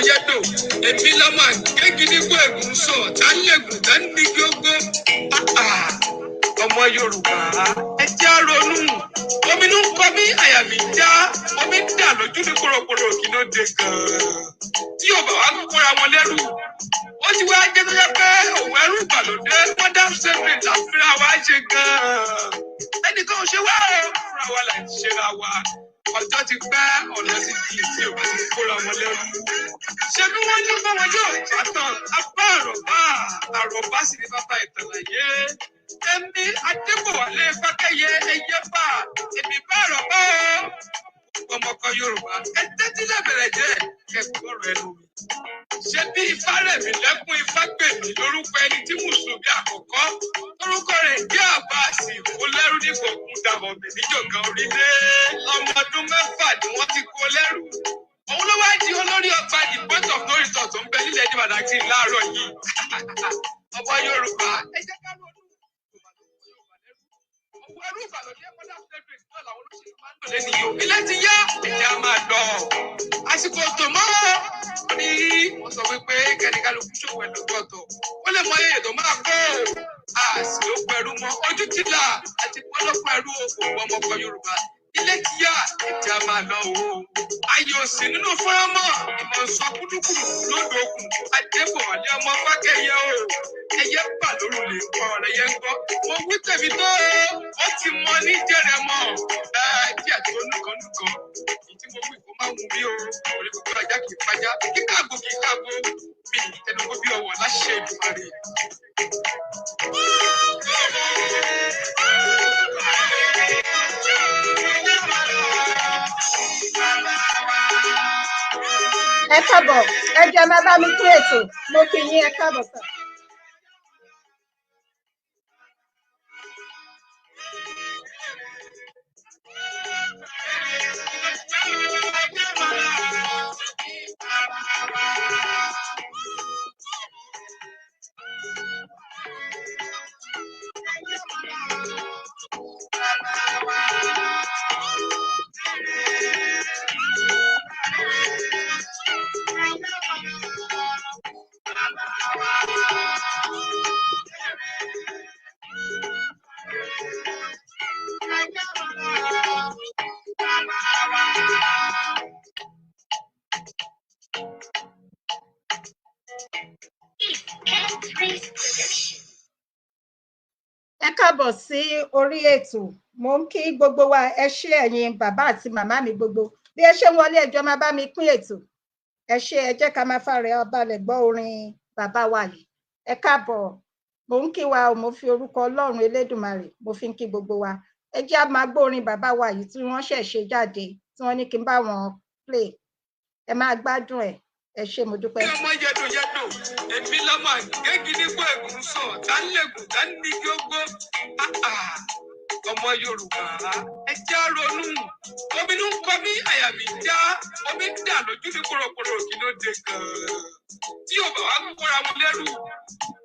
yẹ̀dọ̀ èmi lọ́mọ àgégídígbò ègún sọ tá ń lẹ̀gùn tá ń dígí ogbó. Ọmọ Yorùbá ẹ jẹ́ á ronú ominú ń kọ mí àyà mi já omi ń dà lójú ní kòròkòrò kí ló dé gan-an tí yóò bá wá kóra wọn lẹ́rù ó ti wá jẹ́ tó yẹ pé òun ẹrú ìgbàlódé modern statement àfihàn wa ṣe gan-an ẹnìkan ò ṣe wá fúnra wa là ń ṣera wa ọjọ́ ti pẹ́ ọ̀nà ti di tí ò bá ti kóra wọn lẹ́rù ṣé bí wọ́n ní bọ́ wọn yóò bàtàn apá àròbá sì ní bàbá ìtàlàyé èmi Adébọ̀wálé Fákẹ́yẹ ẹyẹ bá èmi bá àròbá ọmọkọ Yorùbá ẹ tẹ́tí lẹ́bẹ̀rẹ̀ jẹ́ kẹ́kọ̀ọ́ rẹ̀ lómi. Ṣé bí ifá rẹ̀ mí lẹ́kún ifá gbè mí lórúkọ ẹni tí mùsùlùmí àkọ́kọ́ lórúkọ rẹ̀ jẹ́ àbáàsì kó lẹ́rú ní gbọ̀ngàn dàbọ̀ mi níjọ̀gán orílẹ̀ ọmọ ọdún 6 ni wọ́n ti kó lẹ́rú. Òun ló wá di olórí ọgbà the point of no return tó ń bẹ nílẹ̀ ní Badagry láàárọ̀ yìí. Ọmọ Yorùbá ẹ jẹ́ ká lọ́dún. Òun ẹrú ìbàlódé modern slavery náà làwọn olóṣèlú máa ń lò lẹ́nu yìí. Ilé ti yá ẹ̀jẹ̀ á máa lọ. Àsìkò tó mọ́ ní wọ́n sọ wípé kẹ́nìkálukú ṣòwò ẹ̀ lọ́tọ̀ọ̀tọ̀ ó lè mọ iye tó máa kó àsì ló pẹ̀lú mọ́ ojú tìlà àti pọ́lọ́pọ̀ ẹrú òkú ọmọkọ Yorùbá ilé kíá ẹ̀jẹ̀ á máa lọ o. Ayé òsì nínú fọ́nrán ìmọ̀ sọ kúdùkùdù lódò òkun Adébọ̀wálé ọmọ Fákẹ́yẹ o ẹyẹ bà lórúlé ọ̀rẹ́ yẹn gbọ́ mo wí tèmi tó ó ti mọ ní jẹrẹ mọ díẹ̀ tó nùkan ìdí mo wí kó má mú mi o orí gbogbo ajá kì í pajá kíkàgbó mi ẹnugbó bí ọwọ́ láṣẹ Èdùmàrè. Ẹ káàbọ̀ ẹ jẹ́ má bá mi tún ètò mo fi yín ẹ káàbọ̀ sà. Ẹ káàbọ̀ sí orí ètò mo ń kí gbogbo wa ẹ ṣé ẹ̀yin bàbá àti màmá mi gbogbo bí ẹ ṣe ń wọlé ẹjọ́ máa bá mi pín ètò ẹ ṣé ẹ jẹ́ ká máa fàrẹ̀ ọbalẹ̀ gbọ́ orin bàbá wa yìí ẹ káàbọ̀ mo ń kí wa o mo fi orúkọ Ọlọ́run Elédùmarè mo fi ń kí gbogbo wa ẹ jẹ́ á máa gbọ́ orin bàbá wa yìí tí wọ́n ṣẹ̀ ṣe jáde tí wọ́n ní kí n bá wọn play ẹ máa gbádùn ẹ ṣé mo dúpẹ́. Ọmọ yẹ̀dọ̀ èmi lọ́mọ àgégídígbò ègún sọ tá ń lẹ̀gùn tá ń dígí ogbó. Ọmọ Yorùbá ẹ jẹ́ á ronú ominú ń kọ mí àyà mi já omi ń dà lójú ní kòròkòrò kí ló dé gan-an tí yóò bá wá kóra wọn lẹ́rù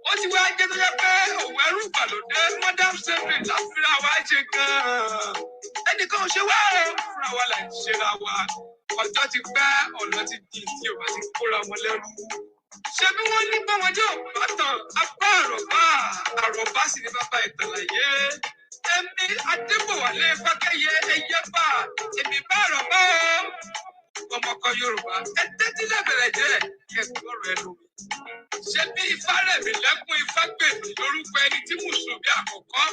ó ti wá jẹ́ tó yẹ pé òun ẹrú ìgbàlódé modern statement àfihàn wa ṣe gan-an ẹnìkan ò ṣe wá fúnra wa là ń ṣera wa ọjọ́ ti pẹ́ ọ̀nà ti di tí ò bá ti kóra wọn lẹ́rù ṣé bí wọ́n ní bọ́ wọn yóò bàtàn apá àròbá sì ní bàbá ìtàlàyé èmi Adébọ̀wálé Fákẹ́yẹ ẹyẹ bá èmi bá àròbá ọmọkọ Yorùbá ẹ tẹ́tí lẹ́bẹ̀rẹ̀ jẹ́ kẹ́kọ̀ọ́ rẹ̀ lómi. Ṣé bí ifá rẹ̀ mí lẹ́kún ifá gbè mí lórúkọ ẹni tí mùsùlùmí àkọ́kọ́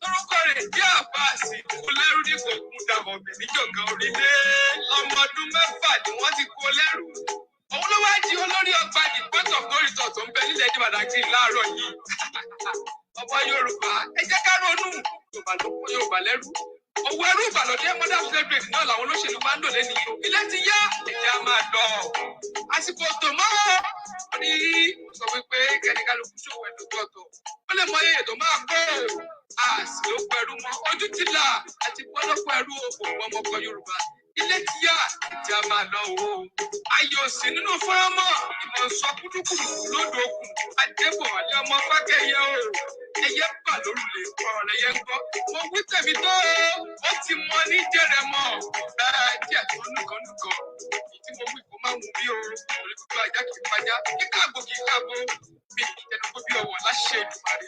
lórúkọ rẹ̀ jẹ́ àbáàsì kó lẹ́rú ní gbọ̀ngàn dàbọ̀ mi níjọ̀gán orílẹ̀ ọmọ ọdún 6 ni wọ́n ti kó lẹ́rú. Òun ló wá di olórí ọgbà the point of no return tó ń bẹ nílẹ̀ ní Badagry láàárọ̀ yìí. Ọmọ Yorùbá ẹ jẹ́ ká ronú Yorùbá ló kó Yorùbá lẹ́rú. Òun ẹrú ìbàlódé modern slavery náà làwọn olóṣèlú máa ń lò lẹ́nu yìí. Ilé ti yá ẹ̀jẹ̀ á máa lọ. Àsìkò tó mọ́ ní sọ wípé kẹ́nìkálukú ṣòwò ẹ̀ lọ́tọ̀ọ̀tọ̀ ó lè mọ iye tó máa kó àsì ló pẹ̀lú mọ́ ojú tìlà àti pọ́lọ́pọ̀ ẹrú òkú ọmọkọ Yorùbá ilé ti yá ẹ̀jẹ̀ á máa lọ o. Ayé òsì nínú fọ́nrán ìmọ̀ sọ kúdùkùdù lódò òkun Adébọ̀wálé ọmọ Fákẹ́yẹ o ẹyẹ bà lórúlé ọ̀rẹ́ yẹn gbọ́ mo wí tèmi tó ó ti mọ ní jẹrẹ mọ díẹ̀ tó nùkan ìdí mo wí kó má mú mi o orí gbogbo kábó bí ìjẹnukú bí ọwọ́ láṣẹ Èdùmàrè.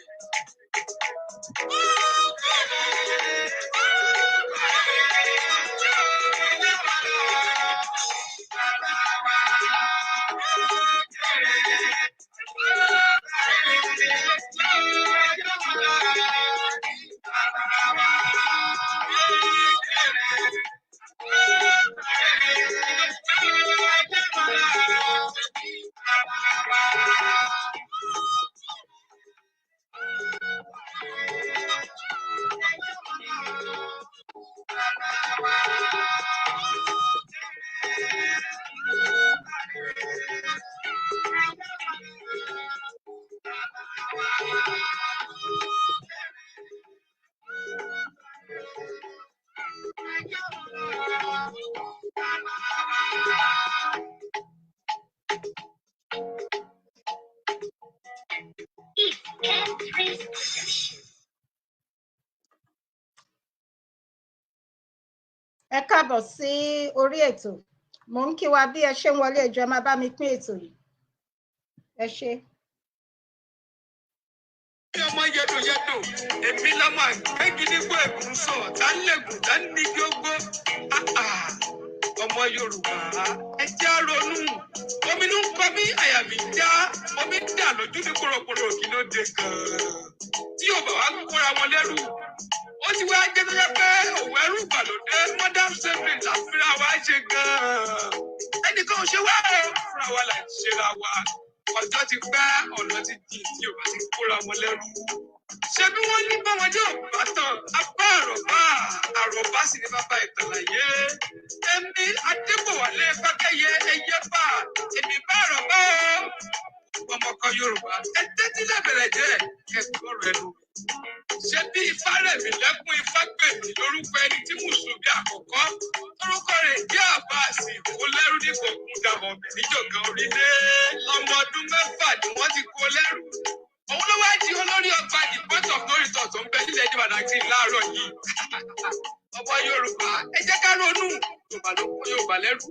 Ẹ káàbọ̀ sí orí ètò. Mo ń kí wa bí ẹ ṣe ń wọlé, ẹ jọ̀ọ́ máa bá mi pín ètò yìí. Ẹ ṣé. Ọmọ yẹdùyẹdù, èmi lọ́mọ àgbẹ̀gì nígbó ẹ̀gún sọ̀, tá ń lẹ̀gùn, tá ń nígi ogbó. Ọmọ Yorùbá, ẹ jẹ́ á ronú. Ominú ń kọ mí, àyà mi já, omi ń dà lójú ní kòròkòrò kí ló dé gan-an. Tí ò bá wá kóra wọn lẹ́rù, ó ti wá jẹ́ tó yẹ pé òwò ẹrú ìgbàlódé modern slavery la fúnra wa ṣe gan-an. Ẹnìkan ò ṣe wá o, fúnra wa là ń ṣera wa. Ọjọ́ ti pẹ́, ọ̀nà ti di tí ò bá ti kóra wọn lẹ́rù. Ṣé bí wọ́n ní báwọn jẹ́ òbá tán, apá àròbá sì ní bàbá ìtàn láyé. Èmi Adébọ̀wálé Fákẹ́yẹ ẹyẹ bá, èmi bá àròbá o. Ọmọkọ Yorùbá, ẹ tẹ́tí lẹ́bẹ̀rẹ̀ jẹ́ kẹ́kọ̀ọ́ rẹ̀ lò. Ṣé bí Ifárẹ̀mí lẹ́kún Ifágbèmí lórúkọ ẹni tí Mùsùlùmí àkọ́kọ́ orúkọ rẹ̀ jẹ́ Àbáàsì kó lẹ́rú ní gbọ̀ngàn dàbọ̀mẹ̀ níjọ̀gán orílẹ̀. Ọmọ ọdún 6 ni wọ́n ti kó lẹ́rú. Òun ló wá di olórí ọgbà ìpọ́tọ̀ lórí tọ̀tọ̀ ń bẹ nílẹ̀ ní Bàdàkì láàárọ̀ yìí. Ọmọ Yorùbá, ẹ jẹ́ ká ronú. Yorùbá ló kó Yorùbá lẹ́rú.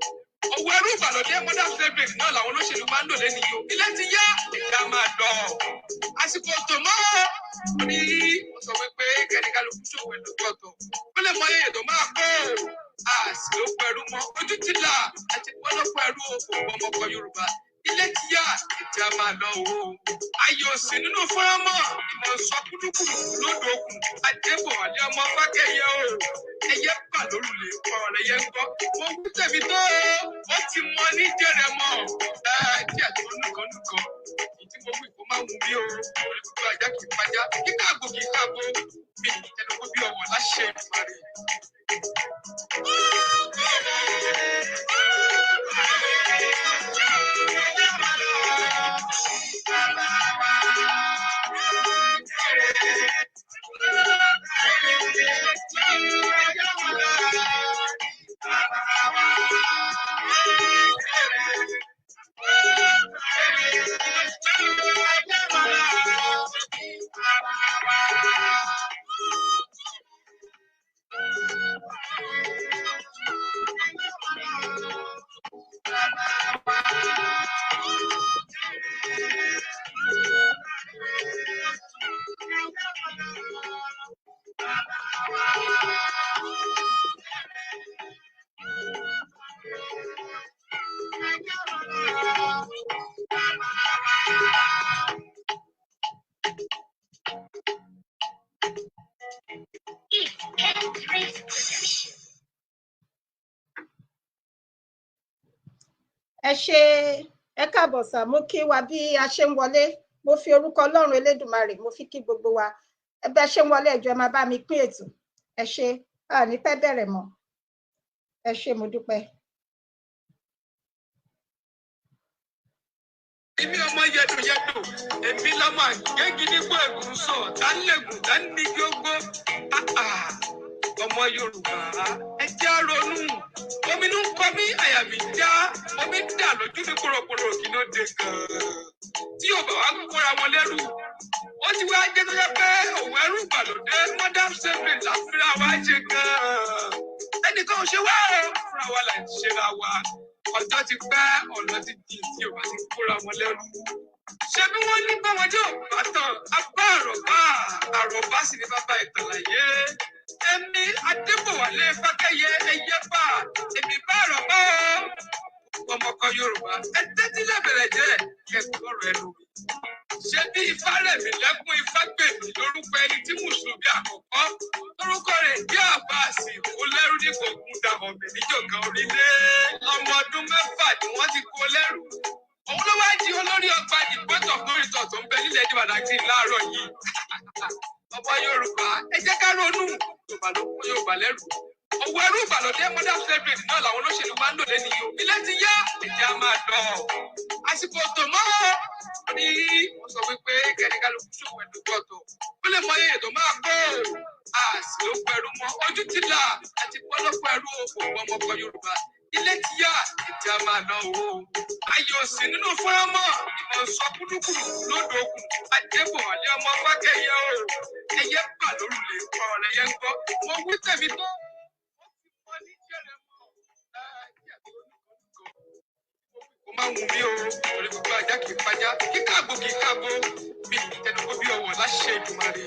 Òwò ẹrú ìgbàlódé modern slavery náà làwọn olóṣèlú máa ń lò lẹ́nu yìí. Ilé ti yá, ìjà máa lọ. Àsìkò tó mọ́ ní ó sọ wípé kẹ́nìkálukú ṣòwò ẹ̀dọ́gbọ̀tọ̀. Ó lè mọ iye tó máa kó. Àsì ló pẹ̀rú mọ́. Ojú ti là àti pọ́nlọ́pọ̀ ẹrú òkú ọmọkọ Yorùbá. Ilé ti yá, ìjà máa lọ o. Ayò sí nínú fọ́nrán ìmọ̀ sọ kúlúkùlù lódò òkun. Adébọ̀wálé ọmọ Fákẹ́yẹ o. Ẹyẹ bà lórùlé ọ̀rọ̀ yẹn ń gbọ́. Mo wú tẹ̀mí tó o. Ó ti mọ ní jẹ́rẹ̀ mọ́. Díẹ̀ tó nìkan. Ìdí mo wí kó má wù mí o. Orí gbogbo ajá kì í pajá. Kíkà àgbò kì í káàbò. Mi ì jẹ́nu bí ọwọ́ láṣẹ Èdùmàrè. Ẹ ṣé, ẹ káàbọ̀ sà, mo kí wa bí a ṣe ń wọlé. Mo fi orúkọ Ọlọ́run Elédùmarè, mo fi kí gbogbo wa. Ẹ bá ṣe ń wọlé, ẹ jọ̀ọ́ máa bá mi pín ètò. Ẹ ṣé, a ní pẹ́ bẹ̀rẹ̀ mọ́. Ẹ ṣé, mo dúpẹ́. Èmi ọmọ yẹdùyẹdù, èmi lọ́mọ àgbẹ̀gì nígbó ẹ̀gún sọ̀, tá ń lẹ̀gùn, tá ń nígi ogbó. Ọmọ Yorùbá, ẹ jẹ́ á ronú. Ominú ń kọ mí, àyà mi já, omi ń dà lójú ní kòròkòrò kí ló dé gan-an. Tí ò bá wá kóra wọn lẹ́rù, ó ti wá jẹ́ tó yẹ pé òwò ẹrú ìgbàlódé modern slavery la fúnra wa ṣe gan-an. Ẹnìkan ò ṣe wá o, fúnra wa là ń ṣera wa. Ọjọ́ ti pẹ́, ọ̀nà ti di tí ò bá ti kóra wọn lẹ́rù. ṣé bí wọ́n ní bọ́mọdé ò bá tán abá àròbá sì ní bàbá ìtàn láyé. Èmi Adébọ̀wálé Fákẹ́yẹ ẹyẹ bá èmi bá àròbá o. Ọmọkọ Yorùbá ẹ tẹ́tí lẹ́bẹ̀rẹ̀ jẹ́ kẹ́kọ̀ọ́ ọ̀rọ̀ ẹnu mi. Ṣé bí Ifárẹ̀mí lẹ́kún Ifágbèmí lórúkọ ẹni tí Mùsùlùmí àkọ́kọ́ lórúkọ rẹ̀ jẹ́ Àbáàsì kó lẹ́rú ní kòkun dàmọ̀mí níjọ̀kan orílẹ̀. Ọmọ ọdún 6 ni wọ́n ti kó lẹ́rú. Òun ló wá di olórí ọgbà ìgbọ́tọ̀ kórìtọ̀ tó ń bẹ nílẹ̀ ní Badagry láàárọ̀ yìí. Ọmọ Yorùbá ẹ jẹ́ ká ronú Yorùbá ló kó Yorùbá lẹ́rù. Owó ẹrú ìgbàlódé modern slavery náà làwọn olóṣèlú máa ń lò lẹ́nu yìí. Ilé ti yá ẹ̀jẹ̀ á máa lọ. Àsìkò tó mọ́ ní wọ́n sọ wípé kẹ́ríkálukú ṣòwò ẹ̀dùnkọ̀tọ̀. Ó lè mọ iye tó máa kó. Àsì ló pẹ̀rù mọ́ ojú ti là àti pọ́lọ́pọ̀ ẹrú òkú ọmọkọ Yorùbá. Ilé ti yá ẹ̀jẹ̀ á máa lọ o. Ayọ̀ sí nínú fọ́nránmọ́ ìmọ̀ sọ kúlúkùlù lódò òkun. Adébọ̀wálé ọmọ Fákẹ́yẹ o. Ẹyẹ bà lórúlé ọ̀rọ̀ ẹ̀yẹ ń gbọ́. Mo wí tẹ̀mí tó. Ó máa ń wù mí o, orí gbogbo ajá kì í pajá, kíkàgbó mi ìtẹnugbó bí ọwọ́ láṣẹ Èdùmàrè.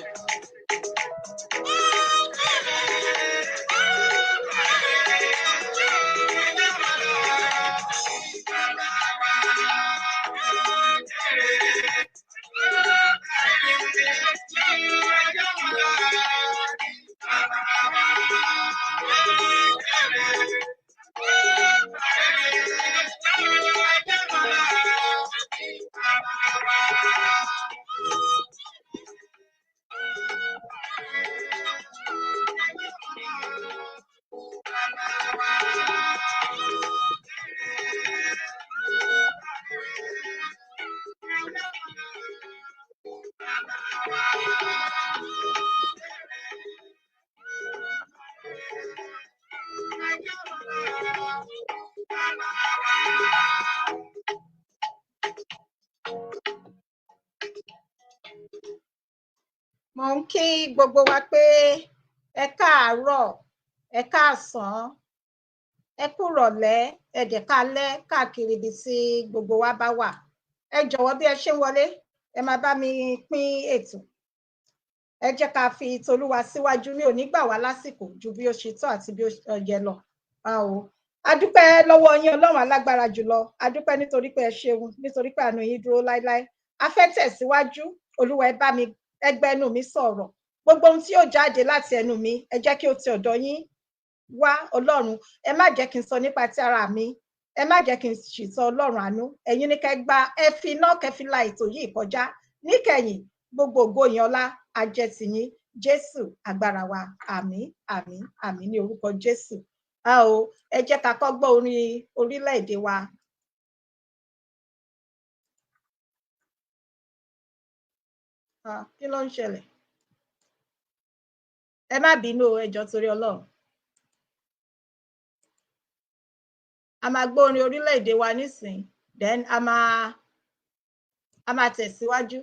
Mo ń kí gbogbo wa pé ẹ káàárọ̀, ẹ káàsán, ẹ kúrọ̀lẹ́, ẹ dẹ̀ káalẹ́ káàkiri ibi tí gbogbo wa bá wà. Ẹ jọ̀wọ́ bí ẹ ṣe ń wọlé, ẹ máa bá mi pín ètò. Ẹ jẹ́ ká fi tolúwa síwájú, mi ò ní gbà wá lásìkò ju bí ó ṣe tọ́ àti bí ó yẹ lọ. A dúpẹ́ lọ́wọ́ yín Ọlọ́run alágbára jùlọ. A dúpẹ́ nítorí pé ẹ ṣeun, nítorí pé àánú yín dúró láéláé. A fẹ́ tẹ̀síwájú, Olúwa ẹ bá mi ẹgbẹ́ ẹnu mi sọ̀rọ̀. Gbogbo ohun tí yóò jáde láti ẹnu mi, ẹ jẹ́ kí ó ti ọ̀dọ̀ yín wá Ọlọ́run. Ẹ má jẹ́ kí n sọ nípa ti ara mi. Ẹ má jẹ́ kí n ṣìtọ Ọlọ́run àánú. Ẹ̀yin ni kẹ́ gba ẹ fi iná kẹ́ fi la ètò yìí kọjá. Níkẹyìn gbogbo ògo yín ọlá á jẹ́ ti yín. Jésù agbára wa. Àmín, àmín, àmín ní orúkọ Jésù. Ẹ jẹ́ ká kọ́ gbọ́ orin orílẹ̀-èdè wa. Kí ló ń ṣẹlẹ̀? Ẹ má bínú ẹ jọ̀ọ́ torí Ọlọ́run. A máa gbọ́ orin orílẹ̀-èdè wa nísìn, then a máa tẹ̀síwájú.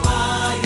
Fire.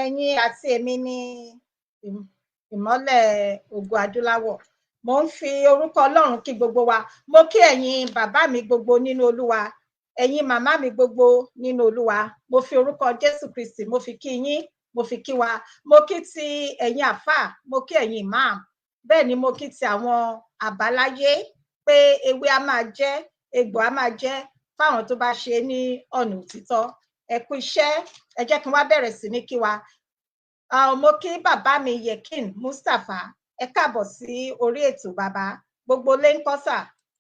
ẹ̀yin àti èmi ní ìmọ́lẹ̀ ògo adúláwọ̀. Mo ń fi orúkọ Ọlọ́run kí gbogbo wa. Mo kí ẹ̀yin bàbá mi gbogbo nínú Olúwa, ẹ̀yin màmá mi gbogbo nínú Olúwa. Mo fi orúkọ Jésù Kristi, mo fi kí yín, mo fi kí wa. Mo kí ti ẹ̀yin àfáà, mo kí ẹ̀yin imam. Bẹ́ẹ̀ ni mo kí ti àwọn àbáláyé pé ewé á máa jẹ́, egbò á máa jẹ́ fáwọn tó bá ṣe ní ọ̀nà òtítọ́. Ẹ kú iṣẹ́, ẹ jẹ́ kí n wá bẹ̀rẹ̀ sí ní kí wa. Mo kí bàbá mi Yekin Mustapha, ẹ káàbọ̀ sí orí ètò bàbá. Gbogbo lé ń kọ́ sà,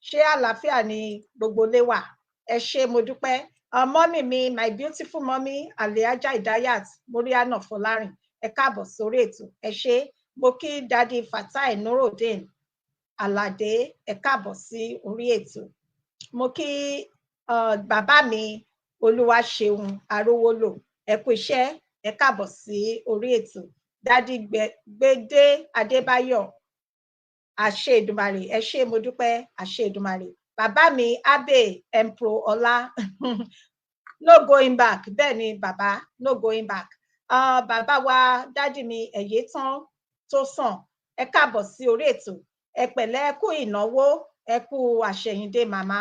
ṣé àlàáfíà ni gbogbo lé wà? Ẹ ṣé, mo dúpẹ́. Mọ́mì mi, my beautiful mommy Aliaja Idayat Moriana Folarin, ẹ káàbọ̀ sórí ètò. Ẹ ṣé. Mo kí Daddy Fatai Nurudeen Alade, ẹ káàbọ̀ sí orí ètò. Mo kí bàbá mi Olúwaṣeun Arówólò, ẹ kú iṣẹ́, ẹ káàbọ̀ sí orí ètò. Daddy Gbédé Adébáyọ̀, àṣẹ Èdùmàrè, ẹ ṣé, mo dúpẹ́, àṣẹ Èdùmàrè. Bàbá mi Abe Empro Ọlá no going back, bẹ́ẹ̀ ni bàbá, no going back. Bàbá wa dádì mi Ẹ̀yẹ́tán tó sàn, ẹ káàbọ̀ sí orí ètò. Ẹ pẹ̀lẹ́, ẹ kú ìnáwó, ẹ kú àṣẹ̀yìndé màmá.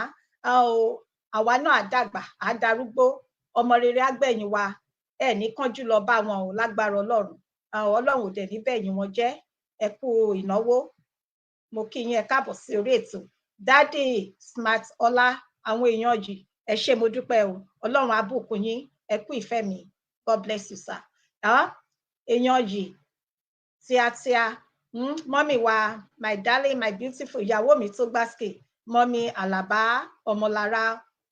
Àwa náà á dàgbà, á darúgbó, ọmọ rere á gbẹ̀yìn wa, ẹ ní kánjú lọ bá wọn ò lágbára Ọlọ́run. Ọlọ́run ò dẹ̀ ní bẹ̀yìn wọn jẹ́. Ẹ kú ìnáwó, mo kí yín, ẹ káàbọ̀ sí orí ètò. Dádì Smart Ọlá, àwọn èèyàn yìí, ẹ ṣé, mo dúpẹ́ o. Ọlọ́run á bùkún yín, ẹ kú ìfẹ́ mi. God bless you, sir. Èèyàn yìí, tíátíá, mọ́mì wa, my darling, my beautiful, ìyàwó mi tó gbásìkè, mọ́mì Àlàbá Ọmọlára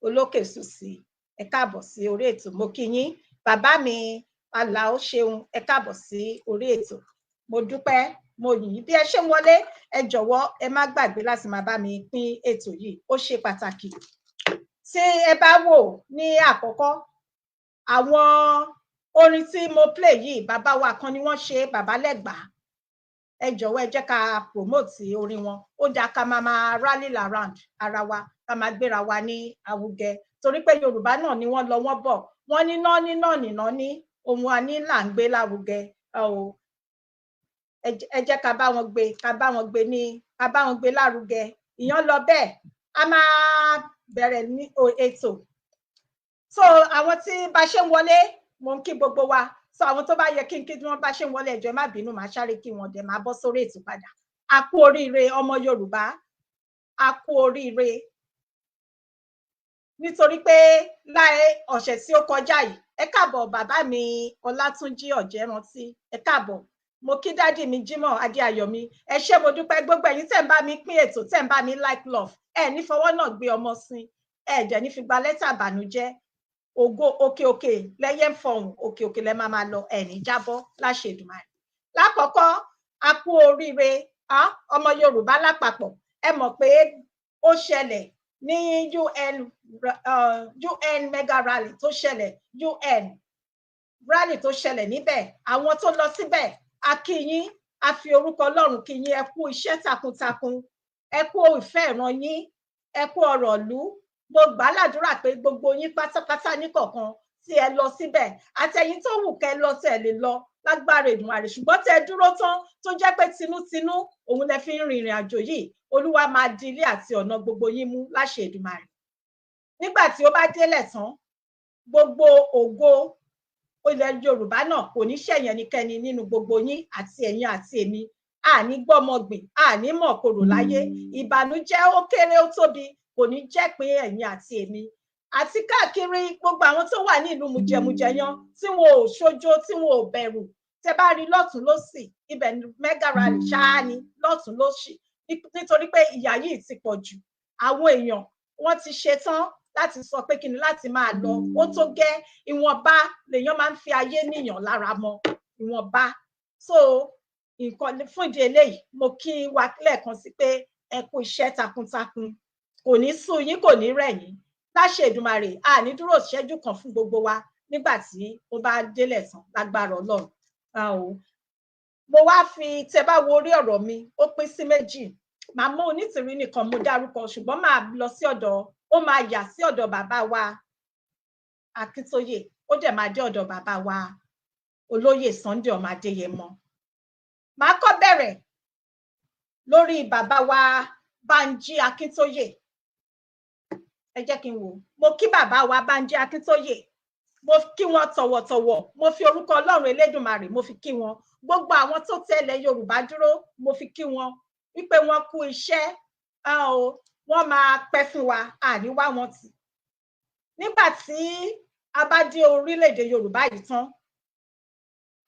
Olókè Sùsì, ẹ káàbọ̀ sí orí ètò. Mo kí yín. Bàbá mi Àlàó Ṣeun, ẹ káàbọ̀ sí orí ètò. Mo dúpẹ́, mo yìn yín. Bí ẹ ṣe ń wọlé, ẹ jọ̀wọ́ ẹ má gbàgbé láti máa bá mi pín ètò yìí, ó ṣe pàtàkì. Tí ẹ bá wò ní àkọ́kọ́, àwọn orin tí mo play yìí, bàbá wa kan ni wọ́n ṣe, bàbá Lẹ́gbàá. Ẹ jọ̀wọ́ ẹ jẹ́ ká promote orin wọn. Ó dáa ká máa rally around ara wa, ká máa gbéra wa ní àwùjẹ, torí pé Yorùbá náà ni wọ́n lọ wọ́n bọ̀. Wọ́n ní náà ní náà nìná ní ohun àní là ń gbé lárugẹ. Ẹ jẹ́ ká bá wọn gbé, ká bá wọn gbé ní, ká bá wọn gbé lárugẹ. Ìyẹn lọ bẹ́ẹ̀. A máa bẹ̀rẹ̀ ní ètò. So àwọn tí bá ṣe ń wọlé, mo ń kí gbogbo wa. So àwọn tó bá yẹ kí n kí wọ́n bá ṣe ń wọlé, ẹ jọ̀ọ́ má bínú, màá sáré kí wọn dẹ̀ máa bọ́ sórí ètò padà. A kú oríire ọmọ Yorùbá, a kú oríire. Nítorí pé láì ọ̀sẹ̀ tí ó kọjá yìí, ẹ káàbọ̀ bàbá mi Ọlátúnjí Ọ̀jẹ́rántí, ẹ káàbọ̀. Mo kí dádì mi Jímọ̀ Adéayọ̀mí, ẹ ṣé, mo dúpẹ́. Gbogbo ẹ̀yin tẹ́ ń bá mi pín ètò, tẹ́ ń bá mi like love, ẹ ní fọwọ́ náà gbé ọmọ sin, ẹ jẹ́ ní fi gba lẹ́tà ìbànújẹ́. Ògo òkè òkè lẹ́yẹ ń fọhùn, òkè òkè lẹ́ máa lọ, ẹ ní jábọ́ láṣẹ Èdùmàrè. Lákọ̀ọ́kọ́, a kú oríire ọmọ Yorùbá lápapọ̀. Ẹ mọ̀ pé ó ṣẹlẹ̀ ní UN mega rally tó ṣẹlẹ̀, UN rally tó ṣẹlẹ̀ níbẹ̀. Àwọn tó lọ síbẹ̀, a kí yín, a fi orúkọ Ọlọ́run kí yín, ẹ kú iṣẹ́ takuntakun, ẹ kú ìfẹ́ ìran yín, ẹ kú ọ̀rọ̀ ìlú. Mo gbà á ládùúrà pé gbogbo yín pátápátá níkọ̀ọ̀kan tí ẹ lọ síbẹ̀, àtẹ̀yin tó wù kẹ́ lọ tẹ́ lè lọ lágbára Èdùmàrè, ṣùgbọ́n tẹ́ dúró tán tó jẹ́ pé tinútinú òun lẹ fi ń rin ìrìn àjò yìí. Olúwa máa di ilé àti ọ̀nà gbogbo yín mú láṣẹ Èdùmàrè. Nígbà tí ó bá délẹ̀ tán, gbogbo ògo ilẹ̀ Yorùbá náà kò ní ṣẹ̀yìn ẹnikẹ́ni nínú gbogbo yín àti ẹ̀yin àti èmi. Àní gbọ́mọgbìn, àní mọ̀kòrò láyé. Ìbànújẹ́ ó kéré ó tóbi, kò ní jẹ́ pé ẹ̀yin àti èmi. Àti káàkiri gbogbo àwọn tó wà ní ìlú mùjẹmùjẹyàn tí wọn ò ṣojo, tí wọn ò bẹ̀rù. Tẹ́ bá rí lọ́tùn lósì, ibẹ̀ ni mega rally ṣáá ni lọ́tùn lósì, nítorí pé ìyà yìí ti pọ̀ jù. Àwọn èèyàn wọ́n ti ṣetán láti sọ pé kí ni láti máa lọ. Ó tó gẹ́, ìwọ̀nba lèèyàn máa ń fi ayé níyàn lára mọ́, ìwọ̀nba. So nǹkan fún ìdí eléyìí, mo kí wa lẹ́ẹ̀kan sí pé ẹ kú iṣẹ́ takuntakun, kò ní sú yín, kò ní rẹ̀ yín láṣẹ Èdùmàrè. A ní dúró ìṣẹ́jú kan fún gbogbo wa nígbà tí ó bá délẹ̀ tán lágbára Ọlọ́run. Mo wá fi, tẹ́ bá wo orí ọ̀rọ̀ mi, ó pín sí méjì. Màmá Onítìrí nìkan mo dárúkọ, ṣùgbọ́n máa lọ sí ọ̀dọ̀, ó máa yà sí ọ̀dọ̀ bàbá wa Akíntóyè, ó dẹ̀ máa dé ọ̀dọ̀ bàbá wa olóyè Sunday ọmọ Adéyẹmọ. Màá kọ́ bẹ̀rẹ̀ lórí bàbá wa Bánjí Akíntóyè. Ẹ jẹ́ kí n wò. Mo kí bàbá wa Bánjí Akíntóyè. Mo kí wọn tọ̀wọ̀tọ̀wọ̀. Mo fi orúkọ Ọlọ́run Elédùmarè mo fi kí wọn. Gbogbo àwọn tó tẹ̀lé Yorùbá dúró mo fi kí wọn wípé wọ́n kú iṣẹ́. Wọ́n máa pẹ́ fún wa, àní wá wọn tì. Nígbà tí a bá dé orílẹ̀-èdè Yorùbá yìí tán,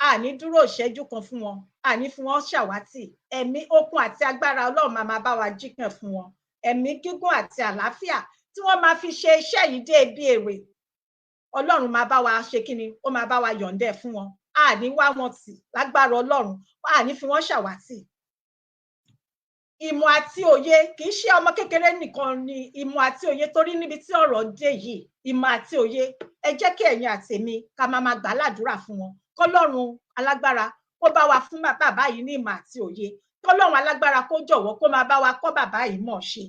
àní dúró ìṣẹ́jú kan fún wọn, àní fún wọn ṣàwátì. Ẹ̀mí okun àti agbára Ọlọ́run máa bá wa jíkàn fún wọn. Ẹ̀mí gígùn àti àlàáfíà tí wọ́n máa fi ṣe iṣẹ́ yìí dé ibi èrè. Ọlọ́run máa bá wa ṣe kíni, ó máa bá wa yọ̀ǹdẹ̀ fún wọn. Àní wá wọn tì lágbára Ọlọ́run, àní fi wọn ṣàwátì. Ìmọ̀ àti òye kì í ṣe ọmọ kékeré nìkan ni ìmọ̀ àti òye, torí níbi tí ọ̀rọ̀ dé yìí, ìmọ̀ àti òye, ẹ jẹ́ kí ẹ̀yin àti èmi ká máa gbà ládùúrà fún wọn. Kọ́lọ́run alágbára kó bá wa fún bàbá yìí ní ìmọ̀ àti òye. Kọ́lọ́run alágbára kó jọ̀wọ́ kó máa bá wa kọ́ bàbá yìí mọ̀ ṣe.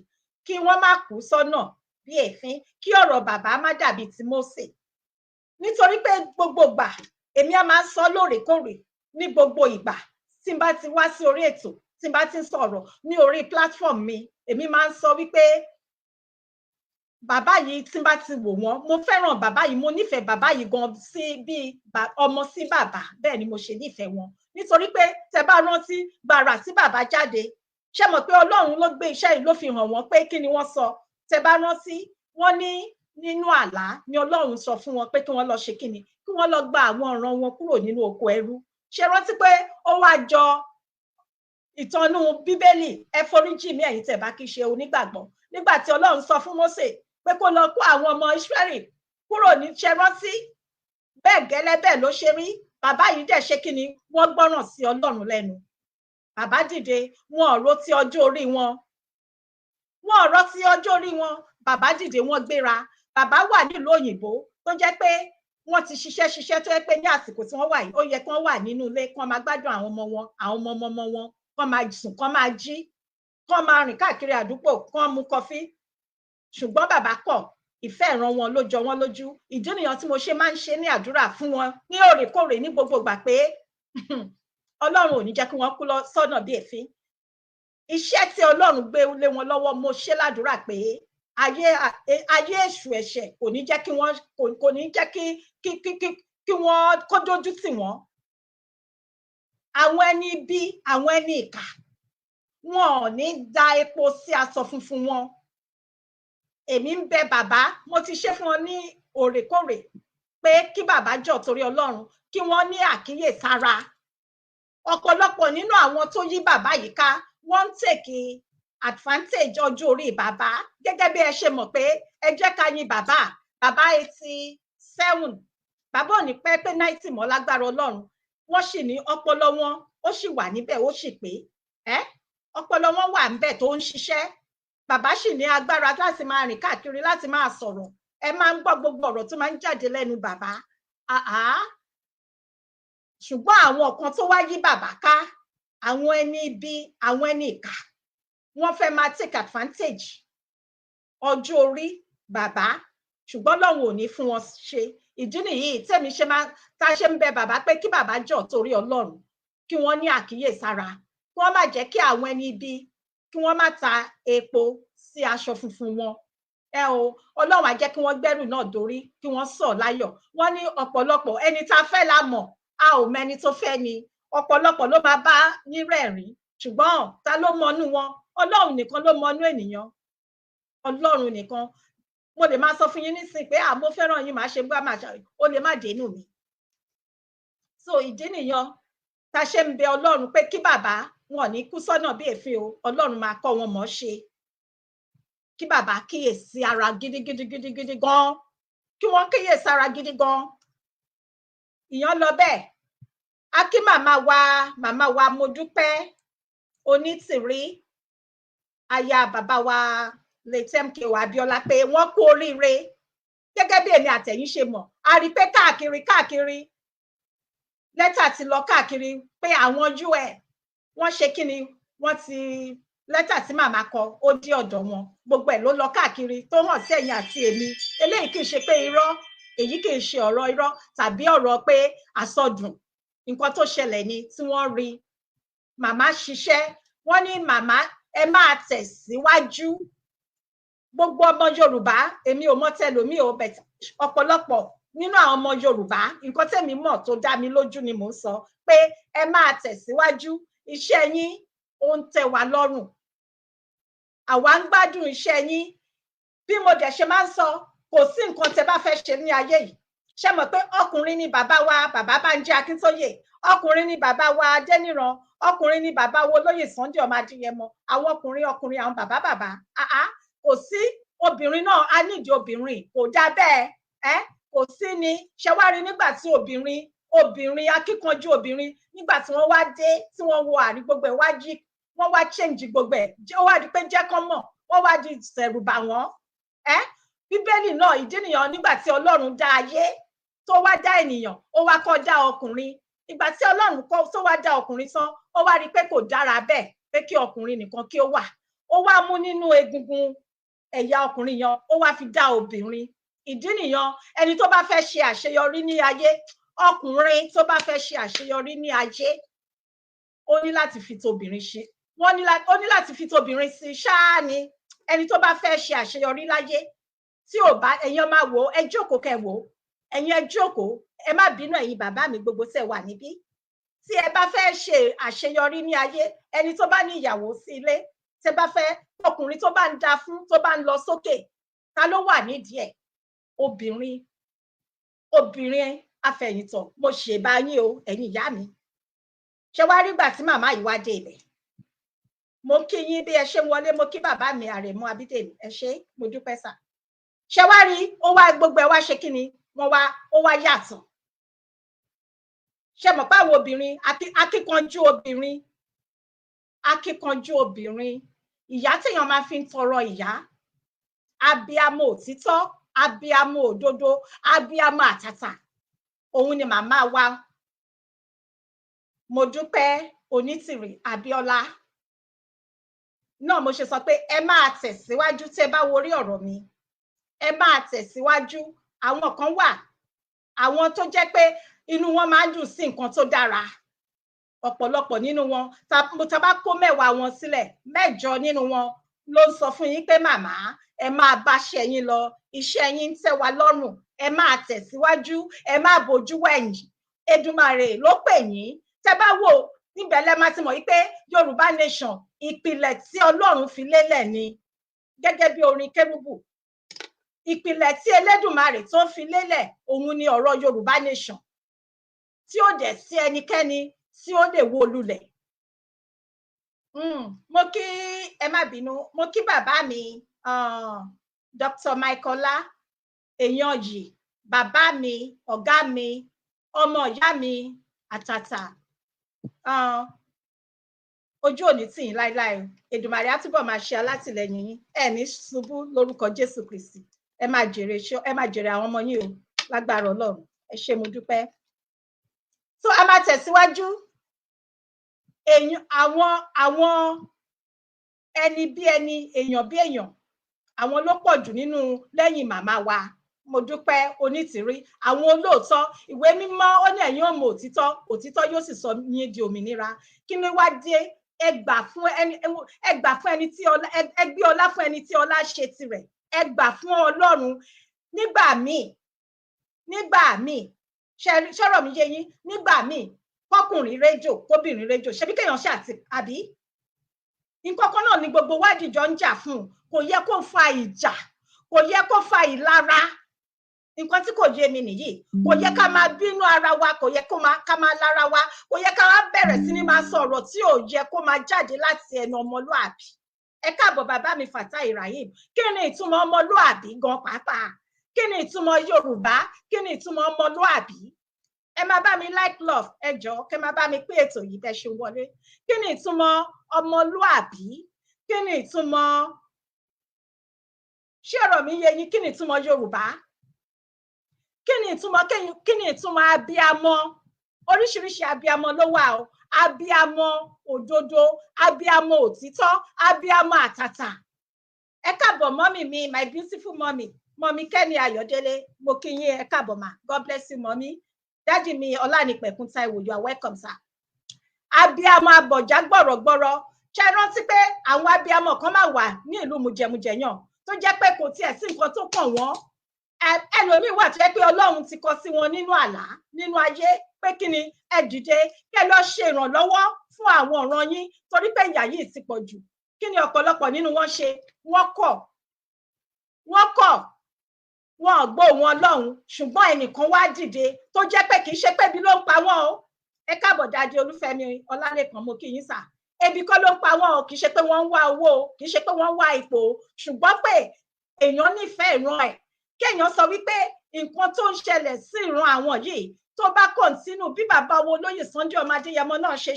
Kí wọ́n má kú sọ́nà bí èéfín, kí ọ̀rọ̀ bàbá má dàbí ti Mósè. Nítorí pé gbogbo ìgbà èmi á máa sọ lóòrèkóòrè ní gbogbo ìgbà tí n bá ti wá sí orí ètò, tí n bá ti ń sọ̀rọ̀ ní orí platform mi, èmi máa ń sọ wípé bàbá yìí tí n bá ti wò wọ́n, mo fẹ́ràn bàbá yìí, mo nífẹ̀ẹ́ bàbá yìí gan sí bí ọmọ sí bàbá, bẹ́ẹ̀ ni mo ṣe nífẹ̀ẹ́ wọn. Nítorí pé tẹ́ bá rántí gbàrà tí bàbá jáde, ṣé mọ̀ pé Ọlọ́run ló gbé iṣẹ́ yìí ló fi hàn wọ́n pé kí ni wọ́n sọ. Tẹ́ bá rántí, wọ́n ní nínú àlá ni Ọlọ́run sọ fún wọn pé kí wọ́n lọ ṣe kí ni, kí wọ́n lọ gba àwọn ọ̀ràn wọn kúrò nínú oko ẹrú. Ṣé rántí pé ó wá jọ ìtọ́nú Bíbélì, ẹ foríjì mí ẹ̀yin tẹ́ bá kí ṣe onígbàgbọ́, nígbà tí Ọlọ́run sọ fún Mósè pé kó lọ kó àwọn ọmọ Ísírẹ́lì kúrò ní, ṣé rántí? Bẹ́ẹ̀ gẹ́lẹ́ bẹ́ẹ̀ ló ṣe rí. Bàbá yìí dẹ̀ ṣe kí ni, wọ́n gbọ́ràn sí Ọlọ́run lẹ́nu. Bàbá dìde, wọn ò rò ti ọjọ́ orí wọn. Wọn ò rò ti ọjọ́ orí wọn. Bàbá dìde, wọ́n gbéra. Bàbá wà nílùú òyìnbó tó jẹ́ pé wọ́n ti ṣiṣẹ́ tó yẹ pé ní àsìkò tí wọ́n wà yìí, ó yẹ kí wọ́n wà nínú ilé, kí wọ́n máa gbádùn àwọn ọmọ wọn, àwọn ọmọ wọn, kí wọ́n máa sùn, kí wọ́n máa jí, kí wọ́n máa rìn káàkiri àdúgbò, kí wọ́n mu kọfí. Ṣùgbọ́n bàbá kọ̀, ìfẹ́ ìran wọn ló jọ wọ́n lójú. Ìdí nìyẹn tí mo ṣe máa ń ṣe ní àdúrà fún wọn ní òrèkóòrè ní gbogbo ìgbà pé Ọlọ́run ò ní jẹ́ kí wọ́n kú lọ sọ́nà bí èéfín. Iṣẹ́ tí Ọlọ́run gbé lé wọn lọ́wọ́, mo ṣe ládùúrà pé ayé èṣù ẹ̀ṣẹ̀ kò ní jẹ́ kí wọ́n, kò ní jẹ́ kí wọ́n kó dójú tì wọ́n. Àwọn ẹni bí, àwọn ẹni ìkà, wọn ò ní da epo sí aṣọ funfun wọn. Èmi ń bẹ bàbá, mo ti ṣe fún wọn ní òrèkóòrè pé kí bàbá jọ torí Ọlọ́run kí wọ́n ní àkíyèsára. Ọ̀pọ̀lọpọ̀ nínú àwọn tó yí bàbá yìí ká, wọ́n ń take advantage ọjọ́ orí bàbá. Gẹ́gẹ́ bí ẹ ṣe mọ̀ pé ẹ jẹ́ ká yin bàbá 87, bàbá ò ní pẹ́ pé 90 mọ́ lágbára Ọlọ́run. Wọ́n sì ní ọpọlọ wọn, ó sì wà níbẹ̀, ó sì pé ọpọlọ wọn wà níbẹ̀ tó ń ṣiṣẹ́. Bàbá sì ní agbára láti máa rìn káàkiri, láti máa sọ̀rọ̀. Ẹ máa ń gbọ́ gbogbo ọ̀rọ̀ tó máa ń jáde lẹ́nu bàbá. Ṣùgbọ́n àwọn kan tó wá yí bàbá ká, àwọn ẹni ibi, àwọn ẹni ìkà, wọ́n fẹ́ máa take advantage ọjọ́ orí bàbá. Ṣùgbọ́n Ọlọ́run ò ní fún wọn ṣe. Ìdí nìyí tẹ́mi ṣe máa tá ṣe ń bẹ bàbá pé kí bàbá jọ torí Ọlọ́run kí wọ́n ní àkíyèsára, kí wọ́n má jẹ́ kí àwọn ẹni ibi kí wọ́n má ta epo sí aṣọ funfun wọn. Ọlọ́run á jẹ́ kí wọ́n gbẹ́rù náà dórí, kí wọ́n sọ̀ láyọ̀. Wọ́n ní ọ̀pọ̀lọpọ̀ ẹni tá fẹ́ la mọ̀, a ò mẹ́ni tó fẹ́ ni. Ọ̀pọ̀lọpọ̀ ló máa bá yín rẹ́rìn, ṣùgbọ́n ta ló mọnú wọn? Ọlọ́run nìkan ló mọnú ènìyàn. Ọlọ́run nìkan. Mo lè máa sọ fún yín nísìnyí pé mo fẹ́ràn yín, máa ṣe bá máa ṣàrí, ó lè má dénú mi. So ìdí nìyẹn tá ṣe ń bẹ Ọlọ́run pé kí bàbá wọn ní kú sọ́nà bí èéfín o. Ọlọ́run máa kọ́ wọn mọ̀ ṣe. Kí bàbá kíyèsí ara gidigidi gan, kí wọ́n kíyèsí ara gidi gan. Ìyẹn lọ bẹ́ẹ̀. A kí màmá wa Modúpẹ́ Onítìrí, aya bàbá wa Onitiri Abiola, pé wọ́n kú oríire. Gẹ́gẹ́ bí èmi àtẹ̀yin ṣe mọ̀, a rí pé káàkiri lẹ́tà ti lọ káàkiri pé àwọn UN wọ́n ṣe kí ni, wọ́n ti lẹ́tà tí màmá kọ ó dé ọ̀dọ̀ wọn. Gbogbo ẹ̀ ló lọ káàkiri tó hàn sí ẹ̀yin àti èmi. Eléyìí kì í ṣe pé irọ́, èyí kì í ṣe ọ̀rọ̀ irọ́ tàbí ọ̀rọ̀ pé àsọdùn. nǹkan tó ṣẹlẹ̀ ni tí wọ́n rí màmá ṣiṣẹ́ wọ́n ní màmá ẹ máa tẹ̀síwájú gbogbo ọmọ Yorùbá èmi ò mọ̀ tẹlòmí ò bẹ̀ ọ̀pọ̀lọpọ̀ nínú àwọn ọmọ Yorùbá nǹkan tẹ̀mí mọ̀ tó dá mi lójú ni mò ń sọ pé ẹ máa tẹ̀síwájú iṣẹ́ yín ó ń tẹ́ wa lọ́rùn àwa ń gbádùn iṣẹ́ yín bí mo dẹ̀ ṣe máa ń sọ kò sí nǹkan tẹ́ bá fẹ́ ṣe ní ayé yìí ṣé mọ̀ pé ọkùnrin ni bàbá wa bàbá Bánjí Akíntóyè ọkùnrin ni bàbá wa Adéníran ọkùnrin ni bàbá wo Olóyè Sunday ọmọ Adéyẹmọ àwọn ọkùnrin àwọn bàbá kò sí obìnrin náà á nídìí obìnrin kò dá bẹ́ẹ̀ kò sí ni ṣe wá rí nígbà tí obìnrin akíkanjú obìnrin nígbà tí wọ́n wá dé tí wọ́n wo àrí gbogbo ẹ̀ wọ́n wá change gbogbo ẹ̀ ó wá di pé jẹ́ kán mọ̀ wọ́n wá di ṣẹ̀rùbà wọ́n bíbélì náà ìdí nìyẹn nígbà tí Ọlọ́run dá ayé tó wá dá ènìyàn ó wá kọ́ dá ọkùnrin ìgbà tí Ọlọ́run tó wá dá ọkùnrin tán ó wá rí pé kò dára bẹ́ẹ̀ pé kí ọkùnrin nìkan kí ó wà ó wá mú nínú egungun ẹ̀yà ọkùnrin yẹn ó wá fi dá obìnrin ìdí nìyẹn ẹni tó bá fẹ́ ṣe àṣeyọrí ní ayé ọkùnrin tó bá fẹ́ ṣe àṣeyọrí ní ayé ó ní láti fi tobìnrin ṣe ó ní láti fi tobìnrin sí ṣáá ni ẹni tó bá fẹ́ ṣe àṣeyọrí láyé tí ò bá ẹ̀yin máa wò ẹ jókòó kẹ́ wò ẹ̀yin ẹ jókòó ẹ má bínú ẹ̀yin bàbá mi gbogbo tẹ́ wà níbí tí ẹ bá fẹ́ ṣe àṣeyọrí ní ayé ẹni tó bá ní ìyàwó sí ilé tẹ́ bá fẹ́ ọkùnrin tó bá ń da fún tó bá ń lọ sókè ta ló wà nídìí ẹ̀ obìnrin afẹ̀yìntọ̀ mo ṣe bá yín o ẹ̀yin ìyá mi ṣé wá rí gbà tí màmá yìí wá dé ibẹ̀ mo kí yín bí ẹ ṣe wọlé mo kí bàbá mi Àrẹ̀mú Abídèmí ẹ ṣé mo dúpẹ́ sà ṣé wá rí ó wá gbogbo ẹ wá ṣe kí ni ó wá yàtọ̀ ṣé mọ̀ pé àwọn obìnrin akíkanjú obìnrin ìyá téèyàn máa fi ń tọrọ ìyá abiyamọ òtítọ́ abiyamọ òdodo abiyamọ àtàtà òun ni màmá wa Modúpẹ́ Onítìrí Abíọ́lá náà mo ṣe sọ pé ẹ máa tẹ̀síwájú tẹ́ bá worí ọ̀rọ̀ mi ẹ máa tẹ̀síwájú àwọn kan wà àwọn tó jẹ́ pé inú wọn máa ń dùn sí nǹkan tó dára ọ̀pọ̀lọpọ̀ nínú wọn tá bá kó 10 wọn sílẹ̀ 8 nínú wọn ló ń sọ fún yín pé màmá ẹ máa báṣẹ́ yín lọ iṣẹ́ yín ń tẹ́ wa lọ́rùn ẹ máa tẹ̀síwájú ẹ máa bójú wẹ̀yìn Èdùmàrè ló pè yín tẹ́ bá wò níbẹ̀ lẹ́ máa ti mọ̀ wípé Yorùbá nation ìpìlẹ̀ tí Ọlọ́run fi lélẹ̀ ni gẹ́gẹ́ bí orin Kérúbù ìpìlẹ̀ tí Elédùmarè tó fi lélẹ̀ òun ni ọ̀rọ̀ Yorùbá nation tí ó dẹ̀ sí ẹnikẹ́ni tí ó lè wó lulẹ̀ mo kí ẹ má bínú mo kí bàbá mi Dr. Michaela èèyàn yìí bàbá mi ọ̀gá mi ọmọ ìyá mi àtàtà ojú òní tì yín láéláé Èdùmàrè á túbọ̀ máa ṣe alátìlẹyìn yín ẹ ní ṣubú lórúkọ Jésù Kristi ẹ máa jèrè àwọn ọmọ yín o lágbára Ọlọ́run ẹ ṣé mo dúpẹ́ so a máa tẹ̀síwájú àwọn ẹni bí ẹni èèyàn bí èèyàn àwọn ló pọ̀ jù nínú lẹ́yìn màmá wa Modúpẹ́ Onítìrí àwọn olóòótọ́ ìwé mímọ́ ó ní ẹ̀yin ò mọ òtítọ́ yóò sì sọ yín di òmìnira kí ni wá dé ẹ gbà fún ẹni tí ẹ gbé ọlá fún ẹni tí ọlá ṣe tirẹ̀ ẹ gbà fún Ọlọ́run nígbà míì ṣọ́rọ̀ mi yé yín nígbà míì kọkùnrin réjò kóbìnrin réjò ṣebí kéèyàn ṣàtì àbí nǹkan kan náà ni gbogbo wádìí jọ ń jà fún kò yẹ kó fa ìjà kò yẹ kó fa ìlara nǹkan tí kò yé mi nìyí kò yẹ ká máa bínú ara wa kò yẹ ká máa lára wa kò yẹ ká máa bẹ̀rẹ̀ sí ní máa sọ ọ̀rọ̀ tí ò yẹ kó máa jáde láti ẹnu ọmọlúàbí ẹ káàbọ̀ bàbá mi Fatai Rahim kí ni ìtumọ̀ ọmọlúàbí gan pàápàá kí ni ìtumọ̀ Yorùbá kí ni ìtumọ̀ ọmọlúàbí ẹ máa bá mi like love ẹ jọ̀ọ́ kẹ́ máa bá mi pín ètò yìí bẹ́ ṣe wọlé kí ni ìtumọ̀ ọmọlúàbí kí ni ìtumọ̀ ṣé ọ̀rọ̀ mi yé yín kí ni ìtumọ̀ Yorùbá kí ni ìtumọ̀ abiyamọ oríṣiríṣi abiyamọ ló wà o abiyamọ òdodo abiyamọ òtítọ́ abiyamọ àtàtà ẹ káàbọ̀ mọ́mì mi my beautiful mọ́mì Kẹ́ni Ayọ̀délé mo kí yín ẹ káàbọ̀ mà God bless you mọ́mì Daddy mi Ọlánìpẹ̀kun Táíwò, you are welcome sir. Abiyamọ abọ̀já gbọ̀rọ̀gbọ̀rọ̀, ṣe rántí pé àwọn abiyamọ kan máa wà ní ìlú mùjẹmùjẹyàn tó jẹ́ pé kò tiẹ̀ sí nǹkan tó kàn wọ́n. Ẹlòmíín wà tó jẹ́ pé Ọlọ́run ti kọ sí wọn nínú àlá nínú ayé pé kí ni ẹ dìde kẹ́ lọ ṣe ìrànlọ́wọ́ fún àwọn ọ̀ràn yín torí pé ìyà yìí ti pọ̀ jù. Kí ni ọ̀pọ̀lọpọ̀ nínú wọn ṣe? Wọ́n kọ̀ wọn ò gbọ́ ohùn Ọlọ́run, ṣùgbọ́n ẹnìkan wá dìde tó jẹ́ pé kì í ṣe pé ebi ló ń pa wọ́n o. Ẹ káàbọ̀ Daddy Olúfẹ́mi Ọlálẹ́kan, mo kí yín sà. Ebi kọ́ ló ń pa wọ́n o, kì í ṣe pé wọ́n ń wá owó o, kì í ṣe pé wọ́n ń wá ipò o, ṣùgbọ́n pé èèyàn nífẹ̀ẹ́ ìran ẹ̀. Kéèyàn sọ wípé nǹkan tó ń ṣẹlẹ̀ sí ìran àwọn yìí tó bá kọ̀ǹtínú bí bàbá wo olóyè Sunday ọmọ Adéyẹmọ náà ṣe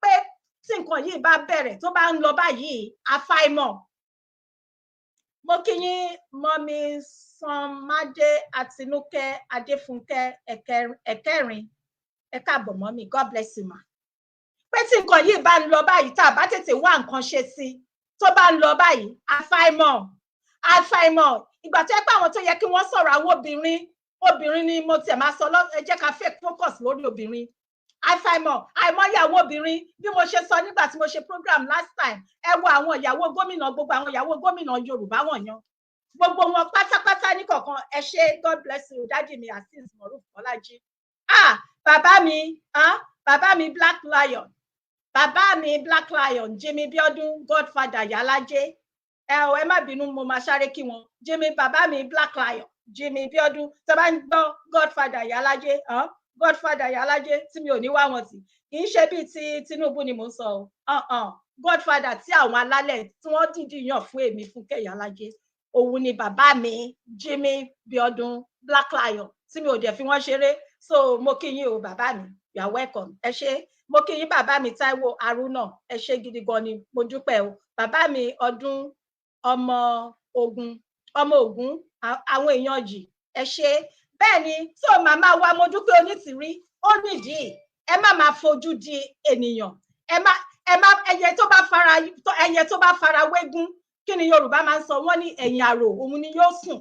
pé tí nǹkan yìí bá bẹ̀rẹ̀ tó bá ń lọ báyìí àfàìmọ̀. Mo kí yín mọ́mí Sanmádé Àtinúkẹ́ Adéfúnkẹ́ Ẹ̀kẹrin, ẹ káàbọ̀ mọ́mí, God bless you ma. Pé tí nǹkan yìí bá ń lọ báyìí tá a bá tètè wá nǹkan ṣe sí tó bá ń lọ báyìí àfàìmọ̀ ìgbà tó yẹ pé àwọn tó yẹ kí wọ́n sọ̀rọ̀ àwọn obìnrin ni mo tiẹ̀ máa sọ ẹ jẹ́ ká fake focus lórí obìnrin. Àfàìmọ̀ àìmọye àwọn obìnrin bí mo ṣe sọ nígbà tí mo ṣe program last time, ẹ wo àwọn ìyàwó gómìnà, gbogbo àwọn ìyàwó gómìnà Yorùbá wọ̀nyàn, gbogbo wọn pátápátá ní kọ̀ọ̀kan. Ẹ ṣé, God bless you Daddy mi Azeez Moruf Bọ́lájí. Bàbá mi Black Lion Jimmy Bíọ́dún Godfather Yálájé, ẹ má bínú mo máa sáré kí wọn. Bàbá mi Black Lion Jimmy Bíọ́dún, tó bá ń gbọ́ Godfather Yálájé, Godfather Yálájé tí mi ò ní wá wọn tì, kì í ṣe bíi ti Tinubu ni mò ń sọ o. Godfather tí àwọn alálẹ̀ tí wọ́n dìdí yàn fún èmi Fúnkẹ́ Yálájé, òun ni bàbá mi Jimmy Bíọ́dún Black Lion tí mi ò dẹ̀ fi wọ́n ṣeré. So mo kí yín o bàbá mi, you are welcome. Ẹ ṣé. Mo kí yín bàbá mi Táíwò Haruna, ẹ ṣé gidi gan ni, mo dúpẹ́ o. Bàbá mi Ọdún ọmọ Ògún àwọn èèyàn jì, ẹ ṣé. Bẹ́ẹ̀ ni, so màmá wa Modúpẹ́ Onítìrí, ó nídìí ẹ má máa fojú di ènìyàn, ẹ má ẹyẹ tó bá fara wégún, kí ni Yorùbá máa ń sọ, wọ́n ní ẹ̀yìn àrò òun ni yóò sùn.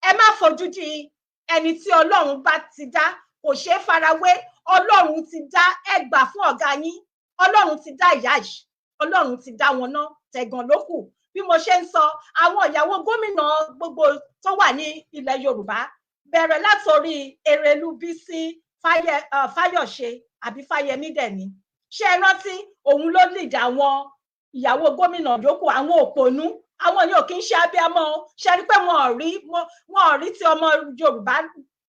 Ẹ má fojú di ẹni tí Ọlọ́run bá ti dá, kò ṣeé farawé. Ọlọ́run ti dá, ẹ gbà fún ọ̀gá yín, Ọlọ́run ti dá ìyá yìí, Ọlọ́run ti dá wọn náà, tẹ̀gàn ló kù. Bí mo ṣe ń sọ, àwọn ìyàwó gómìnà gbogbo tó wà ní ilẹ̀ Yorùbá, bẹ̀rẹ̀ látòrí Erelu Bísí Fáyọ̀ṣe àbí Fáyẹmí dẹ̀ ni. Ṣé ẹ rántí òun ló lead àwọn ìyàwó gómìnà yòókù, àwọn òpònú, àwọn yóò kí ń ṣe abiyamọ. Ṣe rí pé wọn ò rí ti ọmọ Yorùbá,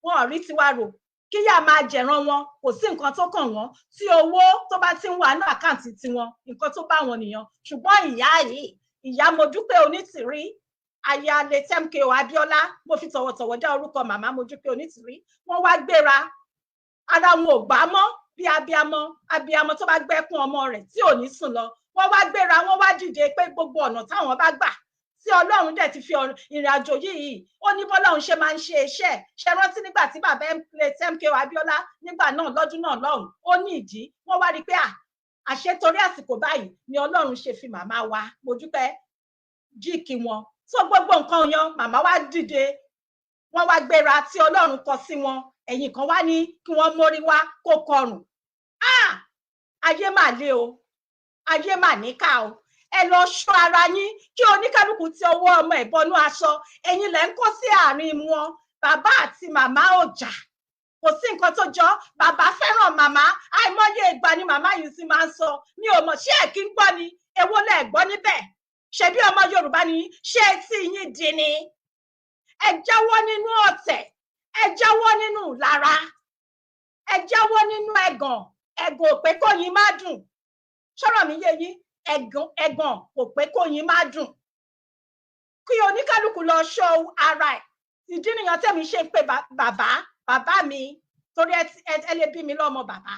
wọn ò rí tiwa rò, kíyà máa jẹ̀ràn wọn, kò sí nǹkan tó kàn wọ́n. Tí owó tó bá ti ń wà ní àkáǹtì tiwọn, nǹkan tó bá wọn nìyẹn. Ṣùgbọ́n ìyá yìí, ìyá Modúpẹ́ Onítìrí, aya Onitiri Abiola, mo fi tọ̀wọ̀tọ̀wọ̀ dá orúkọ màmá Modúpẹ́ Onítìrí, wọ́n wá gbéra, ara wọn ò gbà mọ́ bí abiyamọ tó bá gbẹ́kún ọmọ rẹ̀ tí ò ní sùn lọ. Wọ́n wá gbéra, wọ́n wá dìde pé gbogbo ọ̀nà táwọn bá gbà tí Ọlọ́run dẹ̀ ti fi ìrìn àjò yìí, ó ní bọ́lọ́run ṣe máa ń ṣe iṣẹ́. Ṣe rántí nígbà tí bàbá Onitiri Abiola nígbà náà lọ́dún náà lọ́hùn, ó ní ìdí. Wọ́n wá rí pé àṣẹ torí àsìkò báyìí ni Ọlọ́run ṣe fi màmá wa Modúpẹ́ jíìkì wọn. So gbogbo nǹkan yan màmá wa dìde, wọ́n wá gbéra tí Ọlọ́run kọ sí wọn, ẹ̀yìn kan wá ní kí wọ́n mórí wá kó kọrùn. Ayé mà le o, ayé mà níkà o. Ẹ lọ ṣọ́ ara yín kí oníkálukú ti ọwọ́ ọmọ ẹ̀ bọnú aṣọ. Ẹ̀yin lẹ ń kó sí àárín wọn. Bàbá àti màmá ò jà, kò sí nǹkan tó jọ. Bàbá fẹ́ràn màmá, àìmọye ìgbà ni màmá yìí sì máa ń sọ. Mi ò mọ̀, ṣé ẹ kí ń gbọ́ ni? Èwo lẹ gbọ́ níbẹ̀? Ṣebí ọmọ Yorùbá ni, ṣé etí yín di ni? Ẹ jáwọ́ nínú ọ̀tẹ̀, ẹ jáwọ́ nínú ìlara, ẹ jáwọ́ nínú ẹ̀gàn. Ẹ̀gàn ò pé kó yín má dùn. Ṣọ́rọ̀ mi yé yín? Ẹ̀gàn kò pé kó yín má dùn. Kí oníkálukú lọ ṣọ́ ara ẹ̀. Ìdí nìyẹn tẹ́mi ṣe ń pè bàbá mi, torí ẹ lè bí mi lọ́mọ bàbá.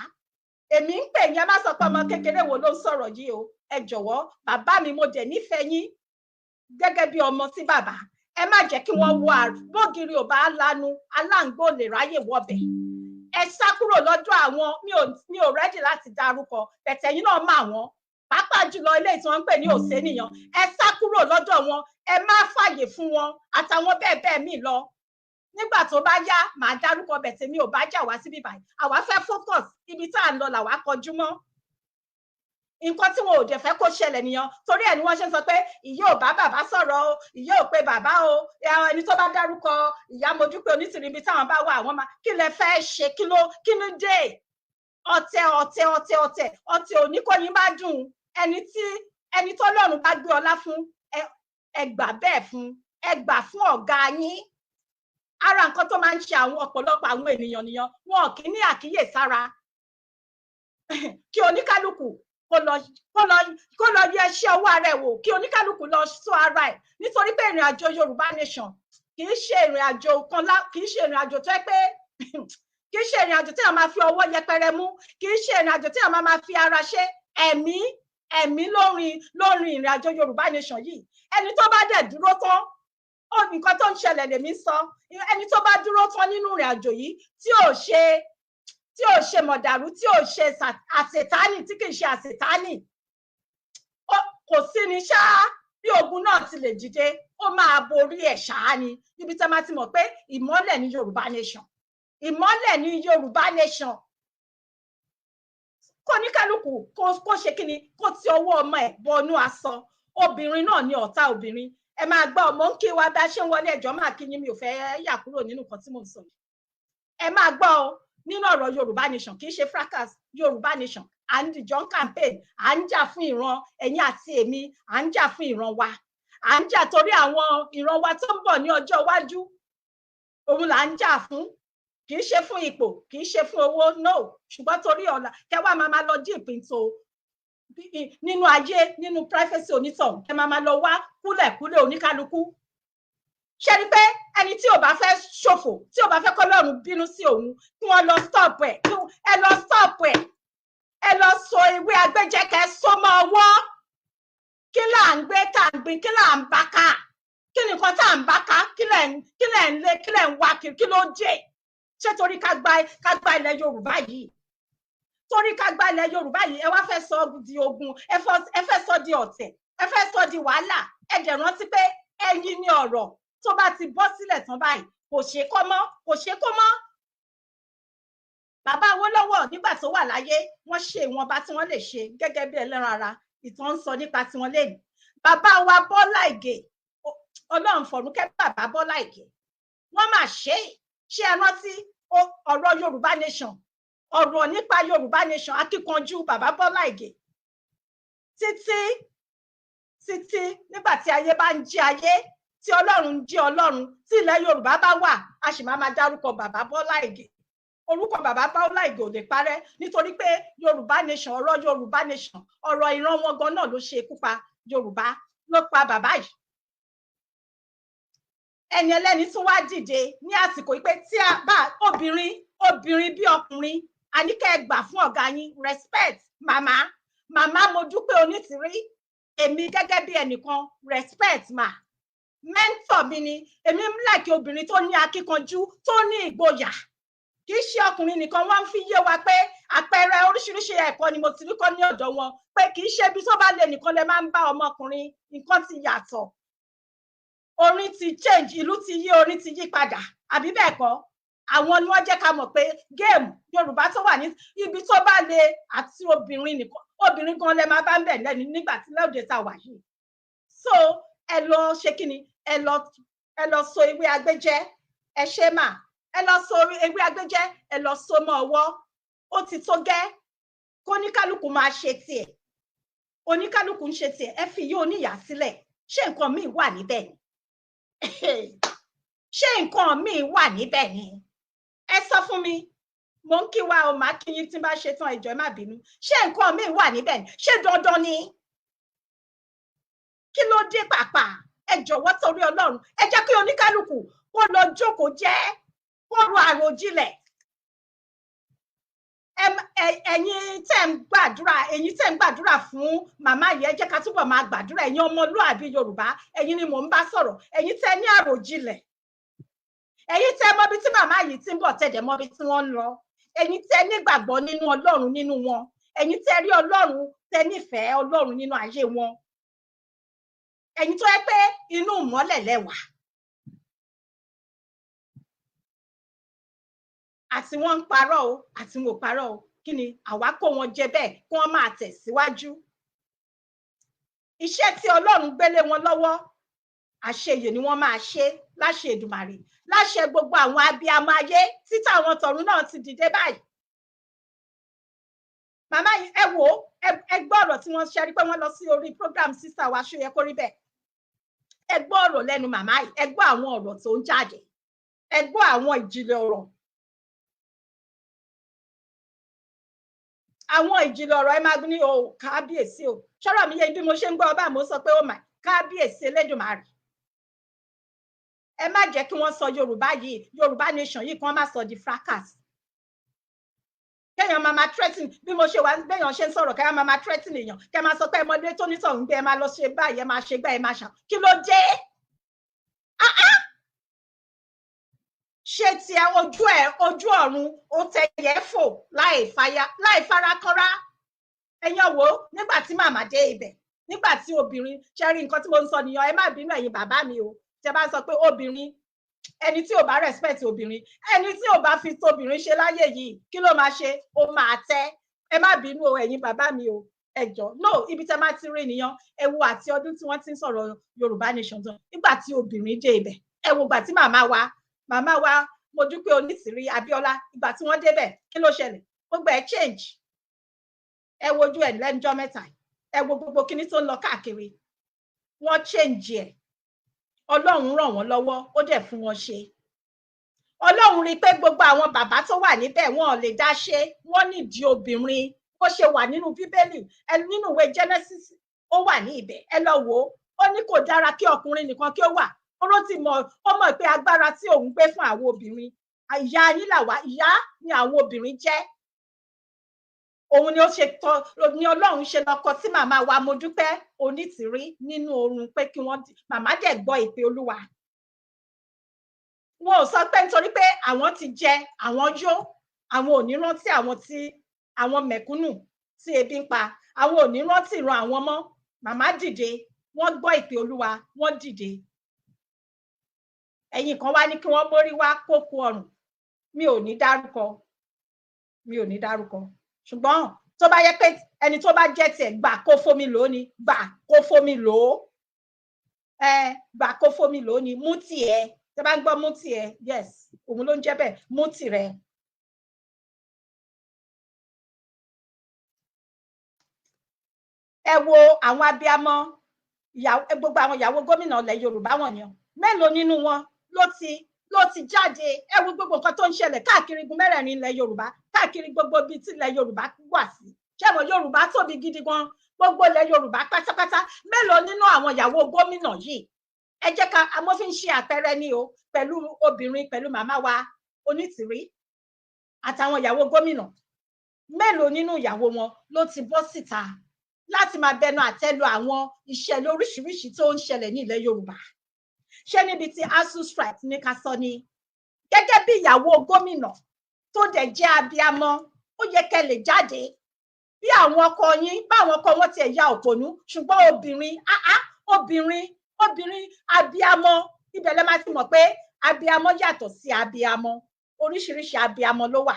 Èmi ń pè yín, ẹ má sọ pé ọmọ kékeré wo ló ń sọ̀rọ̀ yìí o. Ẹ jọ̀wọ́, bàbá mi, mo dẹ̀ nífẹ̀ẹ́ yín gẹ́gẹ́ bí ọmọ sí bàbá. Ẹ má jẹ́ kí wọ́n wọ bógiri ò bá lanu, aláǹgbó lè ráyè wọbẹ̀. Ẹ sá kúrò lọ́dọ̀ àwọn, mi ò rẹ́dì láti dárúkọ, bẹ̀tẹ̀ yín náà mà wọ́n. Pàápàá jùlọ ilé tí wọ́n ń pè ní Òsénìyàn. Ẹ sá kúrò lọ́dọ̀ wọn, ẹ má fàyè fún wọn àtàwọn bẹ́ẹ̀ bẹ́ẹ̀ míì lọ. nígbà tó bá yá màá dárúkọ bẹ̀ tèmi ò bá jà wá síbí báyìí àwa fẹ́ focus ibi tá à ń lọ làwa kọjú mọ́ nǹkan tí wọn ò dẹ̀ fẹ́ kó ṣẹlẹ̀ nìyẹn torí ẹ̀ ni wọ́n ṣe ń sọ pé ìyá ò bá bàbá sọ̀rọ̀ o ìyá ò pe bàbá o ẹni tó bá dárúkọ ìyá Modúpẹ́ Onítìrí ibi táwọn bá wà àwọn máa kí lẹ fẹ́ ṣe kí ló dé ọ̀tẹ̀ oníkóyin bá dùn ẹni tó lọ́run bá gbé ọlá fún ẹ gbà bẹ́ẹ̀ fún ẹ gbà fún ọ̀gá yín ara nǹkan tó máa ń ṣe àwọn ọ̀pọ̀lọpọ̀ àwọn ènìyàn nìyẹn wọn kì í ní àkíyèsára kí oníkálukú kó lọ yẹ iṣẹ́ ọwọ́ ara ẹ̀ wò kí oníkálukú lọ sọ ara ẹ̀ nítorí pé ìrìn àjò Yorùbá nation kì í ṣe ìrìn àjò kan kì í ṣe ìrìn àjò tó yẹ pé kì í ṣe ìrìn àjò tí a máa fi ọwọ́ yẹpẹrẹ mú kì í ṣe ìrìn àjò tí a máa fi ara ṣe ẹ̀mí lórin ìrìn àjò Yorùbá nation yìí ẹni tó bá dẹ̀ dúró tán nǹkan tó ń ṣẹlẹ̀ lèmi sọ ẹni tó bá dúró tán nínú ìrìn àjò yìí tí ò ṣe mọ̀dàrú tí ò ṣe àṣetánì tí kì í ṣe àṣetánì kò sí ni ṣáá bí ogun náà ti lè dìde ó máa borí ẹ̀ ṣáá ni níbi tí a máa ti mọ̀ pé ìmọ́lẹ̀ ní Yorùbá nation ìmọ́lẹ̀ ní Yorùbá nation kó ní kálukú kó ṣe kí ni kó ti ọwọ́ ọmọ ẹ̀ bọnú aṣọ obìnrin náà ní ọ̀tá obìnrin ẹ máa gbọ́ ọmọ ń kí wa bá ṣe ń wọlé ẹjọ́ máa kí yín mi ò fẹ́ yà kúrò nínú nǹkan tí mò ń sọ yìí ẹ máa gbọ́ ọ nínú ọ̀rọ̀ Yorùbá nation kì í ṣe fracas Yorùbá nation à ń dìjọ́ campaign à ń jà fún ìran ẹ̀yin àti èmi à ń jà fún ìran wa à ń jà torí àwọn ìran wa tó ń bọ̀ ní ọjọ́ iwájú òun là ń jà fún kì í ṣe fún ipò kì í ṣe fún owó no ṣùgbọ́n torí ọ̀la kẹwàá máa lọ jí ìpíntò nínú ayé nínú privacy onítọ̀hún ẹ máa lọ wá kúlẹ̀kúlẹ̀ oníkálukú ṣe ni pé ẹni tí ò bá fẹ́ ṣòfò tí ò bá fẹ́ kọ́lọ́run bínú sí òun kí wọ́n lọ stop ẹ̀ ẹ lọ stop ẹ̀ ẹ lọ so ewé agbẹ́jẹ́kẹ́ so mọ́ ọwọ́ kí là ń gbé tá à ń gbin kí là ń bá ká kí nìkan tá à ń bá ká kí lẹ̀ ń lé kí lẹ̀ ń wá kí ló dé ṣé torí ká gba ilẹ̀ Yorùbá yìí torí ká gba ilẹ̀ Yorùbá yìí ẹ wá fẹ́ sọ di ogun ẹ fẹ́ sọ di ọ̀tẹ̀ ẹ fẹ́ sọ di wàhálà ẹ dẹ̀ rántí pé ẹ̀yin ni ọ̀rọ̀ tó bá ti bọ́ sílẹ̀ tán báyìí kò ṣe kó mọ́ bàbá Awólọ́wọ̀ nígbà tó wà láyé wọ́n ṣe ìwọ̀nba tí wọ́n lè ṣe gẹ́gẹ́ bí ẹlẹ́ran ara ìtàn ń sọ nípa tiwọn lẹ́yìn bàbá wa Bọ́lá Ìgè Ọlọ́run fọ̀run kẹ́ bàbá Bọ́lá Ìgè wọ́n máa ṣe ẹ rántí ọ̀rọ̀ Yorùbá nation ọ̀rọ̀ nípa Yorùbá nation akíkanjú bàbá Bọ́lá Ìgè títí nígbà tí ayé bá ń jí ayé tí Ọlọ́run ń jí Ọlọ́run tí ilẹ̀ Yorùbá bá wà a sì máa dárúkọ bàbá Bọ́lá Ìgè orúkọ bàbá Bọ́lá Ìgè ò lè parẹ́ nítorí pé Yorùbá nation ọ̀rọ̀ Yorùbá nation ọ̀rọ̀ ìran wọn gan náà ló ṣe ikú pa Yorùbá ló pa bàbá yìí ẹni ẹlẹ́ni tún wá dìde ní àsìkò yìí pé tí a bá obìnrin bí ọkùnrin a ní kẹ́ ẹ gbà fún ọ̀gá yín respect màmá Modúpẹ́ Onítìrí èmi gẹ́gẹ́ bí ẹnìkan respect ma mentor mi ni èmi ń like obìnrin tó ní akíkanjú tó ní ìgboyà kì í ṣe ọkùnrin nìkan wọ́n fi yé wa pé àpẹẹrẹ oríṣiríṣi ẹ̀kọ́ ni mo ti rí kọ́ ní ọ̀dọ̀ wọn pé kì í ṣe bí tó bá lè nìkan lè máa ń bá ọmọkùnrin nǹkan ti yàtọ̀ orin ti change ìlú ti yí orin ti yí padà àbí bẹ́ẹ̀ kọ́ àwọn ni wọ́n jẹ́ ká mọ̀ pé géèmù Yorùbá tó wà ní ibi tó bá lè àti obìnrin nìkan obìnrin gan lè máa bá ń bẹ̀ lẹ́nu nígbà tí lóde tá wà yìí so ẹ lọ ṣe kí ni ẹ lọ so ewé agbẹ́jẹ́ ẹ ṣe mà ẹ lọ so ewé agbẹ́jẹ́ ẹ lọ so mọ́ ọwọ́ ó ti tó gẹ́ kóníkálukú máa ṣe tiẹ̀ oníkálukú ń ṣe tiẹ̀ ẹ fi yí oníyà sílẹ̀ ṣé nǹkan míì wà níbẹ̀ ni ṣé nǹkan míì wà níbẹ̀ ni ẹ sọ fún mi mo ń kí wa o máa kí yín tí n bá ṣe tán ìjọ ẹ má bínú ṣé nǹkan míì wà níbẹ̀ ni ṣé dandan ni kí ló dé pàápàá ẹ jọ̀wọ́ torí Ọlọ́run ẹ jẹ́ kí oníkálukú kó lọ jókòó jẹ́ kó ro àròjinlẹ̀ ẹ̀yin tẹ́ ń gbàdúrà fún màmá yìí ẹ jẹ́ ká túbọ̀ máa gbàdúrà ẹ̀yin ọmọlúàbí Yorùbá ẹ̀yin ni mò ń bá sọ̀rọ̀ ẹ̀yin tẹ́ ní àròjinlẹ̀ ẹ̀yin tẹ́ mọ̀bi tí màmá yìí ti ń bọ̀ tẹ̀dẹ̀ mọ̀bi tí wọ́n ń lọ ẹ̀yin tẹ́ nígbàgbọ́ nínú Ọlọ́run nínú wọn ẹ̀yin tẹ́ rí Ọlọ́run tẹ́ nífẹ̀ẹ́ Ọlọ́run nínú ayé wọn ẹ̀yin tó yẹ pé inú ìmọ́lẹ̀ lẹ́wà àti wọ́n ń parọ́ o àti wọn ò parọ́ o kí ni àwa kó wọn jẹ bẹ́ẹ̀ kí wọ́n máa tẹ̀síwájú. Iṣẹ́ tí Ọlọ́run gbélé wọn lọ́wọ́ àṣeyè ni wọ́n máa ṣe láṣẹ Èdùmàrè, láṣẹ gbogbo àwọn abiyamọ ayé títà àwọn tọ̀run náà ti dìde báyìí. Màmá yìí ẹ wò ó, ẹ gbọ́ ọ̀rọ̀ tí wọ́n ṣe rí pé wọ́n lọ sí orí program sister wa ṣó yẹ kó rí bẹ́ẹ̀. Ẹ gbọ́ ọ̀rọ̀ lẹ́nu màmá yìí, ẹ gbọ́ àwọn ọ̀rọ̀ tó ń jáde, ẹ gbọ́ àwọn ìjìnlẹ̀ ọ̀rọ̀. Àwọn ìjìnlẹ̀ ọ̀rọ̀ ẹ máa ní o kábíyèsí o, ṣọ́rọ̀ mi yẹ bí mo ṣe ń gbọ́ ọba mo sọ pé ó mà kábíyèsí Elédùmarè. Ẹ má jẹ́ kí wọ́n sọ Yorùbá yìí, Yorùbá nation yìí kí wọ́n má sọ di fracas. Kéèyàn máa threaten bí mo ṣe wà béèyàn ṣe ń sọ̀rọ̀ kéèyàn máa threaten èèyàn, kẹ́ máa sọ pé ọmọdé tó ní sọ̀rọ̀ ń gbé ẹ máa lọ ṣe báyìí, ẹ máa ṣe gbá ẹ máa ṣà. Kí ló dé? Ṣé ti ojú ọ̀run ó tẹyẹ fò láì farakọrá. Ẹ̀yin wò nígbà tí màmá dé ibẹ̀, nígbà tí obìnrin ṣe rí nǹkan tí mo ń sọ nìyẹn, ẹ má bínú ẹ̀yin bàbá mi o. Tẹ́ bá sọ pé obìnrin, ẹni tí ò bá respect obìnrin, ẹni tí ò bá fi tóbìnrin ṣe láyé yìí, kí ló máa ṣe? Ó máa tẹ́. Ẹ má bínú o ẹ̀yin bàbá mi o. Ẹ jọ̀ọ́, no, ibi tẹ́ máa ti rí nìyẹn. Ẹ wo àti ọdún tí wọ́n ti ń sọ̀rọ̀ Yorùbá nation tán. Nígbà tí obìnrin dé ibẹ̀, ẹ wo ìgbà tí màmá wa Modúpẹ́ Onitiri Abiola, ìgbà tí wọ́n débẹ̀, kí ló ṣẹlẹ̀? Gbogbo ẹ̀ change. Ẹ wojú ẹ̀ lẹ́njọ́ mẹ́ta. Ẹ wo gbogbo kíní tó ń lọ káàkiri. Wọ́n change ẹ̀. Ọlọ́run ràn wọ́n lọ́wọ́, ó dẹ̀ fún wọn ṣe. Ọlọ́run rí pé gbogbo àwọn bàbá tó wà níbẹ̀ wọn ò lè dá ṣe, wọ́n nídìí obìnrin. Bó ṣe wà nínú Bíbélì, nínú ìwé Genesis, ó wà ní ibẹ̀. Ẹ lọ wò ó. Ó ní kò dára kí ọkùnrin nìkan kí ó wà. Ó ti mọ̀, ó mọ̀ pé agbára tí òun gbé fún àwọn obìnrin, ìyá yín làwa, ìyá ni àwọn obìnrin jẹ́. Òun ni ó ṣe tọ́, ni Ọlọ́run ṣe lọ́kọ tí màmá wa Modúpẹ́ Onítìrí nínú oorun pé kí wọ́n, màmá dẹ̀ gbọ́ ìpè Olúwa. Wọn ò sọ pé nítorí pé àwọn ti jẹ, àwọn yó, àwọn ò ní rántí àwọn mẹ̀kúnnù tí ebi ń pa, àwọn ò ní rántí ìran àwọn ọmọ. Màmá dìde, wọ́n gbọ́ ìpè Olúwa, wọ́n dìde. Ẹ̀yin kan wá ní kí wọ́n mórí wá kókó ọrùn. Mi ò ní dárúkọ. Ṣùgbọ́n tó bá yẹ pé ẹni tó bá jẹ́ tiẹ̀ gbà kó fomi lò ní, gbà kó fomi lò. Gbà kó fomi lò ní, mú tiẹ̀. Tẹ́ bá ń gbọ́ mú tiẹ̀, yes, òun ló ń jẹ́ bẹ́ẹ̀, mú tirẹ̀. Ẹ wo àwọn abiyamọ, gbogbo àwọn ìyàwó gómìnà ilẹ̀ Yorùbá wọ̀nyẹn, mélòó nínú wọn ló ti jáde? Ẹ wo gbogbo nǹkan tó ń ṣẹlẹ̀ káàkiri igun mẹ́rẹ̀ẹ̀rin ilẹ̀ Yorùbá, káàkiri gbogbo ibi tí ilẹ̀ Yorùbá wà sí. Ṣé mo Yorùbá tóbi gidi gan, gbogbo ilẹ̀ Yorùbá pátápátá, mélòó nínú àwọn ìyàwó gómìnà yìí? Ẹ jẹ́ ká amófin ṣe àpẹẹrẹ ní o, pẹ̀lú obìnrin, pẹ̀lú màmá wa Onítìrí àtàwọn ìyàwó gómìnà. Mélòó nínú ìyàwó wọn ló ti bọ́ síta láti máa bẹnu àtẹ́lu àwọn ìṣẹ̀lẹ̀ oríṣiríṣi tó ń ṣẹlẹ̀ ní ilẹ̀ Yorùbá? Ṣé níbi tí ASUU strike ní ká sọ ni? Gẹ́gẹ́ bí ìyàwó gómìnà tó dẹ̀ jẹ́ abiyamọ, ó yẹ kẹ́ lè jáde bí àwọn ọkọ yín, báwọn ọkọ wọn tiẹ̀ ya òpònú, ṣùgbọ́n obìnrin abiyamọ, ibẹ̀ lẹ máa ti mọ̀ pé abiyamọ yàtọ̀ sí abiyamọ. Oríṣiríṣi abiyamọ ló wà.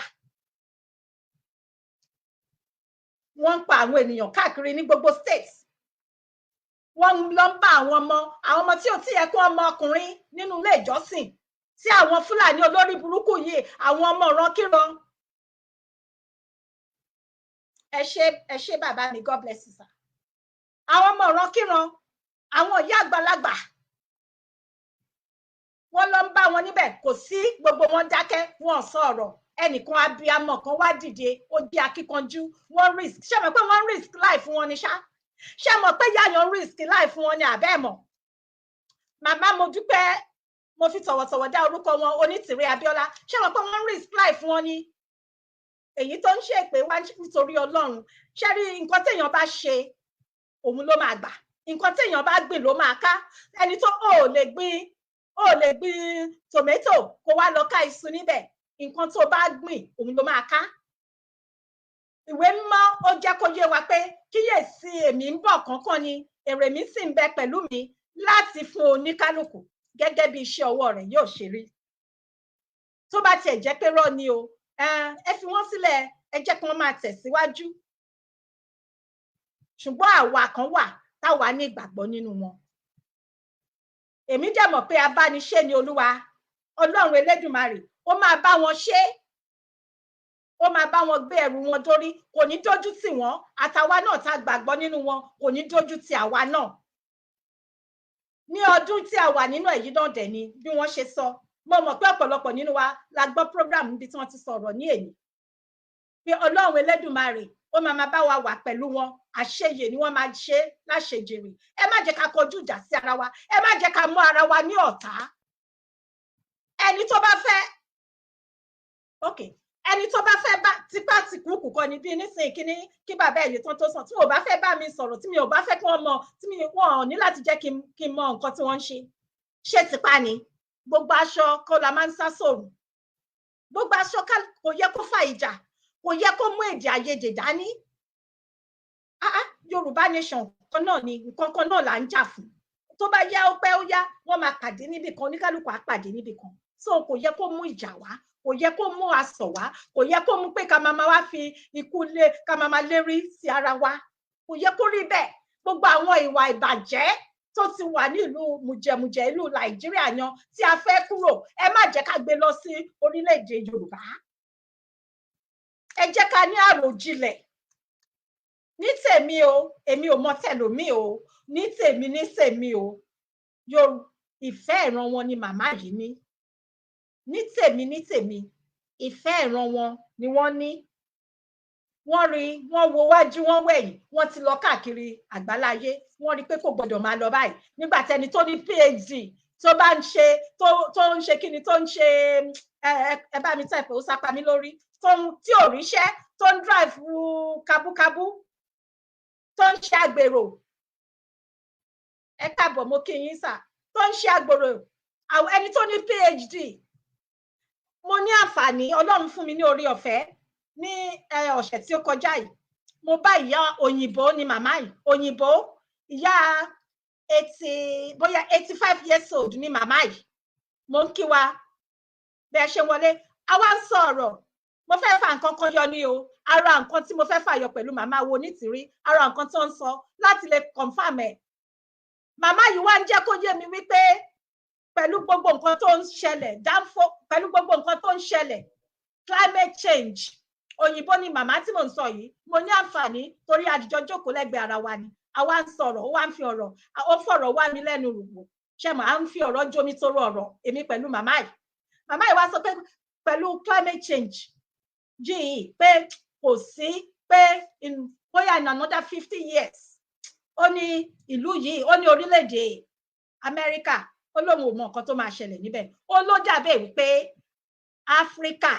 Wọ́n ń pa àwọn ènìyàn káàkiri ní gbogbo states. Wọ́n lọ ń bá àwọn ọmọ tí ò tí yẹ kó ọmọ ọkùnrin nínú ilé ìjọsìn, tí àwọn Fúlàní olórí burúkú yìí, àwọn ọmọ ìrankíran. Ẹ ṣé bàbá mi, God bless you sir. Àwọn ọmọ ìrankíran, àwọn ìyá àgbàlagbà, wọ́n lọ ń bá wọn níbẹ̀, kò sí, gbogbo wọn dákẹ́, wọn sọ ọ̀rọ̀. Ẹnìkan abiyamọ kan wá dìde, ó jẹ́ akíkanjú, wọ́n risk. Ṣé mọ̀ pé wọ́n risk life wọn ni ṣá? Ṣé mọ̀ pé yáyan risk life wọn ni àbẹ́ mọ̀? Màmá Modúpẹ́, mo fi tọ̀wọ̀tọ̀wọ̀ dá orúkọ wọn, Onítìrí Abiola. Ṣé mọ̀ pé wọ́n risk life wọn ni? Èyí tó ń ṣe pé wá nítorí Ọlọ́run. Ṣé rí nǹkan téèyàn bá ṣe, òun ló máa gbà. Nǹkan téèyàn bá gbìn ló máa ká. Ẹni tó ò lè gbìn tomato kó wá lọ ká iṣu níbẹ̀. Nǹkan tó bá gbìn, òun ló máa ká. Ìwé mímọ́ ó jẹ́ kó yé wa pé kíyèsí èmi ń bọ̀ kánkán ni, èrè mi sì ń bẹ pẹ̀lú mi láti fún oníkálùkù gẹ́gẹ́ bí iṣẹ́ ọwọ́ rẹ̀ yóò ṣe rí. Tó bá tiẹ̀ jẹ́ pé rọ́ ni o, ẹ fi wọ́n sílẹ̀, ẹ jẹ́ kí wọ́n máa tẹ̀síwájú. Ṣùgbọ́n àwa kan wà táwa ní ìgbàgbọ́ nínú wọn. Èmi dẹ̀ mọ̀ pé abániṣe ni Olúwa Ọlọ́run Elédùmarè, ó máa bá wọn ṣe, ó máa bá wọn gbé ẹrù wọn dórí, kò ní dójú tì wọ́n, àtàwa náà tá gbàgbọ́ nínú wọn kò ní dójú tì àwa náà. Ní ọdún tí a wà nínú èyí náà dẹ̀ ni bí wọ́n ṣe sọ, mo mọ̀ pé ọ̀pọ̀lọpọ̀ nínú wa la gbọ́ program níbi tí wọ́n ti sọ̀rọ̀ ní èyí pé Ọlọ́run Elédùmarè ó máa bá wa wà pẹ̀lú wọn, àṣeyè ni wọ́n máa ṣe láṣejèrè. Ẹ má jẹ́ ká kọjú ìjà sí ara wa, ẹ má jẹ́ ká mú ara wa ní ọ̀tá. Ẹni tó bá fẹ́ ẹni tó bá fẹ́ bá tipá tìkúùkù kọ́ ni bí nísìnyí kí bàbá ẹ̀yẹ tán tó sàn, tí mi ò bá fẹ́ bá mi sọ̀rọ̀, tí mi ò bá fẹ́ kí wọ́n mọ̀, tí wọ́n ò ní láti jẹ́ kí n mọ nǹkan tí wọ́n ń ṣe tipá ni. Gbogbo aṣọ kọ́ la máa ń sá sòrùn, gbogbo aṣọ kò yẹ kó fa ìjà, kò yẹ kó mú èdè àìyedè dání. Yorùbá nation kan náà ni, nǹkan kan náà là ń jà fún. Tó bá yá ó pẹ́ ó yá wọ́n máa pàdé níbì kan, oníkálùkù á pàdé níbì kan. So kò yẹ kó mú ìjà wá, kò yẹ kó mú asọ̀ wá, kò yẹ kó mú pé ká máa wá fi ikú lé, ká máa lérí sí ara wa. Kò yẹ kó rí bẹ́ẹ̀. Gbogbo àwọn ìwà ìbàjẹ́ tó ti wà ní ìlú mùjẹ̀mùjẹ̀ ìlú Nàìjíríà yan tí a fẹ́ kúrò, ẹ má jẹ́ ká gbé lọ sí orílẹ̀-èdè Yorùbá. Ẹ jẹ́ ká ní àròjinlẹ̀. Ní tèmi o, èmi ò mọ tẹlòmíì o, ní tèmi o, ìfẹ́ ìran wọn ni màmá yìí ní. Ní tèmi ìfẹ́ ìran wọn ni wọ́n ní. Wọ́n rí, wọ́n wo wájú, wọ́n wẹ̀yìn, wọ́n ti lọ káàkiri àgbáláyé, wọ́n rí pé kò gbọdọ̀ máa lọ báyìí. Nígbà tẹni tó ní PhD tó bá ń ṣe tó ń ṣe kíni, tó ń ṣe ẹ bá mi tẹ̀pẹ̀ ó sápá mi lórí, tí ò ríṣẹ́, tó ń drive kábúkábú, tó ń ṣe àgbèrò. Ẹ káàbọ̀, mo kí yín sà. Tó ń ṣe àgbèrò, àwọn ẹni tó ní PhD. Mo ní àǹfààní, Ọlọ́run fún mi ní orí ọ̀fẹ́ ní ọ̀sẹ̀ tí ó kọjá yìí. Mo bá ìyá òyìnbó ni màmá yìí, òyìnbó, ìyá 85 years old ni màmá yìí. Mo ń kí wa bẹ́ẹ̀ ṣe wọlé. A wá ń sọ̀rọ̀, mo fẹ́ fà nǹkan kan yọ ní o. Ara nǹkan tí mo fẹ́ fàyọ pẹ̀lú màmá wo Onitiri, ara nǹkan tó ń sọ láti lè confirm ẹ̀. Màmá yìí wá ń jẹ́ kó yé mi wípé pẹ̀lú gbogbo nǹkan tó ń ṣẹlẹ̀, pẹ̀lú gbogbo nǹkan tó ń ṣẹlẹ̀, climate change, òyìnbó ni màmá tí mò ń sọ yìí. Mo ní àǹfààní torí àdìjọ jókòó lẹ́gbẹ̀ẹ́ ara wa ni. Àwa ń sọ̀rọ̀, ó wá ń fi ọ̀rọ̀, ó fọ̀rọ̀ wá mi lẹ́nu rò. Ṣé màá ń fi ọ̀rọ̀ jómi tóró ọ̀rọ̀ èmi pẹ̀lú màmá yìí. Màmá yìí wá sọ pé pẹ̀lú climate change yìí pé kò sí pé bóyá in another 50 years ó ní ìlú yìí, ó ní orílẹ̀-èdè Amẹ́ríkà, ó lóun ò mọ nǹkan tó máa ṣẹlẹ̀ níbẹ̀. Ó ló dàbí wípé Áfíríkà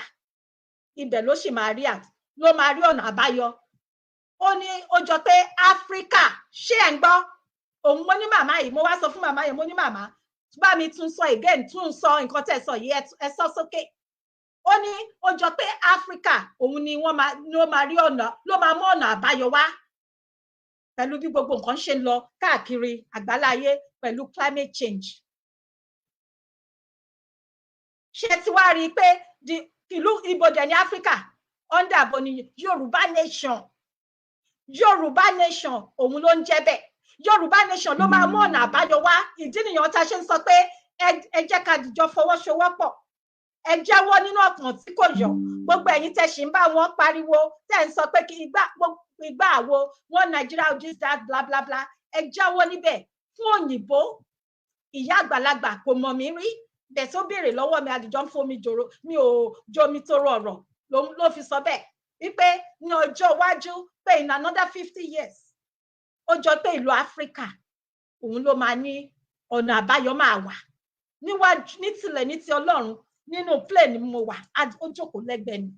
ibẹ̀ ló sì máa rí ọ̀nà àbáyọ. Ó ní ó jọ pé Áfíríkà, ṣé ẹ̀ ń gbọ́? Òun mo ní màmá yìí, mo wá sọ fún màmá yìí, mo ní màmá bá mi tún sọ again, tún sọ nǹkan tẹ́ sọ yìí, ẹ sọ sókè. Ó ní ó jọ pé Áfíríkà òun ni wọ́n máa rí ọ̀nà, ló máa mú ọ̀nà àbáyọ wá pẹ̀lú bí gbogbo nǹkan ṣe ń lọ káàkiri àgbáláyé pẹ̀lú climate change. Ṣé ti wá rí i pé ìlú ibodè ní Áfíríkà under bó ni Yorùbá nation. Yorùbá nation òun ló ń jẹ́ bẹ́ẹ̀. Yorùbá nation ló máa mú ọ̀nà àbáyọ wá. Ìdí nìyẹn tá a ṣe ń sọ pé ẹ jẹ́ ká dìjọ fọwọ́sowọ́pọ̀. Ẹ jáwọ́ nínú ọkàn tí kò yọ. Gbogbo ẹ̀yin tẹ́ ṣì ń bá wọn pariwo, tẹ́ ń sọ pé kí ìgbà àwo wọn Nigeria this that bla bla bla. Ẹ jáwọ́ níbẹ̀. Fún òyìnbó, ìyá àgbàlagbà kò mọ̀ mí rí, bẹ́ẹ̀ tó béèrè lọ́wọ́ mi, àdìjọ ń fomi jòrò, mi ò jomi tóró ọ̀rọ̀ ló fi sọ bẹ́ẹ̀ wípé ní ọjọ́ iwájú pé in another 50 years ó jọ pé ìlú Áfíríkà òun ló máa ní ọ̀nà àbáyọ máa wà. Níwájú ní tilẹ̀ ní ti Ọlọ́run, nínú plane ni mo wà, ó jókòó lẹ́gbẹ̀ẹ́ mi.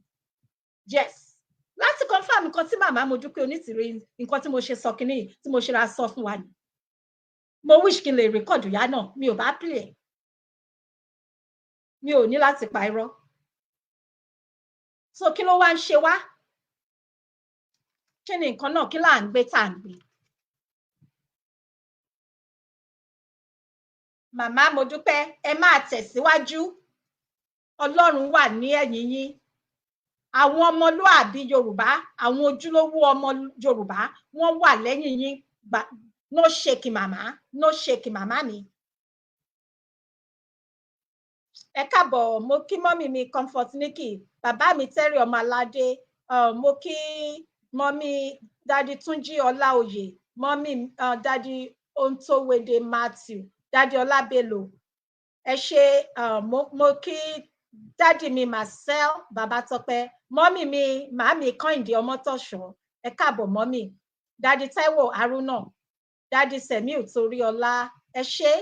Yes, láti confirm nǹkan tí màmá Modúpẹ́ Onítìrí, nǹkan tí mo ṣe sọ kínní, tí mo ṣe ra sọ fún wa ni. Mo wish kí n lè record ìyá náà, mi ò bá play, mi ò ní láti pa irọ́. So kí ló wá ń ṣe wá? Kí ni nǹkan náà, kí là ń gbé tá à ń gbé? Màmá Modúpẹ́, ẹ máa tẹ̀síwájú. Ọlọ́run wà ní ẹ̀yìn yín. àwọn ọmọlúàbí Yorùbá, àwọn ojúlówó ọmọ Yorùbá wọ́n wà lẹ́yìn yín. No shake màmá, no shake màmá mi. Ẹ káàbọ̀, mo kí mọ́mì mi Comfort Nikki, bàbá mi Terry Ọmọládé, mo kí mọ́mì Daddy Túnjí Ọláoyè, mọ́mì Daddy Ontowede Matthew, Daddy Ọlábélò. Ẹ ṣé, mo kí Daddy mi Marcel Babatope, mọ́mì mi màámi Kọ́ìndé Ọmọ́tọ̀ṣọ́. Ẹ káàbọ̀ mọ́mì. Daddy Taiwo Haruna, Daddy Semiu Toríọlá. Ẹ ṣé.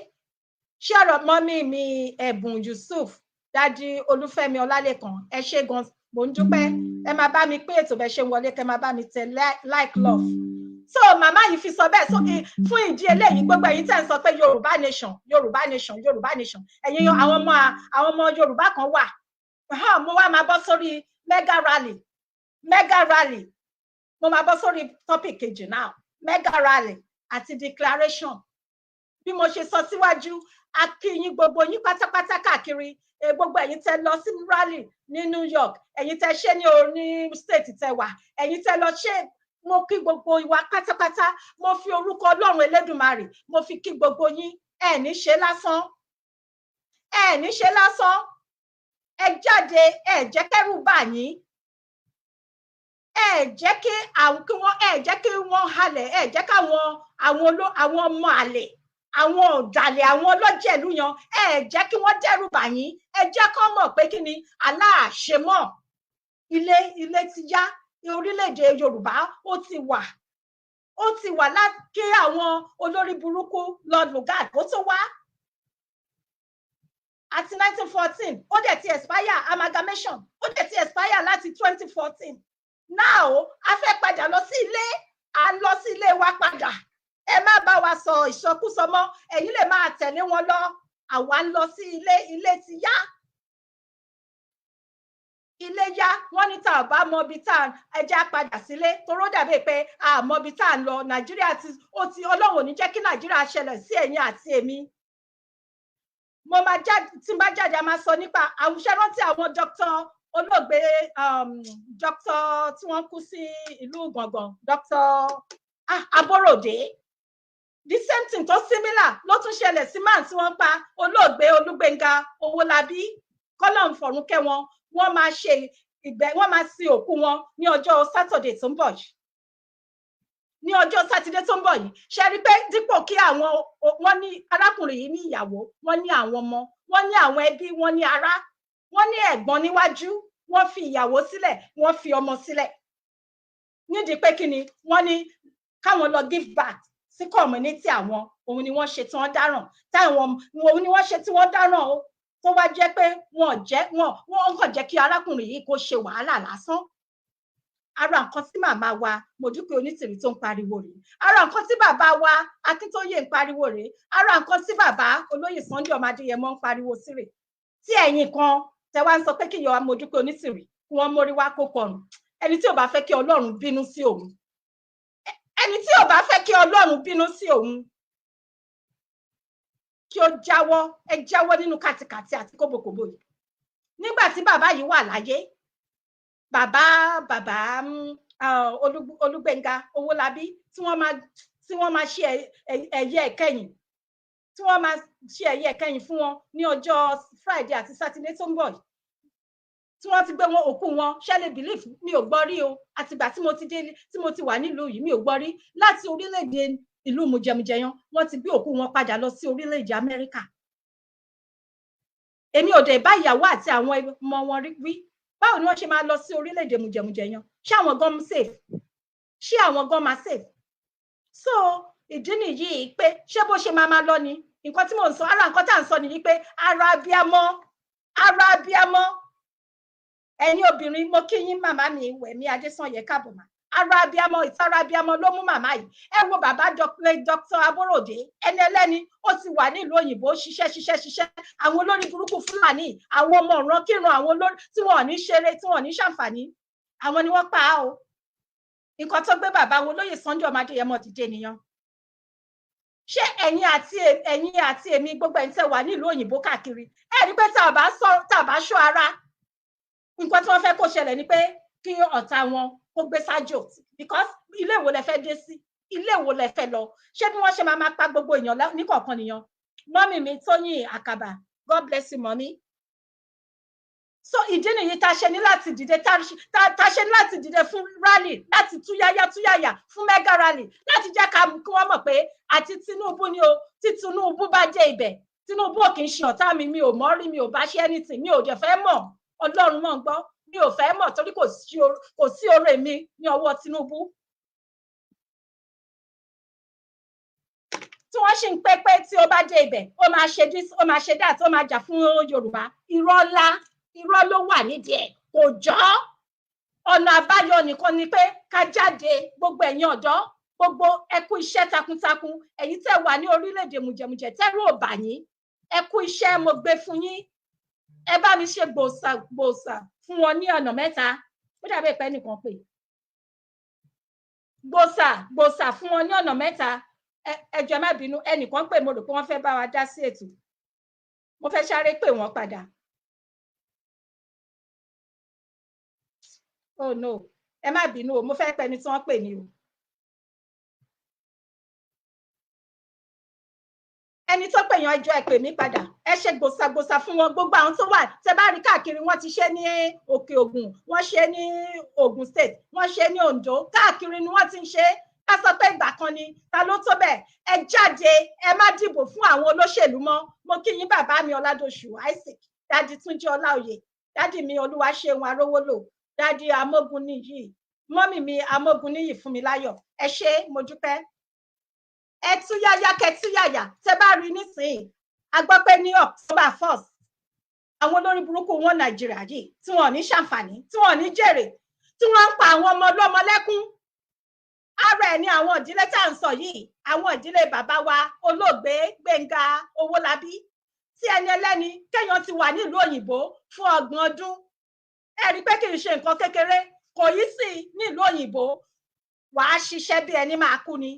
Ṣé ọ̀rọ̀ mọ́mì mi Ẹ̀bùn Yusuf, Daddy Olúfẹ́mi Ọlálékan. Ẹ ṣé gan, mo ń dúpẹ́. Ẹ máa bá mi pé ètò bẹ́ẹ̀ ṣe ń wọlé, kẹ́ máa bá mi tẹ like love. So màmá yìí fi sọ bẹ́ẹ̀, so fún ìdí eléyìí gbogbo ẹ̀yin tẹ́ ń sọ pé Yorùbá nation, Yorùbá nation, Yorùbá nation, ẹ̀yin àwọn ọmọ Yorùbá kan wà, mo wá máa bọ́ sórí mega rally, mo máa bọ́ sórí topic kejì now, mega rally àti declaration. Bí mo ṣe sọ síwájú, a kí yín gbogbo yín pátápátá káàkiri, gbogbo ẹ̀yin tẹ́ lọ sí rally ní New York, ẹ̀yin tẹ́ ṣe ní state tẹ́ wà, ẹ̀yin tẹ́ lọ ṣe, mo kí gbogbo ìwà pátápátá, mo fi orúkọ Ọlọ́run Elédùmarè, mo fi kí gbogbo yín. Ẹ ní ṣe lásán, ẹ ní ṣe lásán, ẹ jáde, ẹ jẹ́ kẹ́rù bà yín, ẹ jẹ́ kí wọ́n halẹ̀, ẹ jẹ́ káwọn ọmọ àlè, àwọn ọ̀dàlẹ̀, àwọn ọlọ́jẹ̀lú yan, ẹ jẹ́ kí wọ́n dẹ́rù bà yín, ẹ jẹ́ kó mọ̀ pé kí ni aláàṣemọ̀ ilé ti yá, orílẹ̀-èdè Yorùbá ó ti wà láti kí àwọn olórí burúkú Lord Lugard ó tó wá. Àti 1914 ó dẹ̀ ti expire, amalgamation ó dẹ̀ ti expire láti 2014. Now a fẹ́ padà lọ sí ilé, a lọ sí ilé wa padà. Ẹ má bá wa sọ ìsọkúsọ mọ́, ẹ̀yin lè máa tẹ̀lé wọn lọ, àwa ń lọ sí ilé ti yá. Ilé yá, wọ́n ní tá a bá mọ ibi tá ẹ jẹ́ padà sílé, toró dàbí pé a mọ ibi tá a ń lọ. Nàìjíríà Ọlọ́run ò ní jẹ́ kí Nàìjíríà ṣẹlẹ̀ sí ẹ̀yin àti èmi. Mo máa jáde, tí n bá jáde a máa sọ nípa àwùjọ rántí àwọn olóògbé dókítà tí wọ́n kú sí ìlú Gbọ̀ngàn, dókítà Aborode. The same thing tó similar ló tún ṣẹlẹ̀ sí man tí wọ́n pa, olóògbé Olúgbénga Owólabí, kọ́lọ́run fọ̀run kẹ́ wọn. Wọ́n máa ṣe wọ́n máa sin òkú wọn ní ọjọ́ Saturday tó ń bọ̀ yìí. Ní ọjọ́ Sátidé tó ń bọ̀ yìí, ṣe rí pé dípò kí wọ́n ní arákùnrin yìí ní ìyàwó, wọ́n ní àwọn ọmọ, wọ́n ní àwọn ẹbí, wọ́n ní ará, wọ́n ní ẹ̀gbọ́n níwájú, wọ́n fi ìyàwó sílẹ̀, wọ́n fi ọmọ sílẹ̀. Nídìí pé kí ni wọ́n ní káwọn lọ give back sí community àwọn, òun ni wọ́n ṣe tí wọ́n dáràn, òun ni wọ́n ṣe tí wọ́n dáràn o. Tó wá jẹ́ pé wọ́n kàn jẹ́ kí arákùnrin yìí kó ṣe wàhálà lásán. Ara nǹkan tí màmá wa Modúpẹ́ Onítìrí tó ń pariwo rèé, ara nǹkan tí bàbá wa Akíntóyè ń pariwo rèé, ara nǹkan tí bàbá olóyè Sunday ọmọ Adéyẹmọ ń pariwo sí rèé. Tí ẹ̀yin kan tẹ wá ń sọ pé kí ìyá Modúpẹ́ Onítìrí kí wọ́n mórí wá kó kọrùn. Ẹni tí ò bá fẹ́ kí Ọlọ́run bínú sí òun, ẹni tí ò bá fẹ́ kí Ọlọ́run bínú sí òun, kí ó jáwọ́ nínú kàtìkàtì àti kóbòkóbò yìí. Nígbà tí bàbá yìí wà láyé, bàbá Olúgbénga Owólabí, tí wọ́n máa ṣe ẹ̀yẹ ìkẹyìn, tí wọ́n máa ṣe ẹ̀yẹ ìkẹyìn fún wọn ní ọjọ́ Friday àti Saturday tó ń bọ̀ yìí, tí wọ́n ti gbé wọn òkú wọn, ṣẹlẹ̀ belief mi ò gbọ́ rí o, àtìgbà tí mo ti wà nílùú yìí mi ò gbọ́ rí. Láti orílẹ̀-èdè ìlú mujẹmujẹyan wọ́n ti gbé òkú wọn padà lọ sí orílẹ̀-èdè Amẹ́ríkà. Èmi ò dẹ̀ bá ìyàwó àti àwọn ọmọ wọn wí, báwo ni wọ́n ṣe máa lọ sí orílẹ̀-èdè mujẹmujẹyan? Ṣé àwọn gan safe? Ṣé àwọn gan máa safe? So ìdí nìyí pé ṣé bó ṣe máa lọ ni nǹkan tí mò ń sọ, ara nǹkan tá à ń sọ nìyí pé ara abiyamọ ẹ̀yin obìnrin, mo kí yín màmá mi Wẹ̀mí Adésànyẹ káàbọ̀ mà. Ara abiyamọ, ìtara abiyamọ ló mú màmá yìí. Ẹ wo bàbá Dr. Aborode, ẹni ẹlẹ́ni, ó ti wà nílùú òyìnbó ṣiṣẹ́. Àwọn olórí burúkú Fúlàní, àwọn ọmọ ọ̀ràn kírun, àwọn olórí tí wọ́n ní ṣeré, tí wọ́n ní ṣàǹfààní, àwọn ni wọ́n pa á o. Nǹkan tó gbé bàbá wo lóyè Sunday ọmọ Adéyẹmọ dìde nìyẹn. Ṣé ẹ̀yin àti èmi gbogbo ẹ̀yin tẹ́ wà nílùú òyìnbó káàkiri, ẹ rí pé tá a bá ṣọ́ ara, nǹkan tí wọ́n fẹ́ kó ṣẹlẹ̀ ni pé kí ọ̀tá wọn kó gbé sájò because ilé wo lẹ fẹ́ dé sí, ilé wo lẹ fẹ́ lọ, ṣé bí wọ́n ṣe máa pa gbogbo èèyàn níkọ̀ọ̀kan nìyẹn. Mọ́mì mi Tóyìn Àkàbà, God bless you mommy. So ìdí nìyí tá ṣe ní láti dìde tá ṣe ní láti dìde fún rally, láti túyáyá fún mega rally, láti jẹ́ ká kí wọ́n mọ̀ pé àti Tinubu ni o, tí Tinubu bá jẹ́ ibẹ̀, Tinubu ò kì í ṣe ọ̀tá mi, mi ò mọ̀ rí, mi ò bá ṣe anything, mi ò dẹ̀ fẹ́ mọ̀, Ọlọ́run mọ̀ ń gbọ́, mi ò fẹ́ mọ̀ torí kò sí oore mi ní ọwọ́ Tinubu. Tí wọ́n ṣì ń pé tí ó bá dé ibẹ̀ ó máa ṣe this, ó máa ṣe that, ó máa jà fún Yorùbá, irọ́ ńlá, irọ́ ló wà nídìí ẹ̀, kò jọ́. Ọ̀nà àbáyọ nìkan ni pé ká jáde, gbogbo ẹ̀yin ọ̀dọ́, gbogbo ẹ kú iṣẹ́ takuntakun, ẹ̀yin tẹ́ wà ní orílẹ̀-èdè mùjẹ̀mùjẹ̀ tẹ́rù ò bà yín, ẹ kú iṣẹ́, mo gbé fún yín, ẹ bá mi ṣe gbòòsà fún wọn ní ọ̀nà mẹ́ta. Ó dàbí pé ẹnìkan pè gbòòsà fún wọn ní ọ̀nà mẹ́ta. Ẹ jọ̀ọ́ má bínú, ẹnìkan pè, mo rò pé wọ́n fẹ́ bá wa dá sí ètò, mo fẹ́ sáré pè wọ́n padà. Oh no, ẹ má bínú o, mo fẹ́ pẹ́ ni tí wọ́n pè ní o. Ẹni tó pè yàn ẹjọ́ ẹ pè mí padà, ẹ ṣe gbòsàgbòsà fún wọn. Gbogbo àwọn tó wà tẹ́ bá rí káàkiri, wọ́n ti ṣe ní Òkè Ògùn, wọ́n ṣe ní Ògùn state, wọ́n ṣe ní Oǹdó, káàkiri ni wọ́n ti ń ṣe. Ká sọ pé ìgbà kan ni, ta ló tó bẹ́ẹ̀? Ẹ jáde, ẹ má dìbò fún àwọn olóṣèlú mọ́. Mo kí yín bàbá mi Ọládòṣù Isaac, dádì Túnjí Ọláòyè, dádì mi Olúwaṣeun Arówólò, dádì Amógunníyì, mọ́mì mi Amógunníyì Fúnmiláyọ̀, ẹ ṣé, mo dúpẹ́. Ẹ túyáyá kẹtúyàyà, tẹ́ bá rí nísìnyí, a gbọ́ pé ní October 1st, àwọn olórí burúkú wọn Nàìjíríà yìí tí wọn ò ní ṣàǹfààní, tí wọn ò ní jèrè, tí wọ́n ń pa àwọn ọmọ ọlọ́mọ lẹ́kún. Ara ẹ̀ ni àwọn ìdílé tá à ń sọ yìí, àwọn ìdílé bàbá wa olóògbé Gbénga Owólabí, tí ẹni ẹlẹ́ni kéèyàn ti wà nílùú òyìnbó fún 30 ọdún. Ẹ rí pé kì í ṣe nǹkan kékeré, kò yí sí nílùú òyìnbó, wàá ṣiṣẹ́ bí ẹni máa kú ni.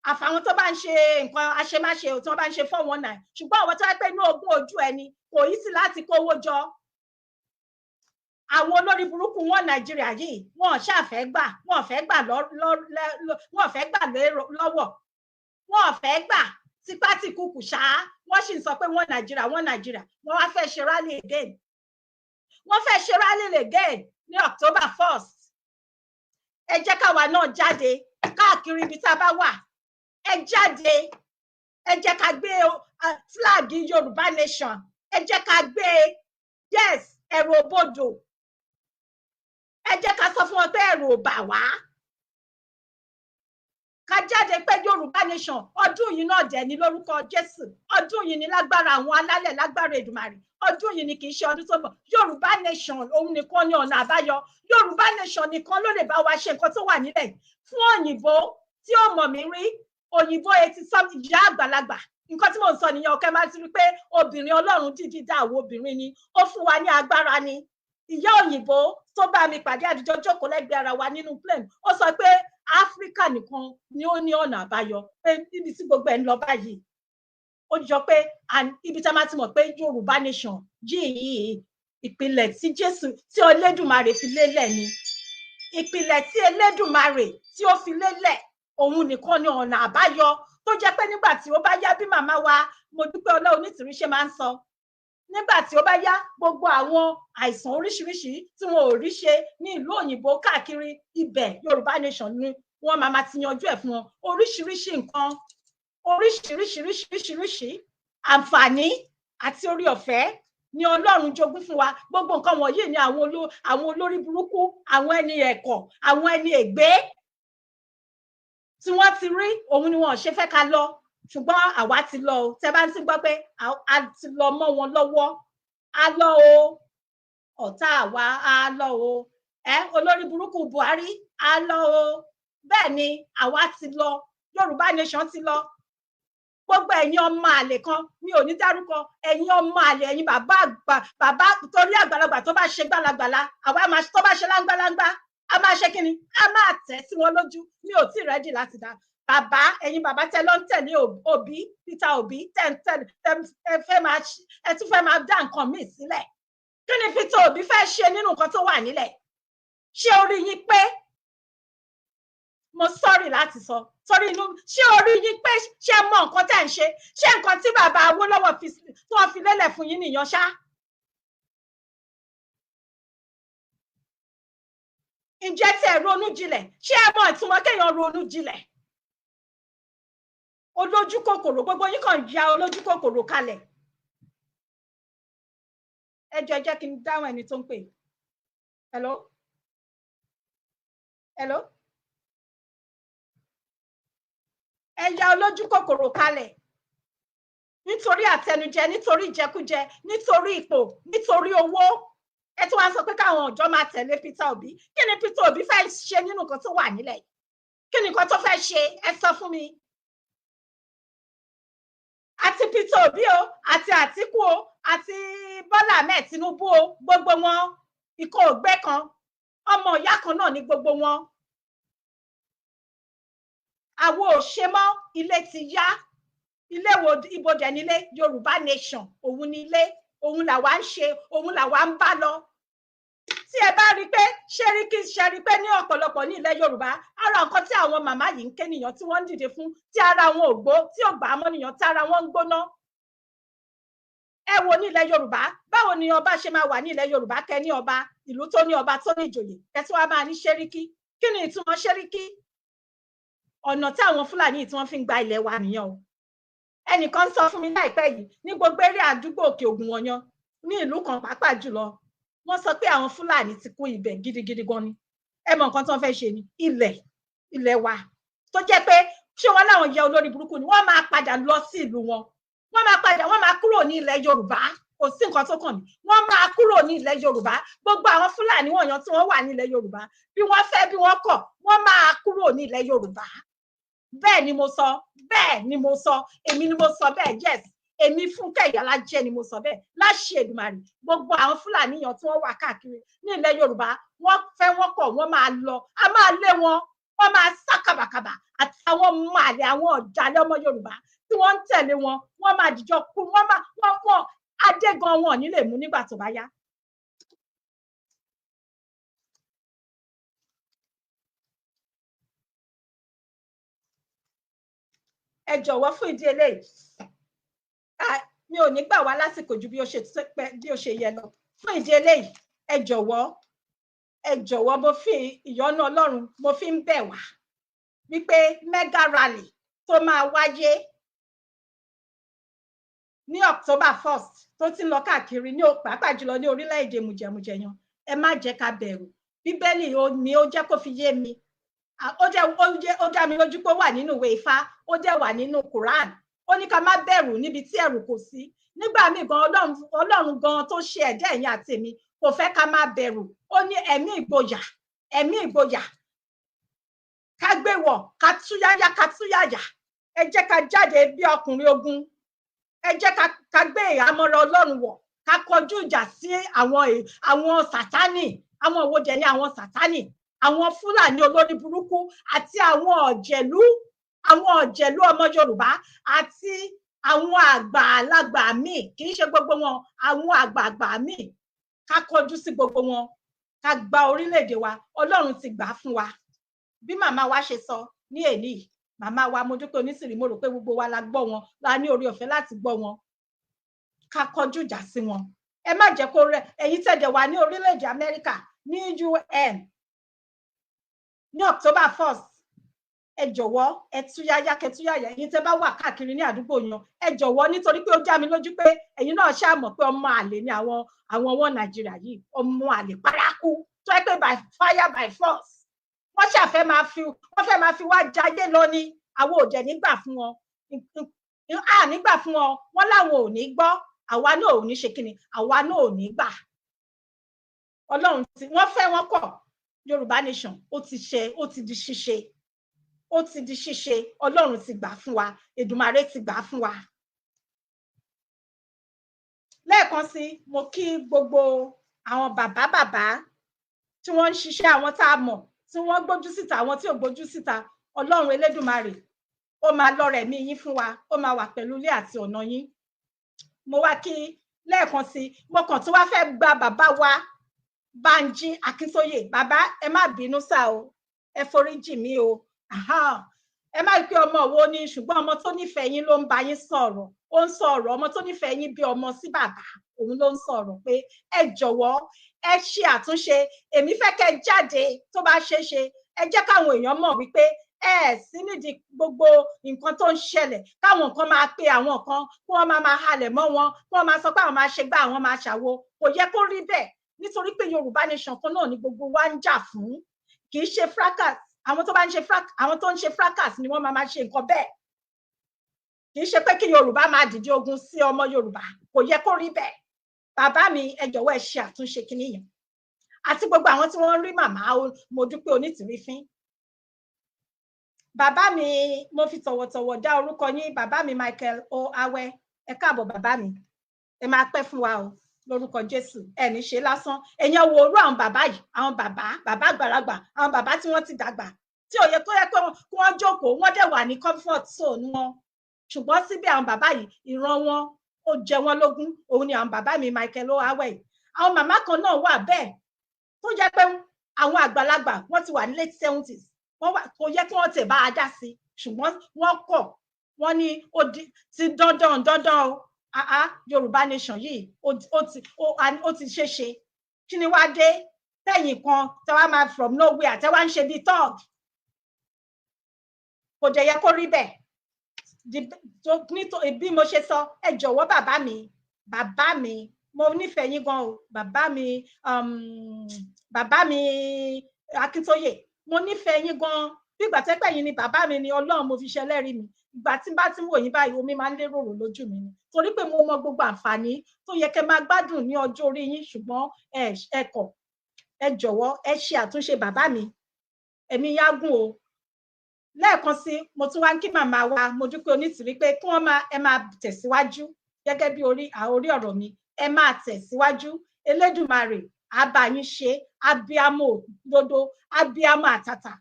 Àfàwọn tó bá ń ṣe nǹkan àṣemáṣe tí wọ́n bá ń ṣe 419, ṣùgbọ́n àwọn tó wá pé inú ogún ojú ẹni kò yí sí láti kówó jọ. Àwọn olórí burúkú wọn Nàìjíríà yìí, wọn ṣàfẹ́ gbà, wọn fẹ́ gbà lọ́wọ́, wọn fẹ́ gbà tipátìkúkù ṣá. Wọ́n sì ń sọ pé wọn Nàìjíríà, wọ́n wá fẹ́ ṣe rally again. Wọ́n fẹ́ ṣe rally again ní October 1st. Ẹ jẹ́ káwa náà jáde káàkiri ibi tá a bá wà. Ẹ jáde, ẹ jẹ́ ká gbé flag Yorùbá nation, ẹ jẹ́ ká gbé, yes, ẹ̀rù òbodò. Ẹ jẹ́ ká sọ fún wọn pé ẹ̀rù ò bà wá. Ká jáde pé Yorùbá nation, ọdún yìí náà dẹ̀ ní lórúkọ Jésù. Ọdún yìí ní lágbára àwọn alálẹ̀, lágbára Èdùmàrè. Ọdún yìí ni kì í ṣe ọdún tó bọ̀. Yorùbá nation òun nìkan ní ọ̀nà àbáyọ. Yorùbá nation nìkan ló lè bá wa ṣe nǹkan tó wà nílẹ̀. Fún òyìnbó tí ó mọ̀ mí rí, òyìnbó 80-something, ìyá àgbàlagbà. Nǹkan tí mò ń sọ nìyẹn, ọ̀kẹ́ máa ti rí pé obìnrin Ọlọ́run dídí dá àwọn obìnrin ni, ó fún wa ní agbára ni. Ìyá òyìnbó tó bá mi pàdé àdìjọ jókòó lẹ́gbẹ̀ẹ́ ara wa nínú plane, ó sọ pé Áfíríkà nìkan ni ó ní ọ̀nà àbáyọ, pé níbi tí gbogbo ẹ̀ ń lọ báyìí. Ó jọ pé ibi tá a máa ti mọ̀ pé Yorùbá nation yìí, ìpìlẹ̀ tí Jésù, tí Elédùmarè fi lélẹ̀ ni. Ìpìlẹ̀ tí Elédùmarè tí ó fi lélẹ̀, òun nìkan ni ọ̀nà àbáyọ, tó jẹ́ pé nígbà tí ó bá yá, bí màmá wa Modúpẹ́ Ọlá Onítìrí ṣe máa ń sọ, nígbà tí ó bá yá, gbogbo àwọn àìsàn oríṣiríṣi tí wọn ò rí ṣe ní ìlú òyìnbó káàkiri, ibẹ̀ Yorùbá nation ni wọ́n máa ti yanjú ẹ̀ fún wọn. Oríṣiríṣi nǹkan, oríṣiríṣi àǹfààní àti orí ọ̀fẹ́ ni Ọlọ́run jogún fún wa. Gbogbo nǹkan wọ̀nyí ni àwọn olórí burúkú, àwọn ẹni ẹ̀kọ́, àwọn ẹni ègbé tí wọ́n ti rí, òun ni wọn ò ṣe fẹ́ ká lọ. Ṣùgbọ́n àwa ti lọ o. Tẹ́ bá ń ti gbọ́ pé a ti lọ mọ́ wọn lọ́wọ́, a lọ o. Ọ̀tá àwa a lọ o. Olórí burúkú Buhari a lọ o. Bẹ́ẹ̀ ni àwa ti lọ, Yorùbá nation ti lọ. Gbogbo ẹ̀yin ọmọ àlè kan, mi ò ní dárúkọ, ẹ̀yin ọmọ àlè, ẹ̀yin bàbá torí àgbàlagbà tó bá ṣe gbàlagbàla, àwa máa tó bá ṣe láńgbáláńgbá, a máa ṣe kíni, a máa tẹ̀ sí wọn lójú. Mi ò tí ì rẹ́dì láti dá. Bàbá, ẹ̀yin bàbá tẹ́ ló ń tẹ̀lé Òbí, Peter Òbí, ẹ tún fẹ́ máa dá nǹkan míì sílẹ̀. kí ni Peter Obi fẹ́ ṣe nínú nǹkan tó wà nílẹ̀? Ṣé orí yín pé? Mo sorry láti sọ torí inú, ṣé orí yín pé ṣé mọ nǹkan tẹ́ ń ṣe? Ṣé nǹkan tí bàbá Awólọ́wọ̀ tí wọ́n fi lélẹ̀ fún yín nìyẹn ṣá? Ǹjẹ́ tí ẹ ronú jinlẹ̀? Ṣé ẹ mọ ìtumọ̀ kéèyàn ronú jinlẹ̀? Olójú kòkòrò, gbogbo yín kàn ya olójú kòkòrò kalẹ̀. Ẹ jẹ́ kí n dáhùn ẹni tó ń pè. Hello? Hello? Ẹ ya olójú kòkòrò kalẹ̀ nítorí àtẹnujẹ, nítorí ìjẹkújẹ, nítorí ipò, nítorí owó. Ẹ tún wá sọ pé káwọn ọ̀jọ́ máa tẹ̀lé Peter Obi. Kí ni Peter Obi fẹ́ ṣe nínú nǹkan tó wà nílẹ̀? Kí ni nǹkan tó fẹ́ ṣe? Ẹ sọ fún mi. Àti Peter Obi o, àti Àtíkù o, àti Bọ́lá Ahmed Tinubu o, gbogbo wọn ikọ̀ ògbé kan, ọmọ ìyá kan náà ní gbogbo wọn. Àwo ò ṣe mọ́, ilé ti yá. Ilé wo ibo dẹ̀ nílé? Yorùbá nation, òun ni ilé, òun làwa ń ṣe, òun làwa ń bá lọ. Tí ẹ bá rí pé ṣẹ́ríkì ṣẹ́rí pé ní ọ̀pọ̀lọpọ̀ ní ilẹ̀ Yorùbá, ara nǹkan tí àwọn màmá yìí ń ké nìyàn tí wọ́n ń dìde fún, tí ara wọn ò gbó, tí ò gbà á mọ́ nìyàn, tí ara wọn ń gbóná. Ẹ wo ní ilẹ̀ Yorùbá, báwo ni ọba ṣe máa wà ní ilẹ̀ Yorùbá kẹ́ ní ọba, ìlú tó ní ọba tó ní ìjòyè, ẹ tí wàá máa ní ṣẹ́ríkì? Kí ni ìtumọ̀ ṣẹ́ríkì? Ọ̀nà tí àwọn Fúlàní tí wọ́n fi ń gba ilẹ̀ wa nìyẹn o. Ẹnìkan sọ fún mi láìpẹ́ yìí ní gbogbo eré àdúgbò Òkè Ògùn wọ̀nyán ní ìlú kan pàápàá jùlọ, wọ́n sọ pé àwọn Fúlàní ti kún ibẹ̀ gidigidi gan ni. Ẹ mọ nǹkan tí wọ́n fẹ́ ṣe ni ilẹ̀ wa tó jẹ́ pé ṣé wọ́n láwọn yẹ olórí burúkú ni, wọ́n máa padà lọ sí ìlú wọn, wọ́n máa kúrò ní ilẹ̀ Yorùbá, kò sí nǹkan tó kàn ní, wọ́n máa kúrò ní ilẹ̀ Yorùbá. Gbogbo àwọn Fúlàní wọ̀nyán tí wọ́n wà ní ilẹ̀ Yorùbá, bí wọ́n fẹ́ bí wọ́n kọ̀, wọ́n máa kúrò ní ilẹ̀ Yorùbá. Bẹ́ẹ̀ ni mo sọ, bẹ́ẹ̀ ni mo sọ, èmi ni mo sọ bẹ́ẹ̀, yes, èmi Fúnkẹ́ Ìyálájẹ ni mo sọ bẹ́ẹ̀, láṣẹ Èdùmàrè. Gbogbo àwọn Fúlàní yàn tí wọ́n wà káàkiri ní ilẹ̀ Yorùbá, wọ́n fẹ́ wọ́n kọ̀, wọ́n máa lọ, a máa lé wọn, wọ́n máa sá kàbàkàbà, àtàwọn màlẹ̀ àwọn ọ̀dàlẹ̀ ọmọ Yorùbá tí wọ́n ń tẹ̀lé wọn, wọ́n máa dìjọ kú, wọ́n adé gan wọn ní lè mú nígbà tó bá yá. Ẹ jọ̀wọ́ fún ìdí eléyìí, mi ò ní gbà wá lásìkò ju bí ó ṣe yẹ lọ. Fún ìdí eléyìí, ẹ jọ̀wọ́ mo fi ìyọ́nú Ọlọ́run mo fi ń bẹ̀ wá wípé mega rally tó máa wáyé ní October 1st tó ti ń lọ káàkiri ní pàápàá jùlọ ní orílẹ̀-èdè mùjẹ̀mùjẹ̀ yan, ẹ má jẹ́ ká bẹ̀rù. Bíbélì ni ó jẹ́ kó fi yé mi. Ó dá mi lójú pé ó wà nínú ìwé Ifá, ó dẹ̀ wà nínú Quran. Ó ní ká má bẹ̀rù níbi tí ẹ̀rù kò sí. Nígbà míì gan Ọlọ́run gan tó ṣe ẹ̀dá ẹ̀yin àti èmi kò fẹ́ ká má bẹ̀rù. Ó ní ẹ̀mí ìgboyà ká gbé wọ̀, ká túyáyá. Ẹ jẹ́ ká jáde bí ọkùnrin ogun. Ẹ jẹ́ ká gbé ìhámọ́ra Ọlọ́run wọ̀, ká kọjú ìjà sí àwọn Sátánì, àwọn wo dẹ̀ ní àwọn Sátánì, àwọn Fúlàní olórí burúkú àti àwọn ọ̀jẹ̀lú ọmọ Yorùbá àti àwọn àgbàlagbà míì, kì í ṣe gbogbo wọn, àwọn àgbààgbà míì. Ká kọjú sí gbogbo wọn, ká gba orílẹ̀-èdè wa. Ọlọ́run ti gbà fún wa. Bí màmá wa ṣe sọ ní èní, màmá wa Modúpẹ́ Onísìrí, mo rò pé gbogbo wa la gbọ́ wọn, la ní orí ọ̀fẹ́ láti gbọ́ wọn. Ká kọjú ìjà sí wọn. Ẹ má jẹ́ kó rẹ̀ ẹ̀yin tẹ̀dẹ̀ wà ní orílẹ̀-èdè Amẹ́ríkà, ní UN, ní October 1st, ẹ jọ̀wọ́ ẹ túyáyá kẹtúyáyá. Ẹ̀yin tẹ́ bá wà káàkiri ní àdúgbò yan, ẹ jọ̀wọ́, nítorí pé ó já mi lójú pé ẹ̀yin náà ṣáà mọ̀ pé ọmọ àlè ni àwọn wọn Nàìjíríà yìí, ọmọ àlè paraku tó yẹ pé by fire by force wọ́n ṣàfẹ́ máa fi wá jayé lọ ni. Àwọn ò jẹ́ nígbà fún wọn, nígbà fún wọn, wọ́n láwọn ò ní gbọ́, àwa náà ò ní ṣe kíni, àwa náà ò ní gbà. Ọlọ́run tí wọ́n fẹ́ wọn kọ̀, Yorùbá nation ó ti di ṣíṣe. Ọlọ́run ti gbà fún wa, Èdùmàrè ti gbà fún wa. Lẹ́ẹ̀kan sí, mo kí gbogbo àwọn bàbá tí wọ́n ń ṣiṣẹ́, àwọn tá a mọ̀ tí wọ́n gbójú síta, àwọn tí ò gbójú síta. Ọlọ́run Elédùmarè ó máa lọ́rẹ̀ mí yín fún wa, ó máa wà pẹ̀lú ilé àti ọ̀nà yín. Mo wá kí lẹ́ẹ̀kan sí mo kàn tún wá fẹ́ gba bàbá wa Bánjí Akíntóyè bàbá ẹ má bínú sá o ẹ foríjì mí o ẹ má pé ọmọ wo ni ṣùgbọ́n ọmọ tó nífẹ̀ẹ́ yín ló ń bá yín sọ̀rọ̀ ó ń sọ̀rọ̀ ọmọ tó nífẹ̀ẹ́ yín bí ọmọ sí bàbá òun ló ń sọ̀rọ̀ pé ẹ jọ̀wọ́ ẹ ṣe àtúnṣe èmi fẹ́ kẹ́ jáde tó bá ṣeé ṣe ẹ jẹ́ káwọn èèyàn mọ̀ wípé sí nídìí gbogbo nǹkan tó ń ṣẹlẹ̀ káwọn kan máa pe àwọn kan kí wọ́n máa halẹ̀ mọ́ wọn kí wọ́n máa sọ pé àwọn máa ṣe gbá àwọn máa ṣàwo kò yẹ kó rí bẹ́ẹ̀ nítorí pé Yorùbá nation kan náà ni gbogbo wa ń jà fún kì í ṣe fracas àwọn tó ń ṣe fracas ni wọ́n máa ṣe nǹkan bẹ́ẹ̀ kì í ṣe pé kí Yorùbá máa dìde ogun sí ọmọ Yorùbá kò yẹ kó rí bẹ́ẹ̀ bàbá mi ẹ jọ̀wọ́ ẹ ṣe àtúnṣe kinní yẹn àti gbogbo àwọn tí wọ́n rí màmá Modúpẹ́ Onítìrí fín bàbá mi mo fi tọ̀wọ̀tọ̀wọ̀ dá orúkọ yín bàbá mi Michael O Awẹ ẹ káàbọ̀ bàbá mi ẹ máa pẹ́ fún wa o lórúkọ Jésù ẹ ní ṣe lásán èèyàn wo orú àwọn bàbá yìí àwọn bàbá àgbàlagbà àwọn bàbá tí wọ́n ti dàgbà tí ò yẹ kó yẹ pé wọ́n jókòó wọ́n dẹ̀ wà ní comfort zone wọn ṣùgbọ́n síbẹ̀ àwọn bàbá yìí ìran wọn ó jẹ wọ́n lógún òun ni àwọn bàbá mi Michael O Awẹ yìí àwọn màmá kan náà wà bẹ́ẹ̀ tó jẹ́ pé àwọn àgbàlagbà wọ́n ti wà ní late 70s kò yẹ kí wọ́n tẹ̀ bá a dá sí ṣùgbọ́n wọ́n kọ̀ wọ́n ní ó ti dandan o Yorùbá nation yìí ó ti ṣeéṣe kí ni wá dé tẹ̀yìn kan tẹ wá máa from nowhere tẹ wá ń ṣe bíi thug kò dẹ̀ yẹ kó rí bẹ́ẹ̀ bí mo ṣe sọ ẹ jọ̀wọ́ bàbá mi mo nífẹ̀ẹ́ yín gan o bàbá mi Akíntóyè mo nífẹ̀ẹ́ yín gan bí ìgbà tẹ́pẹ́ yín ni bàbá mi ni Ọlọ́run mo fi ṣẹlẹ́rìí mi ìgbà tí bá ti ń wò yín báyìí omi máa ń lérò lójú mi ni torí pé mo mọ gbogbo àǹfààní tó yẹ kẹ́ máa gbádùn ní ọjọ́ orí yín ṣùgbọ́n ẹ kọ̀ ẹ jọ̀wọ́ ẹ ṣe àtúnṣe bàbá mi ẹ̀mí yágùn o lẹ́ẹ̀kan sí mo tún wá ń kí màmá wa Modúpẹ́ Onítìrí pé kí wọ́n máa tẹ̀síwájú gẹ́gẹ́ bí orí ọ̀rọ̀ mi ẹ máa tẹ̀síwájú Elédùmarè á bá yín ṣe abiyamọ òdodo abiyamọ àtàtà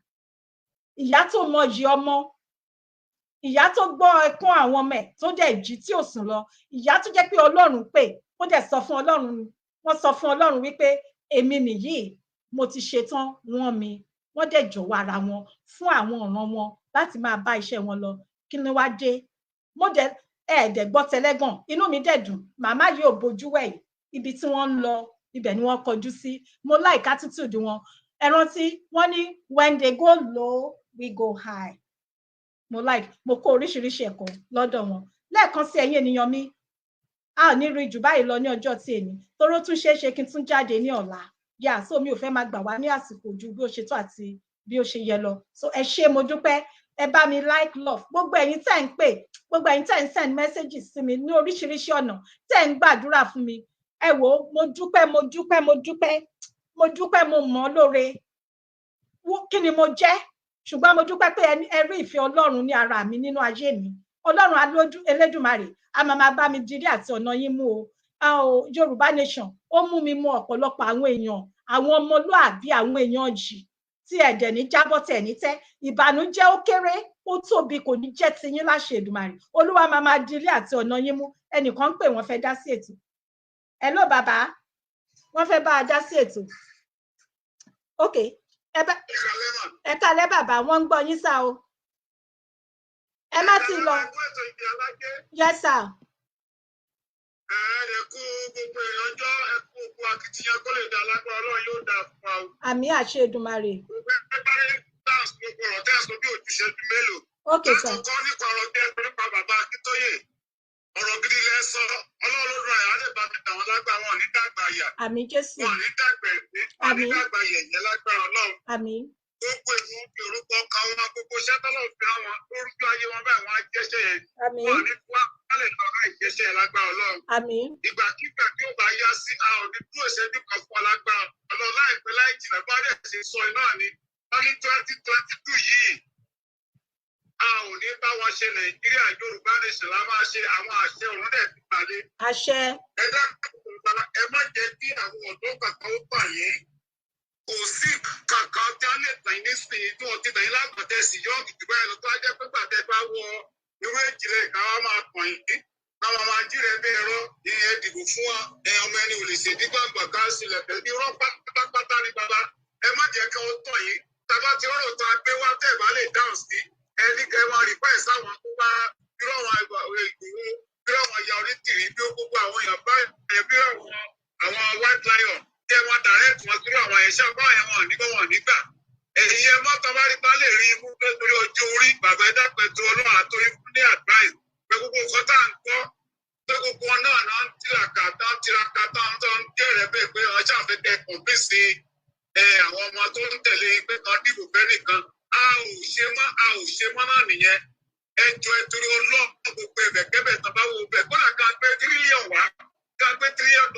ìyá tó mọyì ọmọ ìyá tó gbọ́ ẹkún àwọn ọmọ ẹ̀ tó dẹ̀ jí tí ò sùn lọ ìyá tó jẹ́ pé Ọlọ́run pè ó dẹ̀ sọ fún Ọlọ́run wọ́n sọ fún Ọlọ́run wípé èmi nìyí mo ti ṣetán wọ́n mi wọ́n dẹ̀ jọ̀wọ́ ara wọn fún àwọn ọ̀ràn wọn láti máa bá iṣẹ́ wọn lọ kí ni wá dé mo dẹ̀ ẹ̀ẹ́dẹ̀ gbọ́ tẹlẹ́gàn inú mi dẹ̀ dùn màmá yìí ò bojú wẹ̀yìn ibi tí wọ́n ń lọ ibẹ̀ ni wọ́n kọjú sí mo like attitude wọn ẹ rántí wọ́n ní when they go low we go high mo kó oríṣiríṣi ẹ̀kọ́ lọ́dọ̀ wọn lẹ́ẹ̀kan sí ẹ̀yin ènìyàn mi a ò ní rí jù báyìí lọ ní ọjọ́ tí èmi toró tún ṣeé ṣe kí n tún jáde ní ọ̀la yà so mi ò fẹ́ máa gbà wá ní àsìkò ju bí ó ṣe tó àti bí ó ṣe yẹ lọ so ẹ ṣé mo dúpẹ́ ẹ bá mi like love gbogbo ẹ̀yin tẹ́ ń pè gbogbo ẹ̀yin tẹ́ ń send messages sí mi ní oríṣiríṣi ọ̀nà tẹ́ ń gbàdúrà fún mi ẹ wò mo dúpẹ́ mo mọ̀ lóore kí ni mo jẹ́ ṣùgbọ́n mo dúpẹ́ pé ẹ rí ìfẹ́ Ọlọ́run ní ara mi nínú ayé mi Ọlọ́run Elédùmarè a máa bá mi dirí àti ọ̀nà yín mú o Yorùbá nation ó mú mi mọ ọ̀pọ̀lọpọ̀ àwọn èèyàn àwọn ọmọlúàbí àwọn èèyàn jì tí ẹ̀dẹ̀ ní jábọ́ tẹ̀ ní tẹ́ ìbànújẹ́ ó kéré ó tóbi kò ní jẹ́ ti yín láṣẹ Èdùmàrè Olúwa máa dirí àti ọ̀nà yín mú ẹnìkan ń pè wọ́n fẹ́ dá sí ètò hello bàbá wọ́n fẹ́ bá a dá sí ètò ok ẹ kálẹ́ bàbá wọ́n ń gbọ́ yín sá o ẹ má ti lọ yes sir. ẹ kú gbogbo ìrànjọ́ ẹ kú gbogbo akitiyan kó lè dá lágbára Ọlọ́run yóò dá fún wa. àmì àṣẹ Èdùmàrè. gbogbo ẹgbẹ́ dáhùn gbogbo ọ̀rọ̀ tẹ́sán bí òjúṣẹ́jú mélòó. ok sir. lákòókò nípa ọ̀rọ̀ bí ẹgbẹ́ nípa bàbá Akíntóyè ọ̀rọ̀ gidi lẹ sọ Ọlọ́run ló ra lè bá mi tàwọn lágbára wọn ní dàgbà yà. àmì Jésù. wọn ní dàgbà ẹgbẹ́ wọn ní dàgbà yẹ̀yẹ́ lágbára Ọlọ́run. àmì. gbogbo ìwọ̀n fi orúkọ kan wọn gbogbo iṣẹ́ tọ́lọ̀ fi hàn wọn lórúkọ ayé wọn báyìí wọn á jẹ́ṣẹ́ yẹn. àmì. wọn ní wá wálẹ̀ lọ àìjẹ́ṣẹ́ yẹn lágbára Ọlọ́run. àmì. ìgbàkigbà tí ó bá yá sí a ò ní dúró ìṣẹ́jú kan fún alágbára Ọlọ́run láìpẹ́ láì jìnnà bá dẹ̀ ṣe sọ iná ni wọ́n ní 2022 yìí a ò ní bá wọn ṣe Nàìjíríà Yorùbá nation la máa ṣe àwọn àṣẹ ọ̀run dẹ̀ ti balẹ̀. àṣẹ. ẹ dákun ẹ má jẹ́ kí àwọn ọ̀dọ́ kankan ó bà yín kò sí kankan tí wọ́n lè tàn yín nísìnyí tí wọ́n ti tàn yín lágbàtẹ́ sí yọ́ọ̀gì jù báyìí lọ tó á jẹ́ pé gbàtẹ́ bá wọ irú ìjìnlẹ̀ ìka wa máa tàn yín Náà máa jí rẹ̀ bí ẹ̀rọ ìyẹn dìbò fún wa ọmọ ẹni ò lè ṣe dígbàgbà ká sílẹ̀ pẹ̀lú irọ́ pátápátá ní bàbá ẹ má jẹ́ kí wọ́n tàn yín tàbá tí ọ̀rọ̀ tó gbé wá tẹ̀ bá lè dáhùn sí ẹni kẹ́ wọn rí pẹ́ sáwọn tó bá irọ́ àwọn ìgbòho irọ́ àwọn ìyá Onítìrí bí ó gbogbo àwọn èèyàn bá ẹ̀ bí àwọn white lion tẹ́ wọn direct wọn kúrò àwọn ẹ̀ṣẹ́ bá ẹ̀wọ̀n nígbà èyí ẹ má tọ́ bá rí bá lè rí imú pé torí ọjọ́ orí bàbá ẹ̀dá pẹ̀tù ọlọ́run àtòrí fún ní advice pé gbogbo nǹkan tá à ń gbọ́ pé gbogbo náà náà ń tiraka tó ń kéré bẹ́ẹ̀ pé ọjà àfẹ́kẹ́ kọ̀ǹpìsì àwọn ọmọ tó ń tẹ̀lé pé kan dìbò fẹ́ nìkan a ò ṣe mọ́ náà nìyẹn ẹjọ́ torí ọlọ́run gbogbo ẹ̀bẹ̀kẹ́bẹ̀ tán bá wo bẹ̀ kódà ká gbé tírílíọ̀n wá ká gbé $1 trillion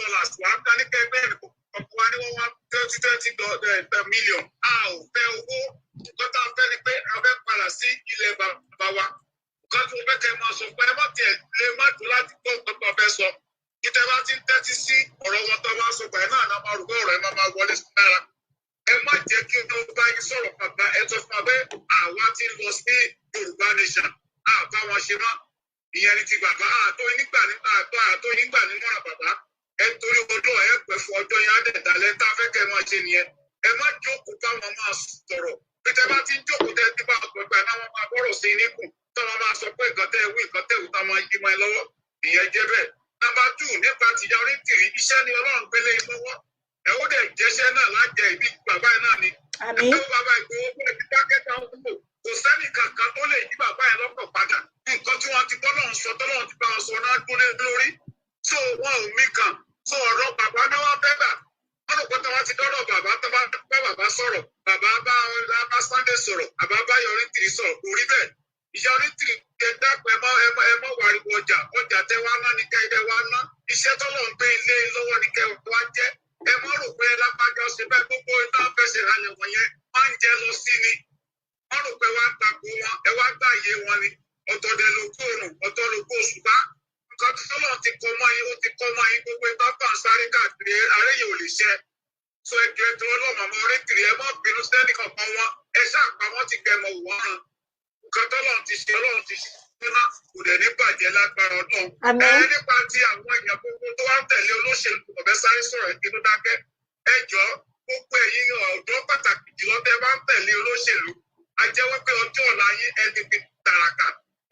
wá ká ní kẹgbẹ́ ọ̀pọ̀ wa ní wọ́n wá $20 million a ò fẹ́ owó nǹkan tá a fẹ́ ni pé a fẹ́ padà sí ilẹ̀ bàbá wa nǹkan tí mo fẹ́ kẹ́ máa sọ pé ẹ má tiẹ̀ lè má dùn láti gbọ́ nǹkan tó fẹ́ sọ ìtẹ́ bá ti ń tẹ́tí sí ọ̀rọ̀ wọn tó bá sọ pé náà máa rògbò ọ̀rọ̀ ẹ máa wọlé sí náírà ẹ má jẹ́ kí ó bá yín sọ̀rọ̀ bàbá ẹ tó fún wa pé àwa ti lọ sí Yorùbá nation àbá wọn ṣe mọ́ ìyẹn ni ti bàbá àtó nígbà nímọ̀ràn bàbá ẹ torí ọjọ́ ẹ pẹ́ fún ọjọ́ yẹn á dẹ̀ dalẹ̀ tá a fẹ́ kẹ́ ẹ máa ṣe nìyẹn ẹ má jókòó káwọn máa sọ̀rọ̀ pété bá ti ń jókòó tẹ́ ti bá ọ̀pẹ̀pẹ̀ náà wọ́n máa bọ́rọ̀ sí i níkùn táwọn máa sọ pé nǹkan tẹ́ ẹ wí nǹkan tẹ́ ẹ wí táwọn máa yí mọ́ ẹ lọ́wọ́ ìyẹn jẹ́ bẹ́ẹ̀. Number 2 nípa tìjà Onítìrí iṣẹ́ ni Ọlọ́run gbélé lọ́wọ́ ẹ ó dẹ̀ jẹ́ṣẹ́ náà lájẹ ìbí bàbá ẹ̀ náà ni. ẹ ó bàbá Ìgbòho pé ti dákẹ́ta ó kúrò kò sẹ́nì kankan tó lè yí bàbá ẹ̀ lọ́kàn padà nǹkan tí wọ́n ti bọ́lọ́run sọ tọ́lọ́run ti bá wọn sọ náà gbólé lórí so wọn ò mí kan so ọ̀rọ̀ bàbá náà wá fẹ́ gbà wọ́n rò pé tí wọ́n ti dọ́dọ̀ bàbá tó bá bàbá sọ̀rọ̀ bàbá bá Sunday sọ̀rọ̀ bàbá bá Onítìrí sọ̀rọ̀ kò rí bẹ́ẹ̀ ìyá Onítìrí kẹ dápẹ́ ẹ mọ́ wàríwọ ọjà tẹ wá ná ní kẹ́ ẹ wá ná iṣẹ́ tọ́lọ̀ ń gbé ilé lọ́wọ́ ní kẹ́ wá jẹ́ ẹ mọ́ rò pé lápájọ́ ṣe bẹ́ẹ̀ gbogbo iná fẹsẹ̀ ralẹ̀ wọ̀nyẹn máa ń jẹ lọ sí ni wọ́n rò pé wá tako wọn ẹ wá gbà yé wọn ni ọ̀tọ̀dẹ̀ lóko òrùn ọ̀tọ̀ lóko òṣùpá nǹkan tọ́lọ̀ ti kọ́ mọ́ yín ó ti kọ́ mọ́ yín gbogbo iná kan sáré káàkiri aréyè ò lè ṣe so ẹjọ́ ètò ọlọ́mọ Onítìrí ẹ má bínú sẹ́ni kankan wọn ẹ ṣàpá wọn ti kẹ́ mọ̀ wọ́n rán nǹkan tọ́lọ́run ti ṣe Ọlọ́run ti ṣe náà kò dẹ̀ ní bàjẹ́ lágbára Ọlọ́run. Nípa ti àwọn èèyàn gbogbo tó wá ń tẹ̀lé olóṣèlú ọ̀bẹ sáré sọ̀rọ̀ ẹ̀ kí ló dákẹ́. Ẹ jọ̀ọ́ gbogbo ẹ̀yin ọ̀dọ́ pàtàkì jùlọ tẹ́ bá ń tẹ̀lé olóṣèlú. A jẹ́ wípé ọjọ́ ọ̀la yín ẹ ti fi tàràkà.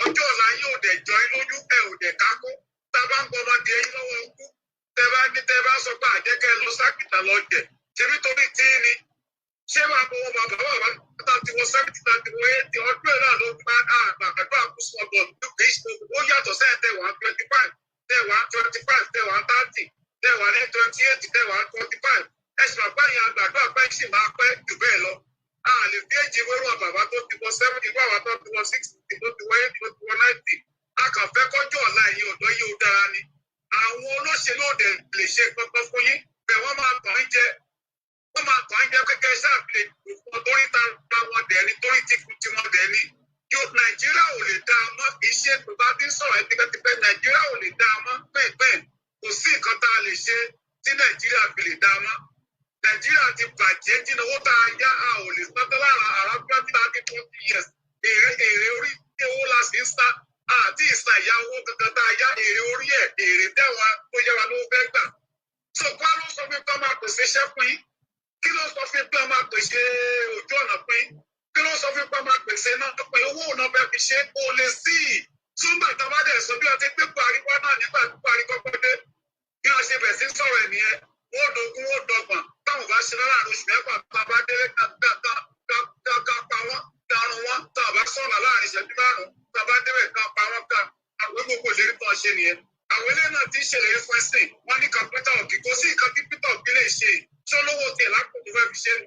Ọjọ́ ọ̀la yín ò dẹ̀ jọ yín lójú ẹ ò dẹ̀ kákó. Tá a bá ń gbọ́ ọmọdé yín lọ́wọ́ ikú. Tẹ́ bá sọ pé àjẹkẹ́ lọ sákìtà lọ jẹ. Ṣebí torí tí ni ṣé wàá bọ̀ wọn bàbá láti wọ 70 láti wọ 80 ọdún náà ló bá àgbàdo àkóso ọgbọ̀n ó yàtọ̀ sẹ́yìn tẹ̀wá 25 tẹ̀wá 25 tẹ̀wá 30 tẹ̀wá ní 28 tẹ̀wá 45 ẹ̀sùn àgbáyé àgbàdo àgbáyé sì máa pẹ́ jù bẹ́ẹ̀ lọ. A lè fi èjì wẹ́rù bàbá tó ti wọ 70 bàbá tó ti wọ 60 tó ti wọ 80 tó ti wọ 90 a kàn fẹ́ kọjọ́ ọ̀la ẹ̀yìn ọ̀dọ́ yìí ó dára ni. Àwọn olóṣèlú òde lè ṣe kankan fún yín bẹ̀ wọ́n máa tàn ń jẹ wọ́n máa tàn ń jẹ́ kékeré sáàpìlẹ̀ ìgbòho torí ta wọn dẹ̀ ni torí tí kú tí wọ́n dẹ̀ ni. Yóò Nàìjíríà ò lè dá a mọ́ kì í ṣe tó bá ti ń sọ̀rọ̀ tipẹ́tipẹ́ Nàìjíríà ò lè dá a mọ́ pẹ́ẹ́pẹ́ẹ́ kò sí nǹkan tá a lè ṣe tí Nàìjíríà fi lè dá a mọ́. Nàìjíríà ti bàjẹ́ jìnnà owó tá a yá a ò lè sọ́tọ́ lára àràbíà tí a ti 40 years èrè orí owó la sì ń sá àti ìsàn ìyá owó kankan tá a yá èrè orí èrè tẹ́wọ̀n tó yẹ wa ló fẹ́ gbà. Sọ pé ló sọ pé kọ́ máa pèsè iṣẹ́ fún yín kí ló sọ fún pé ọmọ pèsè ojú ọ̀nà pín kí ló sọ fún pé ọmọ pèsè náà pé owó òun náà fẹ́ fi ṣe kó lè sí i túnbà tó bá dẹ̀ sọ bí wọ́n ti gbé Buhari wá náà nígbà tí Buhari kọ́kọ́ dé bí wọ́n ṣe bẹ̀ sí sọ̀rọ̀ ẹ̀ nìyẹn wọ́n dogun wọ́n dọ́gbọ̀n táwọn bá ṣe láàrin oṣù mẹ́fà tá a bá délé ká pa wọ́n ká run wọ́n tá a bá sọ̀rọ̀ láàrin ìṣẹ́jú márùn-ún tá a bá débẹ̀ ká pa wọ́n ká àwọn gbogbo ìlérí kan ṣe nìyẹn àwọn ilé náà ti ń ṣèlérí fún ẹ̀sìn wọ́n ní kan Peter Obi kò sí nǹkan tí Peter Obi lè ṣe ṣé olówó tiẹ̀ lápò tó fẹ́ fi ṣe nù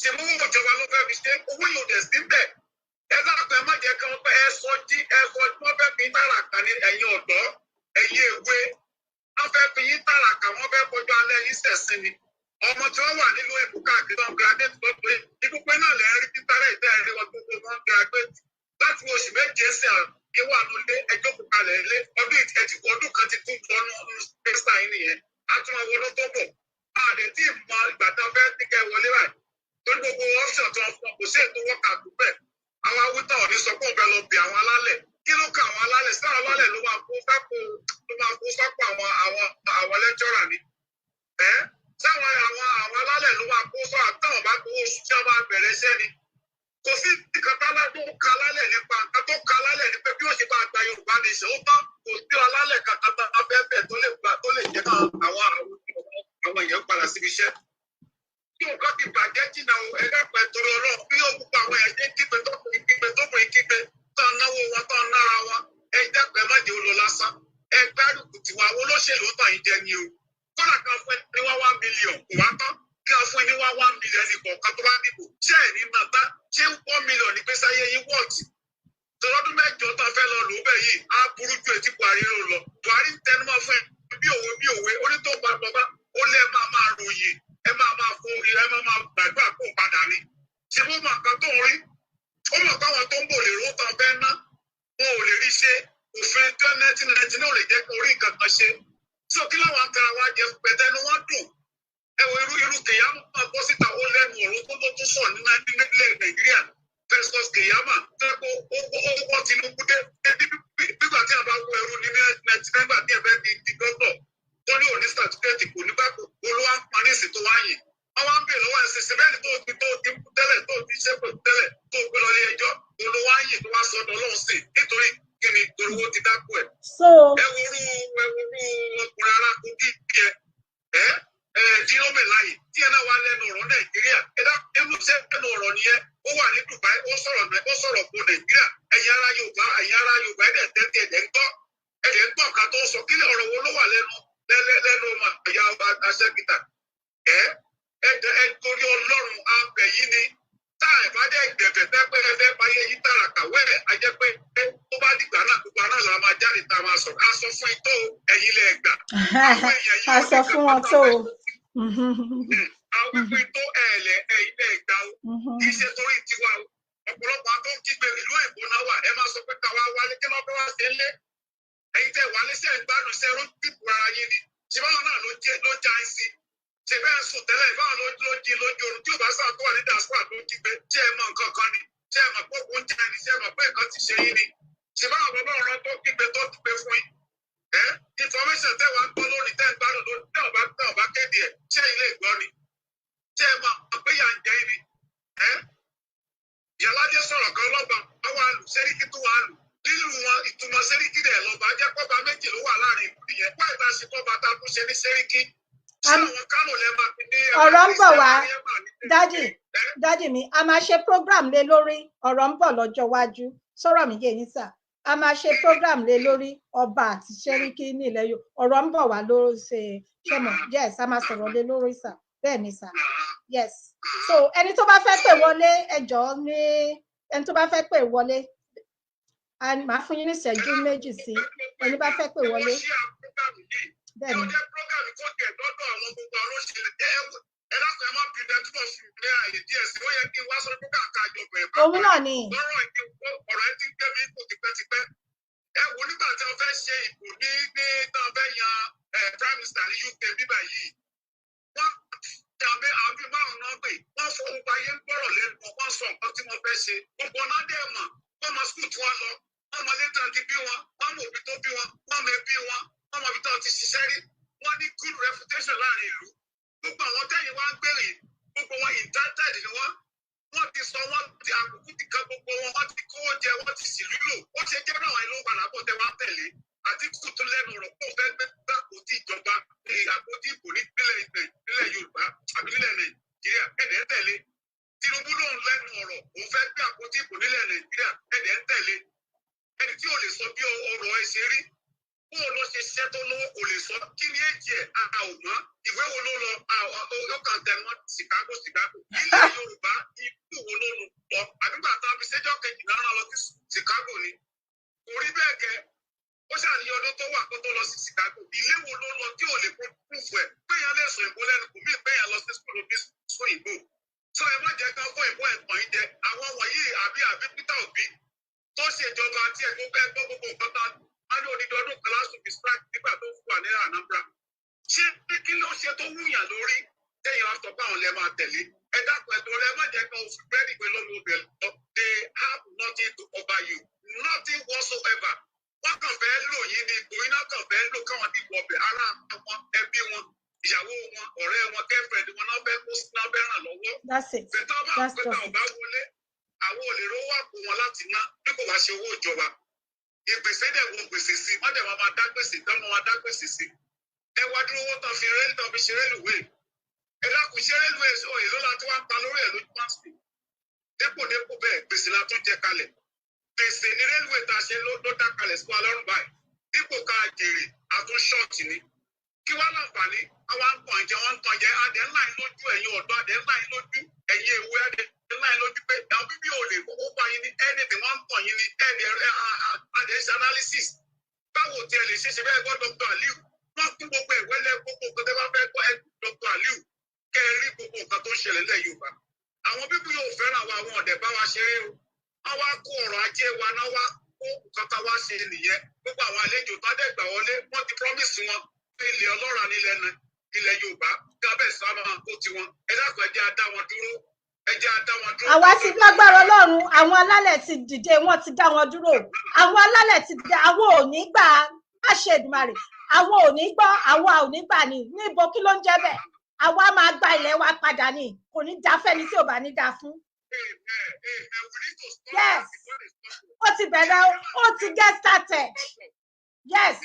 ṣe mú owó ìjọba ló fẹ́ fi ṣe owó yóò dẹ̀ sí bẹ́ẹ̀ ẹ dákun ẹ má jẹ́ kí wọ́n pẹ́ ẹ sọ tí wọ́n fẹ́ fi tàràkà ní ẹ̀yin ọ̀dọ́ ẹ̀yin èwe wọ́n fẹ́ fi yín tàràkà wọ́n fẹ́ kọjú alẹ́ yín sẹ̀sìn ni ọmọ tí wọ́n wà nínú ìbò káàkiri náà graduate lọ́pẹ́ ìdúpẹ́ náà lẹ́ rí títàrẹ́ ìtẹ́ ẹ̀rí wọn gbogbo wọn graduate láti oṣù méje sí àgbéwà lólé ẹjọ́ kò kalẹ̀ ilé ọdún kan ti tún tọ́nu pẹ́sà yín nìyẹn àtúnwọ̀n wọlé tó bọ̀ àdè tí mọ ìgbà tó fẹ́ tíkẹ́ wọlé báyìí tó ní gbogbo option tó ń fọ kò sí ètò wọ́kà tó bẹ́ẹ̀ àwọn awútọ̀ ní sọ pé òun fẹ́ lọ bí àwọn alálẹ̀ kí ló kà àwọn alálẹ̀ sí àwọn alálẹ̀ ló máa kó sápò àwọn lẹ́jọ́rà ni sáwọn àwọn alálẹ̀ ló máa kó sọ àtàwọn bá gbowó oṣù tí wọ́n máa bẹ̀rẹ̀ iṣẹ́ ni kò sí ìkàtàlá tó ka lálẹ̀ nípa nǹkan tó ka lálẹ̀ ní pé bí ó ṣe bá gba Yorùbá ní ìṣòwò tán kò sí alálẹ̀ kàkàtà afẹ́fẹ́ tó lè jẹ́ àwọn èèyàn padà síbi iṣẹ́. Tí nǹkan ti bàjẹ́ jìnnà ẹgbẹ́ pẹ̀tọ́rọ Ọlọ́run bí ó gbogbo àwọn ẹ̀jẹ̀ kígbe tó náwó wọn tó nára wọn ẹgbẹ́ pẹ̀ má jẹ́ ó lọ lásán ẹgbẹ́ àdùkù tiwa olóṣèlú tàn yín jẹ ni o kọ́nà kan fún ẹni wá 1 million kò wá tán kí wọ́n fún ẹni wá 1 million ní kọ̀ọ̀kan tó bá dìbò ṣé ẹ̀ ní náà tán ṣé 1 million ní pé sáyé yín wọ́ọ̀tì tọlọ́dún mẹ́jọ tán fẹ́ lọ lò ó bẹ̀ yìí á burú ju etí Buhari lọ Buhari ń tẹnumọ́ fún ẹ bí òwe onítọ̀ bàbá ó lé ẹ máa ròyìn ẹ máa fún ẹ máa gbàgbà kó padà ní ṣé wọ́n mọ̀ nǹkan tó ń rí ó mọ̀ káwọn tó ń bò lè ró tán fẹ́ ná wọn ò lè rí ṣe òfin 1999 náà lè jẹ́ kó rí nǹkan kan ṣe tí òkè láwọn akara wa jẹ pẹ̀tẹ́nu wọn dùn ẹ wo irú Kèyámà bọ́ síta ó lẹ́nu ọ̀rọ̀ tó tún sọ̀ ní Nàìjíríà versus Kèyámà tẹ́kọ̀ ó Tinubu dé nígbà tí a bá wọ ẹrú ní 1999 tí ẹ fẹ́ di gọ́gbọ̀ tó ní òní sàtúkẹ́ẹ̀tì kò ní bá olówó àpánísì tó wáyé àwọn ń bè lọ́wọ́ ẹ̀sìn bẹ́ẹ̀ ni tó ti tẹ́lẹ̀ tó ti ṣẹ́pẹ̀ tẹ́lẹ̀ tó gbé lọ ilé ẹjọ́ olówó ayé tó wá sọ́dọ̀ lọ́hùn sí nítorí kíni torówó ti dákú ẹ̀. ẹ worú ọkùnrin arákùnrin Dínómè láyè tí ẹ náà wá lẹ́nu ọ̀rọ̀ Nàìjíríà ẹnu ṣe lẹ́nu ọ̀rọ̀ nìyẹn ó wà ní Dubai ó sọ̀rọ̀ fún Nàìjíríà ẹ̀yin ará Yorùbá ẹ̀dẹ̀ tẹ́tí ẹ̀dẹ̀ ń gbọ́ ká tó sọ kí ọ̀rọ̀ wo ló wà lẹ́nu ọmọ ìyá ọba aṣẹ́gìtà torí Ọlọ́run abẹ yìí ni tá ẹ̀ bá dẹ̀ gbẹ̀fẹ̀ tẹ́pẹ́ báyé yìí tààrà kàwé ẹ̀ ajẹ́ pé tó bá dìgbà náà gbogbo àná là máa jáde tá a máa sọ̀rọ̀ a sọ fún itó ẹ̀yin lẹ̀ gbà. a sọ fún wọn tó o. àwọn pípín tó ẹ̀yin lẹ̀ gbà o kì í ṣe torí tiwa o ọ̀pọ̀lọpọ̀ àtọ́ kígbe ìlú èbó náà wà ẹ máa sọ pé káwa wálé kí wọ́n bá wá sí ilé ẹ̀yin tẹ̀ wálé sí ẹ̀gbádùn sí ẹrú dìbò ara yín ni ṣùgbọ́n náà ló já ń sí ṣe bẹ́ẹ̀ sùn tẹ́lẹ̀ ìbáwọn ló jí lójú oorun tí ò bá sáà tó wà ní diaspora tó kígbe ṣé ẹ mọ nǹkan kan ni ṣé ẹ mọ̀ pé òkú ń jẹ́ ni ṣé ẹ mọ̀ pé nǹkan ti ṣe yín ni ṣe báwọn bàbá ọ̀rọ̀ tó kígbe fún yín information tẹ́ wà ń gbọ́ lónìí tẹ́ ń gbádùn lónìí tẹ́ ọ̀bá kéde ẹ̀ ṣé ilé ìgbọ́ ni ṣé ẹ mọ̀ pé yà ń jẹ́ ni Ìyálàjẹ sọ̀rọ̀ kan lọ́ba wà lù sẹ́ríkì tó wà lù nínú wọn ìtumọ̀ sẹ́ríkì dẹ̀ lọ́ba jẹ́ kọ́ba méjì ló wà láàrin ìlú yẹn wáyé tá a ṣe kọ́ba tá a tún ṣe ní sẹ́ríkì ọ̀rọ̀ ń bọ̀ wá dádì mi a máa ṣe program lé lórí ọ̀rọ̀ ń bọ̀ lọ́jọ́ iwájú sọ̀rọ̀ mi yé yín sà a máa ṣe program lé lórí ọba àti sẹ́ríkì ní ilẹ̀ yóò ọ̀rọ̀ ń bọ̀ wá lórí ṣe ṣẹ́mọ̀ yes a máa sọ̀rọ̀ lé lórí sà bẹ́ẹ̀ ni sà yes so ẹni tó bá fẹ́ pè wọlé ẹjọ́ ní ẹni tó bá fẹ́ pè wọlé màá fún yín ní ìṣẹ́jú méjì sí ẹni bá fẹ́ pè wọlé bẹ́ẹ̀ ni. òun náà ni. ọ̀rọ̀ ẹ ti gbé mi kò tipẹ́tipẹ́ ẹ wo nígbà tí wọ́n fẹ́ ṣe ìbò ní tí wọ́n fẹ́ yan prime minister ní UK bíbá yìí wọ́n tàbí àwọn bíi márùn-ún náà pè wọ́n fọwọ́ bá yé ń gbọ́rọ̀ lẹ́nu wọ́n sọ nǹkan tí wọ́n fẹ́ ṣe gbogbo náà dẹ̀ mọ̀ wọ́n mọ skul tí wọ́n lọ wọ́n mọ létà ti bí wọn wọ́n mọ òbí tó bí wọn wọ́n mọ ẹbí wọn wọ́n mọ ibi tó ti ṣiṣẹ́ rí wọ́n ní good reputation láàrin ìlú gbogbo àwọn tẹ́yìn wá ń gbèrè gbogbo wọn indicted ni wọ́n ti sọ wọ́n ti àkókò ti kan gbogbo wọn ti kówó jẹ wọ́n ti sì lílò ó ṣe jẹ́ náà ìlú padà bọ̀ tẹ́ wá tẹ̀lé àti kù tó lẹ́nu ọ̀rọ̀ kó fẹ́ gbé àpótí ìjọba àpótí ìbò nílẹ̀ Yorùbá àbí nílẹ̀ Nàìjíríà ẹ̀dẹ̀ tẹ̀lé Tinubu lóun lẹ́nu ọ̀rọ̀ òun fẹ́ gbé àpótí ìbò nílẹ̀ Nàìjíríà ẹ̀dẹ̀ tẹ̀lé ẹni tí ò lè sọ bí ọ̀rọ̀ ẹ ṣe rí bó o lọ ṣe ṣiṣẹ́ tó lówó kò lè sọ kí ni èjì ẹ̀ a ò mọ̀ ìwé wo ló lọ ó kàn tẹ̀ mọ́ Chicago ilẹ̀ Yorùbá ìlú wo ló lọ àdúgbò àtàwọn fi ṣẹ́jọ́ kejì náà lọ sí Chicago ni kò rí bẹ́ẹ̀ kẹ́ ó ṣàníyàn ọdún tó wà kó tó lọ sí Chicago ilé wo ló lọ tí ò lè proof ẹ̀ péyàn lè sọ ìbò lẹ́nu kò mí péyàn lọ sí school of business fún ìbò sọ ẹ má jẹ́ ká fún ìbò ẹ̀tàn yìí jẹ àwọn wọ̀nyí àbí Peter Obi tó ṣèjọba àti ẹ̀gbọ́n gbogbo nǹkan tán á ní odidi ọdún kan lásùn bí strike nígbà tó wà ní Anambra ṣé kí ló ṣe tó wúyàn lórí tẹ̀yìn wá sọ pé àwọn lè máa tẹ̀lé They have nothing to offer you. Nothing whatsoever. Wọ́n kàn fẹ́ lò yín ní ipò iná kàn fẹ́ lò káwọn dìbò ọbẹ̀ ara wọn ẹbí wọn ìyàwó wọn ọ̀rẹ́ wọn girlfriend wọn náà fẹ́ kó náà fẹ́ ràn lọ́wọ́. That's it. Bẹ̀tọ́ bá pẹ̀tọ́ ọ̀bá wọlé àwọn olè rówó àpò wọn láti ná bí kò bá ṣe owó ìjọba. Ìgbésẹ̀ dẹ̀ wọ gbèsè sí wọ́n dẹ̀ máa dá gbèsè tán máa dá gbèsè sí. Ẹ wá dúró owó tán fi ṣe rélùwé. Ẹ dákun ṣe rélùwé òye ló láti wá ń pa lórí ẹ̀ lójú pàṣẹ. Dépò bẹ́ẹ̀ gbèsè la tún jẹ kalẹ̀. Gbèsè ní rélùwé tá a ṣe ló dá kalẹ̀ sí wa lọ́rùn báyìí. Dípò ká jèrè àtún ṣọ́ọ̀tì ni. Kí wá láǹfààní àwa ń tàn jẹ wọ́n ń tàn jẹ adé ńlá yín lójú ẹ̀yin ọ̀dọ́ adé ńlá yín lójú ẹ̀yin èwe adé ńlá yín lójú pé àwọn bíbí ò lè kókó pa yín ní anything wọ́n ń tàn yín ní adé ṣe analysis. Báwo tí ẹ lè ṣe bẹ́ẹ̀ gbọ́ Dr. Aliu? Wọ́n kún gbogbo ìwẹ́lẹ̀ gbogbo nǹkan tẹ́ bá fẹ́ gbọ́ Dr. Aliu kẹ́ ẹ rí gbogbo nǹkan tó ń ṣẹlẹ̀ lẹ́ Yorùbá. Àwọn bíbí yóò fẹ́ràn wa àwọn ọ̀dẹ̀ bá wa ṣeré o. Wọ́n wá kó ọ̀rọ̀ ajé wa náà wá kó nǹkan tá wá ṣe nìyẹn. Gbogbo àwọn àlejò tó dẹ̀ gbà wọlé wọ́n ti promise wọn pé ilẹ̀ ọlọ́ràá nílẹ̀ ilẹ̀ Yorùbá gábẹ́ sábà kó tiwọn. Ẹ dákun ẹ jẹ́ á dá wọn dúró. Ẹ jẹ́ á dá wọn dúró. Àwa ti lágbára Ọlọ́run, àwọn alálẹ̀ ti dìde, wọ́n ti dá wọn dúró. Àwọn alálẹ̀ ti dìde, àwọn ò ní gbà á ṣe Èdùmàrè. Àwọn ò ní gbọ́, àwa ò ní gbà ní. Níbo kí ló ń jẹ́ bẹ́ẹ̀? Àwa máa gba ilẹ̀ wa padà ní. Kò ní dá fẹ́ni tí ò bá ní dá fún. Yes. Ó ti bẹ̀rẹ̀, ó ti get started. Yes.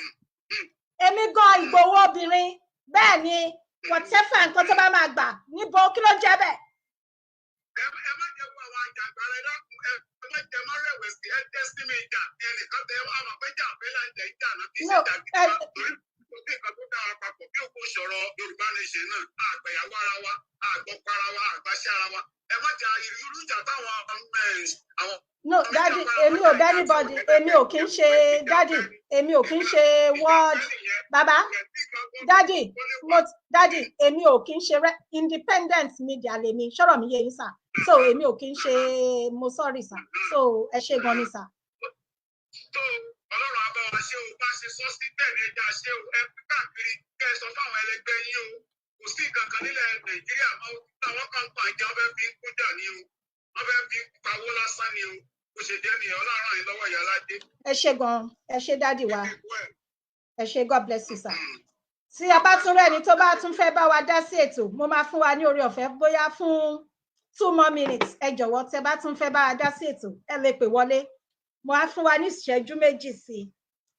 Èmi gan Ìgbòho obìnrin, bẹ́ẹ̀ ni whatever nǹkan tó bá máa gbà níbo kí ló ń jẹ́ bẹ́ẹ̀. Ẹ má jẹ́ wọ àwọn àjàgbára ẹ dákun ẹ má jẹ́ má rẹ̀wẹ̀sì ẹ tẹ́sí mi ìjà ẹnìkan tẹ wá àmọ́ pé jà bẹ́lá ìjà ìjà náà kì í ṣe ìjà gidi wá torí kò sí nǹkan tó dára papọ̀ bí òkú sọ̀rọ̀ Yorùbá nation náà àgbẹ̀yàwó ara wa àgbọ̀pọ̀ ara wa àgbàṣẹ́ ara wa ẹ má jà irú ìjà táwọn àwọn. No, daddy, èmi ò bẹ́ anybody, èmi ò kí ń ṣe daddy, èmi ò kí ń ṣe word, baba, daddy, èmi ò kí ń ṣe independent media lèmi, ṣọ́rọ̀ mi yé yín sà, so èmi ò kí ń ṣe, mo sorry sà, so ẹ ṣé gan ni sà. So Ọlọ́run á bá wa ṣe o, bá ṣe sọ sí bẹ́ẹ̀ ni ẹja ṣe o, ẹ fi káàkiri kẹ́ ẹ sọ fáwọn ẹlẹgbẹ́ yín o, kò sí nǹkan kan nílẹ̀ Nàìjíríà máa ń táwọn kan pa ìjà ọbẹ̀ fi ń kújà ní o, ọbẹ̀ fi ń pawó lásán ni o. Ẹ ṣé gan, ẹ ṣé dádì wa, ẹ ṣé, God bless you sir. Tí a bá tún rẹ́ni tó bá tún fẹ́ bá wa dá sí ètò, mo máa fún wa ní oore ọ̀fẹ́ bóyá fún 2 more minutes. Ẹ jọ̀wọ́ tẹ́ bá tún fẹ́ bá wa dá sí ètò, ẹ lè pè wọlé. Mo á fún wa ní ìṣẹ́jú méjì sí i,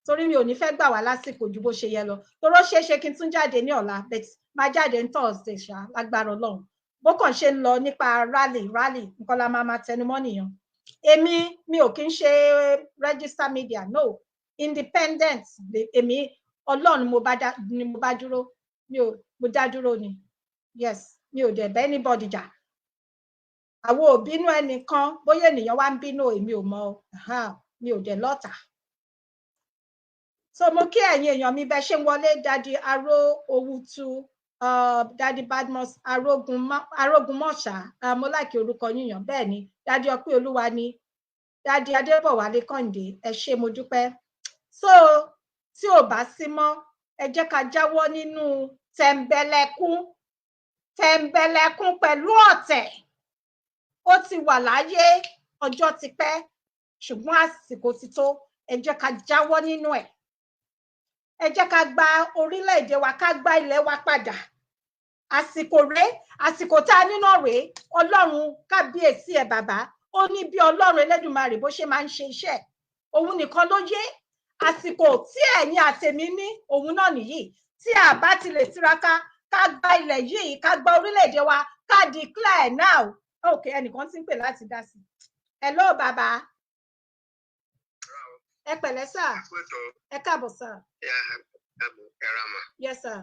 torí mi ò ní fẹ́ gbà wá lásìkò ju bó ṣe yẹ lọ. Torí ó ṣeé ṣe kí n tún jáde ní ọ̀la, but máa jáde ní Thursday ṣá, lágbára Ọlọ́run. Bó kàn ṣe ń lọ nípa rally, nǹkan la máa tẹnumọ́ nìyẹn. Mi ò kí ń ṣe register media, no, independent. Èmi Ọlọ́run ni mo bá dúró, mo dá dúró ni. Yes, mi ò dẹ̀ bẹ́ anybody jà. Àwọn ò bínú ẹnìkan, bóyá ènìyàn wá ń bínú èmi ò mọ̀, mi ò dẹ̀ lọ́tà. So mo kí ẹ̀yin èèyàn mi bẹ́ ṣe ń wọlé, Daddy Aró Owutu, Daddy Badmus Arógunmọ̀ṣá, mo láìkí orúkọ yíyan, bẹ́ẹ̀ ni Daddy Ọpẹ́ Olúwa ni, Daddy Adébọ̀wálé Kọ́ǹdé, ẹ ṣé mo dúpẹ́. So tí ò bá sí mọ́, ẹ jẹ́ ká jáwọ́ nínú tẹ̀mbẹ̀lẹ̀kún pẹ̀lú ọ̀tẹ̀. Ó ti wà láyé ọjọ́ ti pẹ́, ṣùgbọ́n àsìkò ti tó, ẹ jẹ́ ká jáwọ́ nínú ẹ̀. Ẹ jẹ́ ká gba orílẹ̀-èdè wa, ká gba ilẹ̀ wa padà. Àsìkò tá a nínú rèé, Ọlọ́run kábíyèsí ẹ̀ bàbá, ó ní bí Ọlọ́run Elédùmarè bó ṣe máa ń ṣe iṣẹ́, òun nìkan ló yé. Àsìkò tí ẹ̀yin àtèmi ní, òun náà nìyí. Tí a bá ti lè tiraka, ká gba ilẹ̀ yìí, ká gba orílẹ̀-èdè wa, ká declare now. Okay, ẹnìkan ti ń pè láti dá sí. Hello bàbá. Ẹ pẹ̀lẹ́ sà. Ẹ káàbọ̀ sà. Yes sir.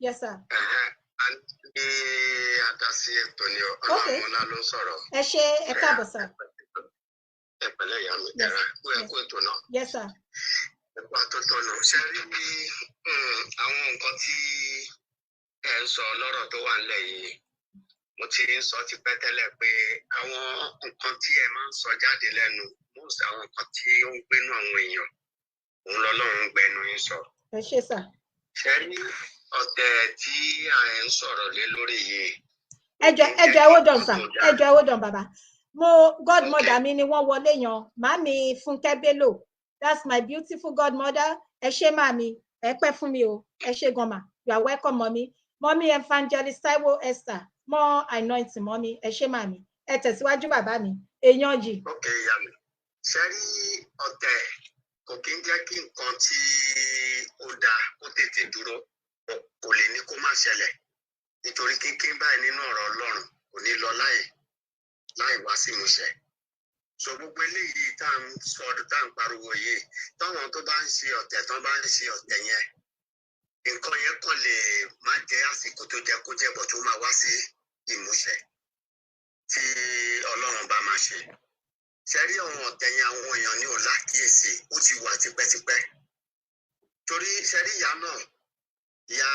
Yes sir. Ní àdásí ètò ni Ọlámọlá ló ń sọ̀rọ̀. Ẹ ṣé, ẹ káàbọ̀ sà. Ẹ pẹ̀lẹ́ ìyá mi, ẹ kú ètò náà. Yes sir. Ẹ kú àtótónu. Ṣé rí bí àwọn nǹkan tí ẹ ń sọ lọ́rọ̀ tó wà nílẹ̀ yìí, mo ti ń sọ tipẹ́ tẹ́lẹ̀ pé àwọn nǹkan tí ẹ máa ń sọ jáde lẹ́nu, most àwọn nǹkan tí ó ń gbénú àwọn èèyàn, òun lọ́lọ́run gbẹnu yín sọ. Ẹ ṣé sà. Ṣé rí ọ̀tẹ̀ tí à ń sọ̀rọ̀ lé lórí yìí, ẹjọ́ hold on sir, ẹjọ́ hold on bàbá. Mo godmother mi ni wọ́n wọlé yan, màmí Fúnkẹ́ Bello, that's my beautiful godmother. Ẹ ṣé màmí, ẹ pẹ́ fún mi o, ẹ ṣé gan ma, you are welcome mommy. Mommy Evangelist Taiwo Esther, more anointing mommy, ẹ ṣé màmí, ẹ tẹ̀síwájú bàbá mi, èèyàn jì. Ok ìyá mi, ṣe rí ọ̀tẹ̀ kò kí ń jẹ́ kí nǹkan tí ó dáa kó tètè dúró, kò lè ní kó má ṣẹlẹ̀, nítorí kínkín báyìí nínú ọ̀rọ̀ Ọlọ́run kò ní lọ láì wá sí ìmúṣẹ. So gbogbo eléyìí tá à ń sọ tá à ń pariwo yìí, táwọn tó bá ń ṣe ọ̀tẹ̀ tán bá ń ṣe ọ̀tẹ̀ yẹn, nǹkan yẹn kàn lè má jẹ́ àsìkò tó jẹ́ kó jẹ́ bọ̀ tó máa wá sí ìmúṣẹ tí Ọlọ́run bá máa ṣe. Ṣẹ́rí àwọn ọ̀tẹ̀ yẹn àwọn èèyàn ní ò lákìyèsí, ó ti wà tipẹ́tipẹ́. Torí ṣẹ́rí ìyá náà, ìyá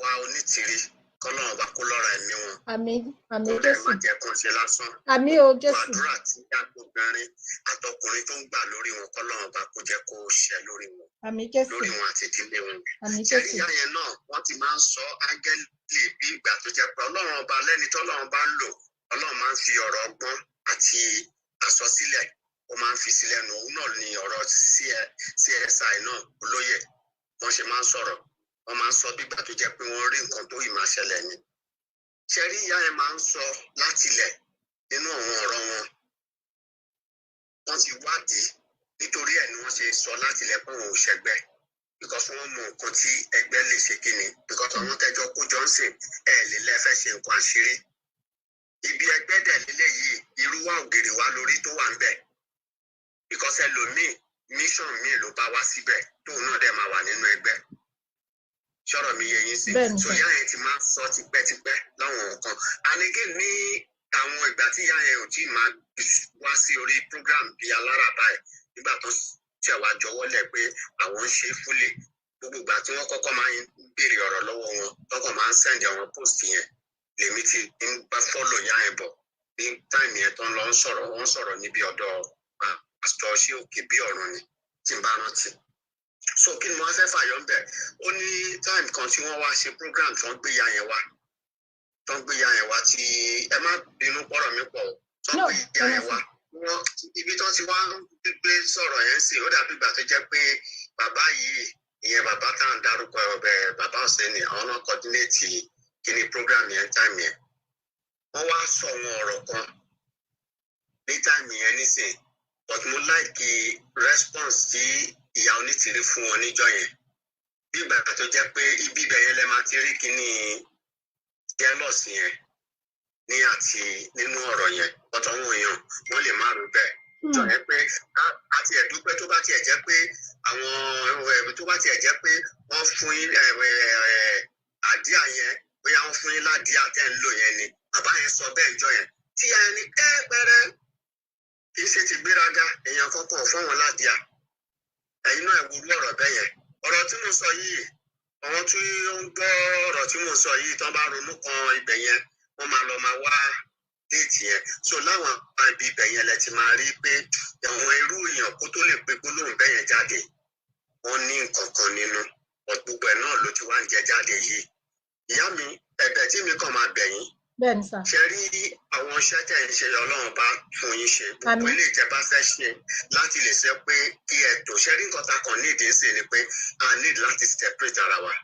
wa Onítìrí, kọ́lọ́run bá kó lọ́ra ẹ̀mí wọn. Àmín, àmín Kó dẹ̀ Jésù. má jẹ́ kán ṣe lásán. Àmín o Jésù. Àdúrà tí obìnrin àtọkùnrin tó ń gbà lórí wọn, kọ́lọ́run bá kó jẹ́ kó ṣẹ lórí wọn. Àmín Jésù. Lórí wọn àti ìdílé wọn. Àmín Ṣẹ́rí Jésù. ìyá yẹn náà, wọ́n ti máa ń sọ áńgẹ́lì bí ìgbà tó jẹ́ pé Ọlọ́run ọba lẹ́ni tọ́lọ́run bá ń lò, Ọlọ́run máa ń fi ọ̀rọ̀ ọgbọ́n àti àsọsílẹ̀ ó máa ń fi sílẹ̀ nù. Òun náà ni ọ̀rọ̀ CSI náà olóyè wọ́n ṣe máa ń sọ̀rọ̀, wọ́n máa ń sọ bí ìgbà tó jẹ́ pé wọ́n rí nǹkan tó yìí máa ṣẹlẹ̀ ni. Ṣẹ́rí ìyá yẹn máa ń sọ látilẹ̀ nínú àwọn ọ̀rọ̀ wọn. Wọ́n ti wádìí, nítorí ẹ̀ ni wọ́n ṣe sọ látilẹ̀ pé wọn ò ṣẹgbẹ́, because wọ́n mọ nǹkan tí ẹgbẹ́ lè ṣe kíni, because àwọn tẹ́jọ́ kó Johnson lè lẹ́fẹ́ ṣe nǹkan àṣírí. Ibi ẹgbẹ́ dẹ̀ lílé yìí, irú wa ògiri wa lórí tó wà ń bẹ̀, because ẹlòmíì mission míì ló bá wá síbẹ̀ tóun náà dẹ̀ máa wà nínú ẹgbẹ́. Ṣọ́rọ̀ mi yé yín sí. So ìyá yẹn ti máa ń sọ tipẹ́tipẹ́ láwọn nǹkan. And again ní àwọn ìgbà tí ìyá yẹn ò tí ì máa wá sí orí program bíi alára báyìí, nígbà tó ṣẹ̀ wá jọwọ́lẹ̀ pé àwọn ń ṣe fúlẹ̀, gbogbo ìgbà tí wọ́n kọ́kọ́ máa ń béèrè ọ̀rọ̀ lọ́wọ́ wọn, tọ́kọ̀ máa ń send àwọn post yẹn, lèmi ti ń bá follow ìyá yẹn bọ̀. Ní time yẹn tó ń lọ wọ́n sọ̀rọ̀ níbi ọ̀dọ̀ pastor ṣé òkè bí ọ̀run ni tí n bá rántí. So kí ni wọ́n fẹ́ fàyọ ń bẹ̀? Ó ní time kan tí wọ́n wá ṣe program tó ń gbé ìyá yẹn wá, tí ẹ má bínú pọ̀rọ̀ mi pọ̀, tó ń gbé ìyá yẹn wá. Wọ́n ibi tó ti wá ń gbé sọ̀rọ̀ yẹn sí, ó dàbí ìgbà tó jẹ́ pé bàbá yìí, ìyẹn bàbá tá à ń dárúkọ ọbẹ̀ bàbá Ọ̀sẹ́ni, àwọn náà coordinate kí ni program yẹn time yẹn. Wọ́n wá sọ àwọn ọ̀rọ̀ kan ní time yẹn nísìnyí, but mo like response tí ìyá Onítìrí fún wọn níjọ́ yẹn. Bí ìgbà tó jẹ́ pé ibi ibẹ̀ yẹn lẹ máa ti rí kíní jealous yẹn ní àti nínú ọ̀rọ̀ yẹn, but àwọn èèyàn wọ́n lè má rí bẹ́ẹ̀. Jọ yẹn pé àti ẹ̀dúpẹ́ tó bá tiẹ̀ jẹ́ pé àwọn tó bá tiẹ̀ jẹ́ pé wọ́n fún yín àdíà yẹn, bóyá wọ́n fún yín ládìá tẹ́ ń lò yẹn ni, bàbá yẹn sọ bẹ́ẹ̀ jọ yẹn. Tí ẹni pẹ́ẹ́pẹ́rẹ́ kì í ṣe ti gbéraga, èèyàn kọ́kọ́ fún wọn ládìá. Ẹ̀yin náà wúrú ọ̀rọ̀ bẹ́ẹ̀ yẹn. Ọ̀rọ̀ tí mo sọ yìí, àwọn tí ó ń gbọ́ ọ̀rọ̀ tí mo sọ yìí tán bá ronú kan ibẹ̀ yẹn, wọ́n máa lọ máa wá déètì yẹn. So láwọn ibi ibẹ̀ yẹn lẹ ti máa rí pé àwọn irú èèyàn kó tó lè pe gbólóhùn bẹ́ẹ̀ yẹn jáde, wọ́n ní nǹkan kan nínú. Gbogbo ẹ̀ náà ló ti wá ń jẹ jáde yìí. Ìyá mi, ẹ̀bẹ̀ tí mi kàn máa bẹ̀ yín. Bẹ́ẹ̀ni sà. Ṣé rí àwọn iṣẹ́ tẹ̀ ń ṣe Ọlọ́run bá fún yín ṣe, gbogbo ilé ìjẹba fẹ́ ṣe láti lè ṣe pé kí ẹ tó. Ṣé rí nǹkan tá a kàn nídìí ń sè ni pé a need láti separate ara wa.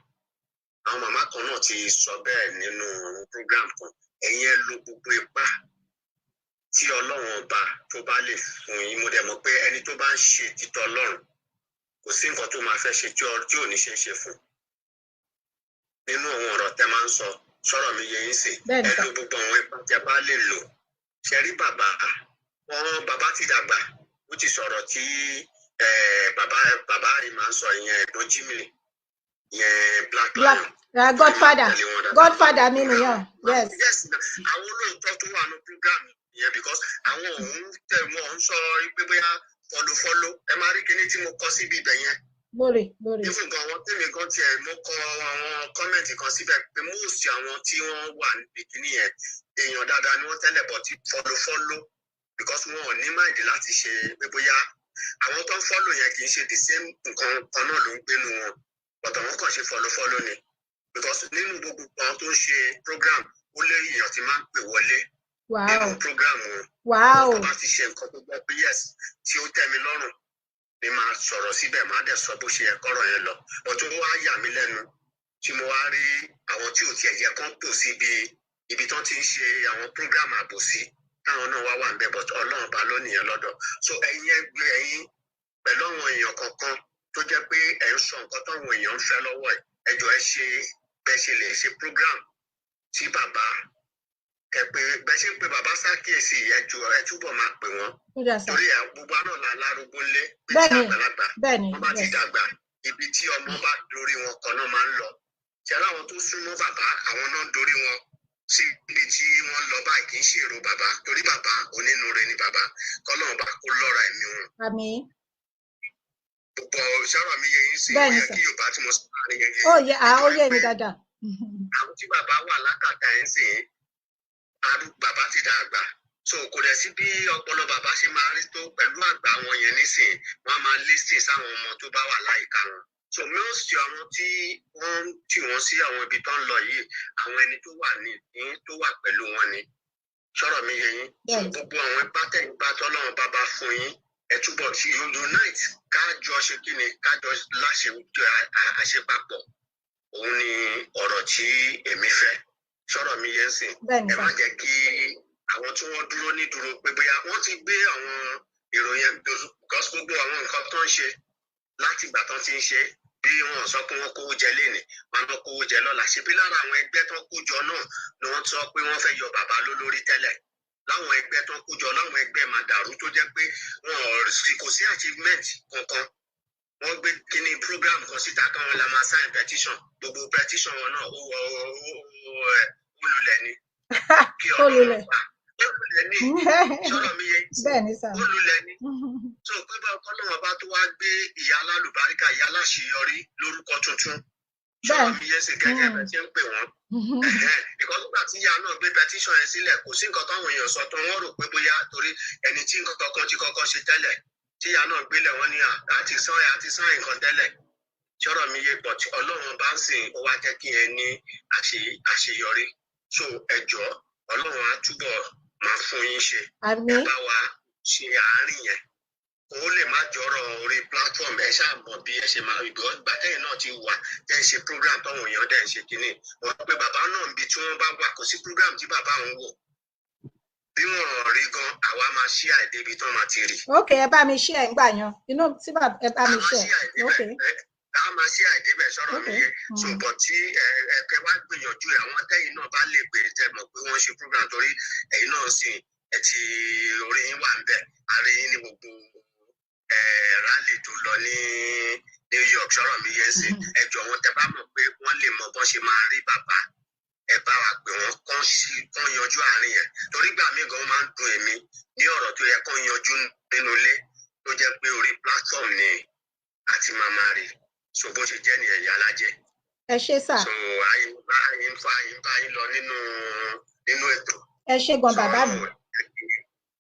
Àwọn màmá kan náà ti sọ bẹ́ẹ̀ nínú program kan. Ẹ̀yin ẹ lo gbogbo ipá tí Ọlọ́run ọba tó bá lè fún yín. Mo dẹ̀ mọ̀ pé ẹni tó bá ń ṣe títọ́ Ọlọ́run kò sí nǹkan tó máa fẹ́ ṣe tí ò ní ṣe é ṣe fún. Nínú àwọn ọ̀rọ̀ tẹ́ máa ń sọ, sọ̀rọ̀ mi yẹ yín sí, ẹ lo gbogbo àwọn ipá tí a bá lè lò. Ṣé rí bàbá ti dàgbà, ó ti sọ̀rọ̀ tí bàbá yìí máa ń sọ ìyẹn ẹ̀gbọ́n Jimmy, ìyẹn Black Lion. Godfather mi nìyẹn. Yes, àwọn olóòótọ́ tó wà ní program yẹn, because àwọn òun ń sọ pé bóyá follow. Ẹ máa rí kíní tí mo kọ síbi ibẹ̀ yẹn. Lórí. Even gan àwọn tèmi gan tiẹ̀ mo kọ àwọn kọ́mẹ̀ntì kan síbẹ̀ pé most àwọn tí wọ́n wà níbi kíní yẹn èèyàn dáadáa ni wọ́n tẹ́lẹ̀ bọ̀ tí follow, because wọn ò ní máìdì láti ṣe pé bóyá àwọn tó ń follow yẹn kì í ṣe the same nǹkan kan náà ló ń gbénu wọn, but àwọn kàn ṣe follow ni, because nínú gbogbo àwọn tó ń ṣe program ó lé èèyàn tí máa ń pè wọlé nínú program wọn. Tó bá ti ṣe nǹkan tó gbọ́ pé yes tí ó tẹ́ mi lọ́rùn ni máa sọ̀rọ̀ síbẹ̀ máa dẹ̀ sọ bó ṣe yẹ kọ́rọ̀ yẹn lọ. Ọ̀tún wá yà mí lẹ́nu tí mo wá rí àwọn tí ò tiẹ̀ yẹ kán tò síbi ibi tán ti ń ṣe àwọn program àbòsí táwọn náà wá ń bẹ but Ọlọ́run bá lónìyàn lọ́dọ̀. So ẹ̀yin ẹgbẹ́ ẹ̀yin pẹ̀lú àwọn èèyàn kankan tó jẹ́ pé ẹ̀ ń sọ nǹkan táwọn èèyàn ń fẹ́ lọ́wọ́ ẹ̀ ẹjọ́ ẹ ṣe bẹ́ẹ̀ ṣe lè ṣe program tí bàbá ẹ pé bẹ́ẹ̀ ṣe ń pe bàbá ṣàkíyèsí ẹjọ́ ẹ túbọ̀ máa pè wọ́n torí ẹ gbogbo àná la lárúgbó lé bẹ́ẹ̀ àgbàlagbà wọ́n bá ti dàgbà ibi tí ọmọ bá dorí wọn kan náà máa ń lọ tí aláwọn tó súnmọ́ bàbá àwọn náà dorí wọn sí ibi tí wọ́n lọ báyìí kì í ṣe èrò bàbá torí bàbá onínúure ni bàbá kọ́lọ́run bá kó lọ́ra ẹ̀mí wọn. Àmín. Gbogbo sọ̀rọ̀ mi yẹ yín sí ó yẹ kí Yorùbá tí mo sọ láàrin yẹn yẹ. Ó yẹ mi dáadáa. Àwọn tí bàbá wà lákàtà ẹ̀ ń sìn bàbá ti dàgbà so kò dẹ̀ sí bí ọpọlọ bàbá ṣe máa rí tó pẹ̀lú àgbà wọn yẹn nísìn wọn á máa lísìn sáwọn ọmọ tó bá wà láyìíká wọn. So most àwọn tí wọ́n tì wọ́n sí àwọn ibi tó ń lọ yìí àwọn ẹni tó wà ní tó wà pẹ̀lú wọn ni sọ̀rọ̀ mi yẹ yín. So gbogbo àwọn ipá tẹ̀yìn bá tọ́lọ́run bàbá fún yín ẹ túbọ̀ tí unite kájọ ṣe kí ni kájọ láṣẹ àṣepapọ̀ òun ni ọ̀rọ̀ tí èmi fẹ́ sọ̀rọ̀ mi yẹn sìn ẹ má jẹ́ kí àwọn tí wọ́n dúró ní dúró pé bóyá wọ́n ti gbé àwọn ìròyìn because gbogbo àwọn nǹkan tó ń ṣe láti ìgbà tó ti ń ṣe bí wọ́n sọ pé wọ́n kówó jẹ lénìí wọ́n lọ kówó jẹ lọ́la ṣe bí lára àwọn ẹgbẹ́ tó kó jọ náà ni wọ́n sọ pé wọ́n fẹ́ yọ bàbá lólórí tẹ́lẹ̀ láwọn ẹgbẹ́ tó kó jọ láwọn ẹgbẹ́ màdàrú tó jẹ́ pé kò sí achievement kankan wọ́n gbé kíní program kan síta káwọn la máa sign petition gbogbo petition wọn náà ó lulẹ̀ ni ó lulẹ̀ ní sọ̀rọ̀ mi yẹ ó lulẹ̀ ni tó pé bá ọkọ náà bá tó wá gbé ìyá alálùbáríkà ìyá aláṣeyọrí lórúkọ tuntun sọ̀rọ̀ mi yẹ sí gẹ́gẹ́ bẹ́ẹ̀ tí ń pè wọ́n because nígbà tí ìyá náà gbé petition yẹn sílẹ̀ kò sí nǹkan táwọn èèyàn sọ tán wọ́n rò pé bóyá torí ẹni tí nǹkan kan ti kọ́kọ́ ṣe tẹ́lẹ̀ tí ìyá náà gbélé wọn ní àti sán nǹkan tẹ́lẹ̀ sọ̀rọ̀ mi yé but Ọlọ́run bá ń sìn ó wá jẹ́ kí ẹ ní àṣeyọrí so ẹjọ́ Ọlọ́run á túbọ̀ máa fún yín ṣe ẹ bá wa ṣe àárín yẹn ó lè má jọrọ orí platform ẹ ṣáà mọ̀ bí ẹ ṣe máa gbọ́ gbàtẹ́yìn náà ti wà tẹ́ ẹ ṣe program táwọn èèyàn dẹ̀ ń ṣe kínní wọ́n pé bàbá náà ń bi tí wọ́n bá wà kò sí program tí bàbá ń wò bí wọ́n rí gan àwa máa ṣí àìdébi tán máa ti rí. ok ẹ bá mi ṣí ẹ ń gbà yan inú tí ẹ bá mi ṣí ẹ ok. a máa ṣí àìdébẹ̀ sọ̀rọ̀ mi yẹn ṣùgbọ́n tí ẹ̀kẹ́ wá gbìyànjú àwọn tẹ́yìn náà bá lè gbé tẹ́ mọ̀ pé wọ́n ṣe program torí ẹ̀yin náà sì ẹ̀ ti orí yín wà ń bẹ̀ àrí yín ní gbogbo rally tó lọ ní New York sọ̀rọ̀ mi yẹn sí ẹjọ́ wọn tẹ́ bá mọ̀ pé wọ́n lè mọ bọ́n ṣe máa rí bàbá ẹ bá wa pè wọ́n kán yanjú àárín yẹn torí gbà mí gan máa ń dùn èmi ní ọ̀rọ̀ tó yẹ kán yanjú nínú ilé tó jẹ́ pé orí platform ni àti màmá rí so bó ṣe jẹ́ nìyẹn ìyá alájẹ. ẹ ṣé sà. so àyínbá yín lọ nínú ètò. ẹ ṣé gan bàbá mi.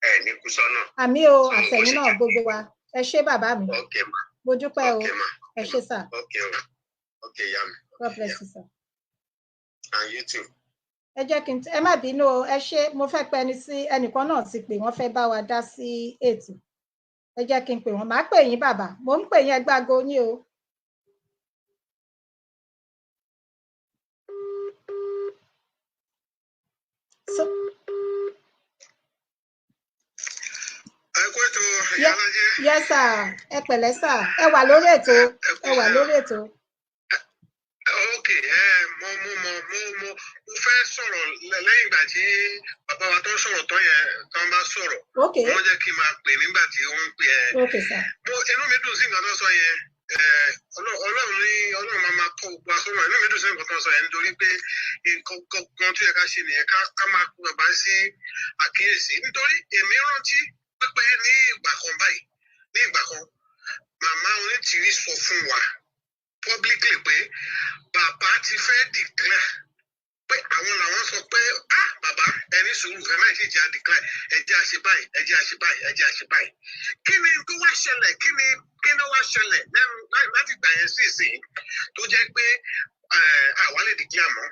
ẹ ní kú sọ́nà. àmì o àtẹ̀yìn náà gbogbo wa ẹ ṣé bàbá mi. ok ma. mo dúpẹ́ o ẹ ṣé sà. ok ma ok ya mi. God bless you sir. and you too. ẹ jẹ́ kí n ẹ má bínú o ẹ ṣé mo fẹ́ pẹ́ ni sí ẹnìkan náà ti pè wọ́n fẹ́ bá wa dá sí ètò ẹ jẹ́ kí n pè wọ́n màá pè yín bàbá mo ń pè yín ẹ gbágo yín o. Yes sir ẹ pẹ̀lẹ́ sir ẹ wà lórí ètò ok mo fẹ́ sọ̀rọ̀ lẹ́yìn ìgbà tí bàbá wa tó sọ̀rọ̀ tán yẹn tán bá sọ̀rọ̀ wọ́n jẹ́ kí n máa pè nígbà tí wọ́n ń pè ẹ́ inú mi dùn sí nǹkan tó sọ yẹn Ọlọ́run máa kọ́ gbogbo asọ́nà inú mi dùn sí nǹkan tó sọ yẹn nítorí pé nǹkan kan tó yẹ ká ṣe nìyẹn ká máa kó bàbá sí àkíyèsí nítorí èmi rántí pé ní ìgbà kan báyìí ní ìgbà kan màmá Onítìrí sọ fún wa publicly pé bàbá ti fẹ́ declare pé àwọn làwọn sọ pé bàbá ẹni sùúrù ẹ má ṣe jẹ́ declare ẹ jẹ́ àṣẹ báyìí ẹ jẹ́ àṣẹ báyìí ẹ jẹ́ àṣẹ báyìí kí ni tó wá ṣẹlẹ̀ kí ni wá ṣẹlẹ̀ lẹ́nu láti gbà yẹn sí ìsìn tó jẹ́ pé àwa lè declare mọ́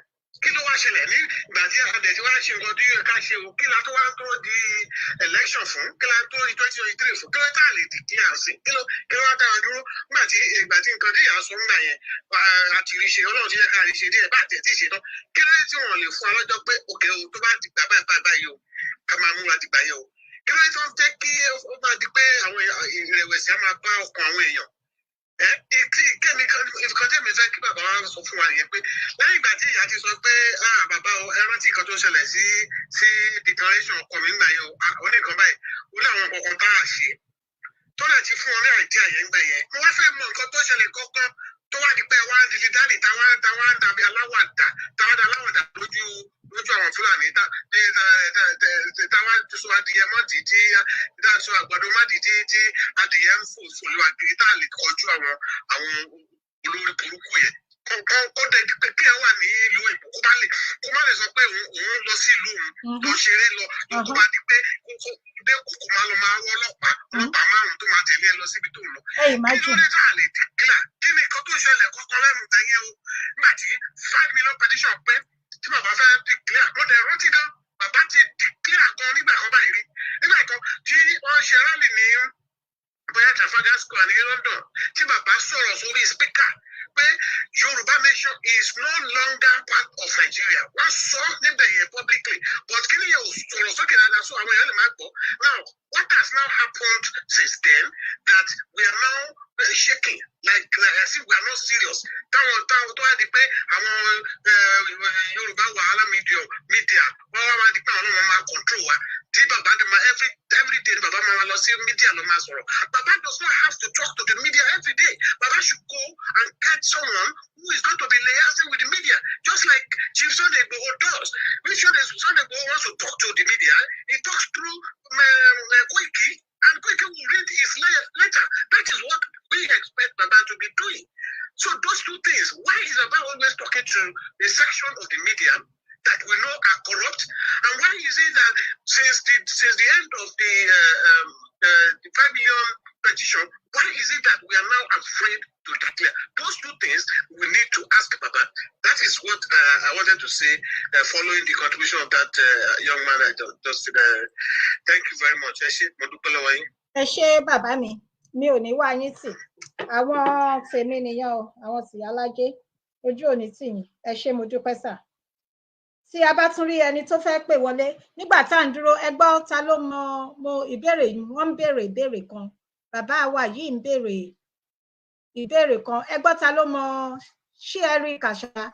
kí ló wá ṣẹlẹ̀ ní ìgbà tí àdẹ̀ tí wọ́n ṣe nǹkan tó yẹ ká ṣe o kí la tó wá tó di election fún kí la tó di 2023 fún kí ló tà lè declare sí kí ló wá dára dúró nígbà tí nǹkan tí ìyá sọ ńgbà yẹn àti rí ṣe ọlọ́run ti yẹ ká rí ṣe díẹ̀ bá àtẹ̀ tí ì ṣe tán kí ló tí wọ́n lè fún alọ́jọ́ pé òkè o tó bá ti gbà báyìí o ká máa múra ti gbà yẹn o kí ló tí wọ́n jẹ́ kí ó máa di pé àwọn ìrẹ̀wẹ̀sì á máa bá ọkàn àwọn èèyàn nǹkan tí èmi fẹ́ kí bàbá wa sọ fún wa nìyẹn pé lẹ́yìn ìgbà tí ìyá ti sọ pé bàbá o ẹ rántí nǹkan tó ṣẹlẹ̀ sí declaration ọkọ mi ńgbà yẹn o oníkan báyìí ó ní àwọn kankan tá a ṣe tó lè ti fún wọn ní àìdí àyẹ̀ ńgbà yẹn mo wá fẹ́ mọ nǹkan tó ṣẹlẹ̀ kọ́kọ́ tó wà ní pé wá ń dìde dálì táwa ń dàbí aláwàdà lójú àwọn Fúlàní táwa sọ adìyẹ mọ́ dìdí sọ àgbàdo má dìdí tí adìyẹ ń fò fòlù àgbèrè tá a lè kọjú àwọn olórí burúkú yẹn kó dé pé kí ẹ wà ní ìlú ìbò kó má lè sọ pé òun lọ sí ìlú òun lọ ṣeré lọ kó bá di pé kó má lọ máa wọ ọlọ́pàá márùn-ún tó máa tẹ̀lé ẹ lọ síbi tó ń lọ. kí ló dé tá a lè dìklà kí ni nǹkan tó ṣẹlẹ̀ kọ́kọ́ lẹ́nu tẹ̀yẹ o nígbà tí 5 million petition pé tí bàbá fẹ́ dìklà wọ́n dẹ̀ rántí gan bàbá ti dìklà kan nígbà kan báyìí rí nígbà kan tí wọ́n ṣe rálì ní bóyá Trafalgar Square ní London tí bàbá sọ̀rọ̀ sórí speaker pé Yorùbá nation is no longer part of Nigeria wọ́n sọ níbẹ̀ yẹn publicly but kí ni yẹn ò sọ̀rọ̀ sókè dáadáa so àwọn èèyàn lè máa gbọ́ now what has now happened since then that we are now shaking like as if we are not serious táwọn tó wá di pé àwọn Yorùbá wàhálà media wọ́n wá máa di pé àwọn ọmọ máa control wa tí bàbá dé máa every day bàbá máa lọ sí media lọ máa sọ̀rọ̀ bàbá does not have to talk to the media every day bàbá should go and get someone who is going to be liaising with the media just like Chief Sunday Igboho does. When Sunday Igboho wants to talk to the media, he talks through Koiki, and Koiki will read his letter. That is what we expect Baba to be doing. So those two things, why is Baba always talking to a section of the media that we know are corrupt, and why is it that since the end of the 5 million petition, why is it that we are now afraid to declare? Those two things we need to ask Baba. That is what I wanted to say following the contribution of that young man I just said. Thank you very much. Ẹ ṣé bàbá mi ò ní wá yín tì àwọn tèmi nìyẹn o àwọn tìyá lájẹ ojú òní tì yín ẹ ṣé mo dúpẹ́ sà. Tí a bá tún rí ẹni tó fẹ́ pè wọlé nígbà tá à ń dúró ẹ gbọ́ ta ló mọ ìbéèrè wọ́n ń béèrè ìbéèrè kan bàbá wa yìí ń béèrè ìbéèrè kan ẹ gbọ́ ta ló mọ ṣé ẹ rí kàṣà.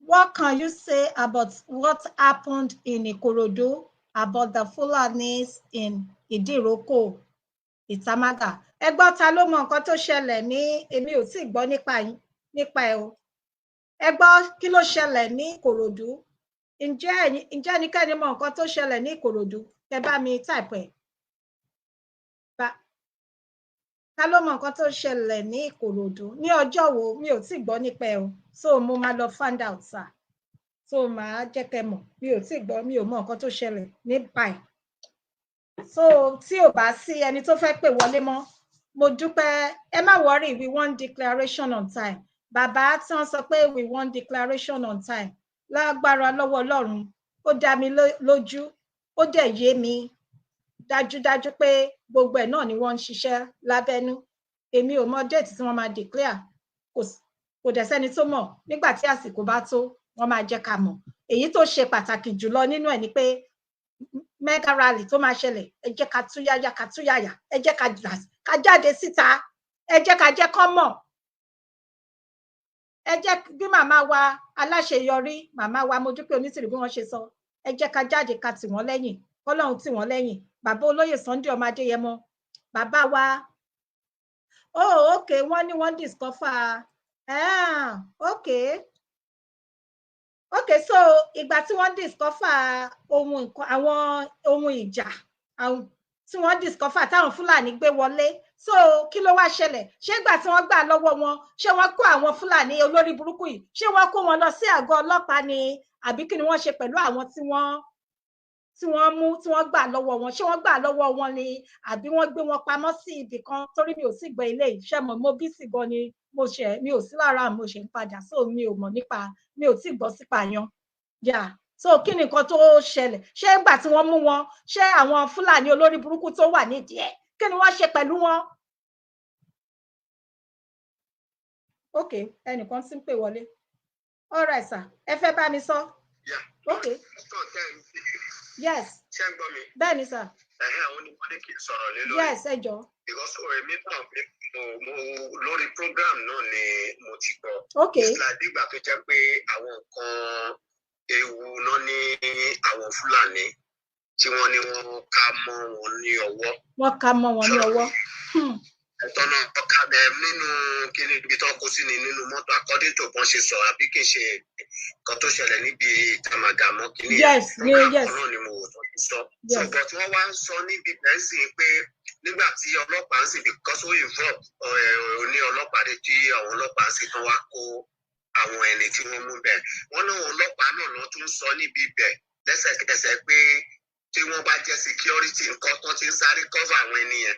What can you say about what happened in Ikorodu about the Fulanis in Idiroko, Itamaga? Ẹ gbọ́ ta ló mọ nǹkan tó ṣẹlẹ̀ ní èmi ò tí gbọ́ nípa ẹ̀ o. Ẹ gbọ́ kí ló ṣẹlẹ̀ ní Ìkòròdú? Ǹjẹ́ ẹnikẹ́ni mọ nǹkan tó ṣẹlẹ̀ ní Ìkòròdú? Ẹ bá mi type ẹ̀. Ta ló mọ nǹkan tó ṣẹlẹ̀ ní Ìkòròdú? Ní ọjọ́ wo? Mi ò tí gbọ́ nípa ẹ̀ o. So mo máa lọ find out sir. So màá jẹ́ kẹ́ mọ̀. Mi ò tí gbọ́, mi ò mọ nǹkan tó ṣẹlẹ̀ nípa ẹ̀. So tí ò bá sí ẹni tó fẹ́ pè wọlé mọ́, mo dúpẹ́. Ẹ má worry, we want declaration on time. Bàbá tí wọ́n sọ pé we want declaration on time. Lágbára lọ́wọ́ Ọlọ́run, ó dá mi lójú, ó dẹ̀ yé mi dájúdájú pé gbogbo ẹ̀ náà ni wọ́n ń ṣiṣẹ́ lábẹ́nú. Èmi ò mọ date tí wọ́n máa declare. Kò dẹ̀ sẹ́ni tó mọ̀. Nígbà tí àsìkò bá tó, wọ́n máa jẹ́ ká mọ̀. Èyí tó ṣe pàtàkì jùlọ nínú ẹ̀ ni pé mega rally tó máa ṣẹlẹ̀, ẹ jẹ́ ká túyáyá, ẹ jẹ́ ká jáde síta, ẹ jẹ́ ká jẹ́ kán mọ̀. Ẹ jẹ́ bí màmá wa aláṣeyọrí, màmá wa Modúpẹ́ Onítìrí bí wọ́n ṣe sọ, ẹ jẹ́ ká jáde ká tì wọ́n lẹ́yìn, k'Ọlọ́run tì wọ́n lẹ́yìn. Bàbá olóyè Sunday ọmọ Adéyẹmọ, bàbá wa, okay, wọ́n ní wọ́n discover, okay, so ìgbà tí wọ́n discover àwọn ohun ìjà tí wọ́n discover táwọn Fúlàní gbé wọlé, so kí ló wá ṣẹlẹ̀? Ṣé ìgbà tí wọ́n gbà lọ́wọ́ wọn, ṣé wọ́n kó àwọn Fúlàní olórí burúkú yìí, ṣé wọ́n kó wọn lọ sí àgọ́ ọlọ́pàá ni àbí kí ni wọ́n ṣe pẹ̀lú àwọn tí wọ́n mú tí wọ́n gbà lọ́wọ́ wọn ṣé wọ́n gbà lọ́wọ́ wọn ni àbí wọ́n gbé wọn pamọ́ sí ibì kan torí mi ò sì gbọ́ ilé iṣẹ́ mọ̀ mo bí sì gan ni mi ò sí lára mo ṣe ń padà so mi ò mọ̀ nípa mi ò tí gbọ́ sípa yan yà so kí ni nǹkan tó ṣẹlẹ̀ ṣé ìgbà tí wọ́n mú wọn ṣé àwọn Fúlàní olórí burúkú tó wà nídìí ẹ̀ kí ni wọ́n ṣe pẹ̀lú wọn. ok ẹnìkan tí ń pè wọlé all right sir ẹ fẹ́ bá mi sọ. ok yes bẹ́ẹ̀ ni sir. àwọn ni wọ́n ní kí n sọ̀rọ̀ lé lórí. yes ẹ jọ. because èmi náà mo lórí program náà ni mo ti gbọ́. ok ìgbà dìgbà tó jẹ́ pé àwọn nǹkan ewu náà ní àwọn Fúlàní tí wọ́n ní wọ́n ká mọ́ wọn ní ọwọ́. wọ́n ká mọ́ wọn ní ọwọ́. ẹ̀tọ́nà ọ̀ka bẹ̀ nínú kíní ibi tó kó sí ni nínú mọ́tò according to bọ́n ṣe sọ àbí kì í ṣe nǹkan tó ṣẹlẹ̀ níbi ìtàmàgàmọ́ kíní yes yes náà ni mo wò tó ti sọ. ṣùgbọ́n tí wọ́n wá ń sọ níbi bẹ́ẹ̀ sì pé nígbà tí ọlọ́pàá ń sìn because ó involve ní ọlọ́pàá dé tí àwọn ọlọ́pàá ń sìn tán wá kó àwọn ẹni tí wọ́n mú bẹ́ẹ̀ wọ́n náà ọlọ́pàá náà lọ tún sọ níbi bẹ́ẹ̀ lẹ́sẹ̀kẹsẹ̀ pé tí wọ́n bá jẹ́ security nǹkan tó ti ń sáré cover àwọn ẹni yẹn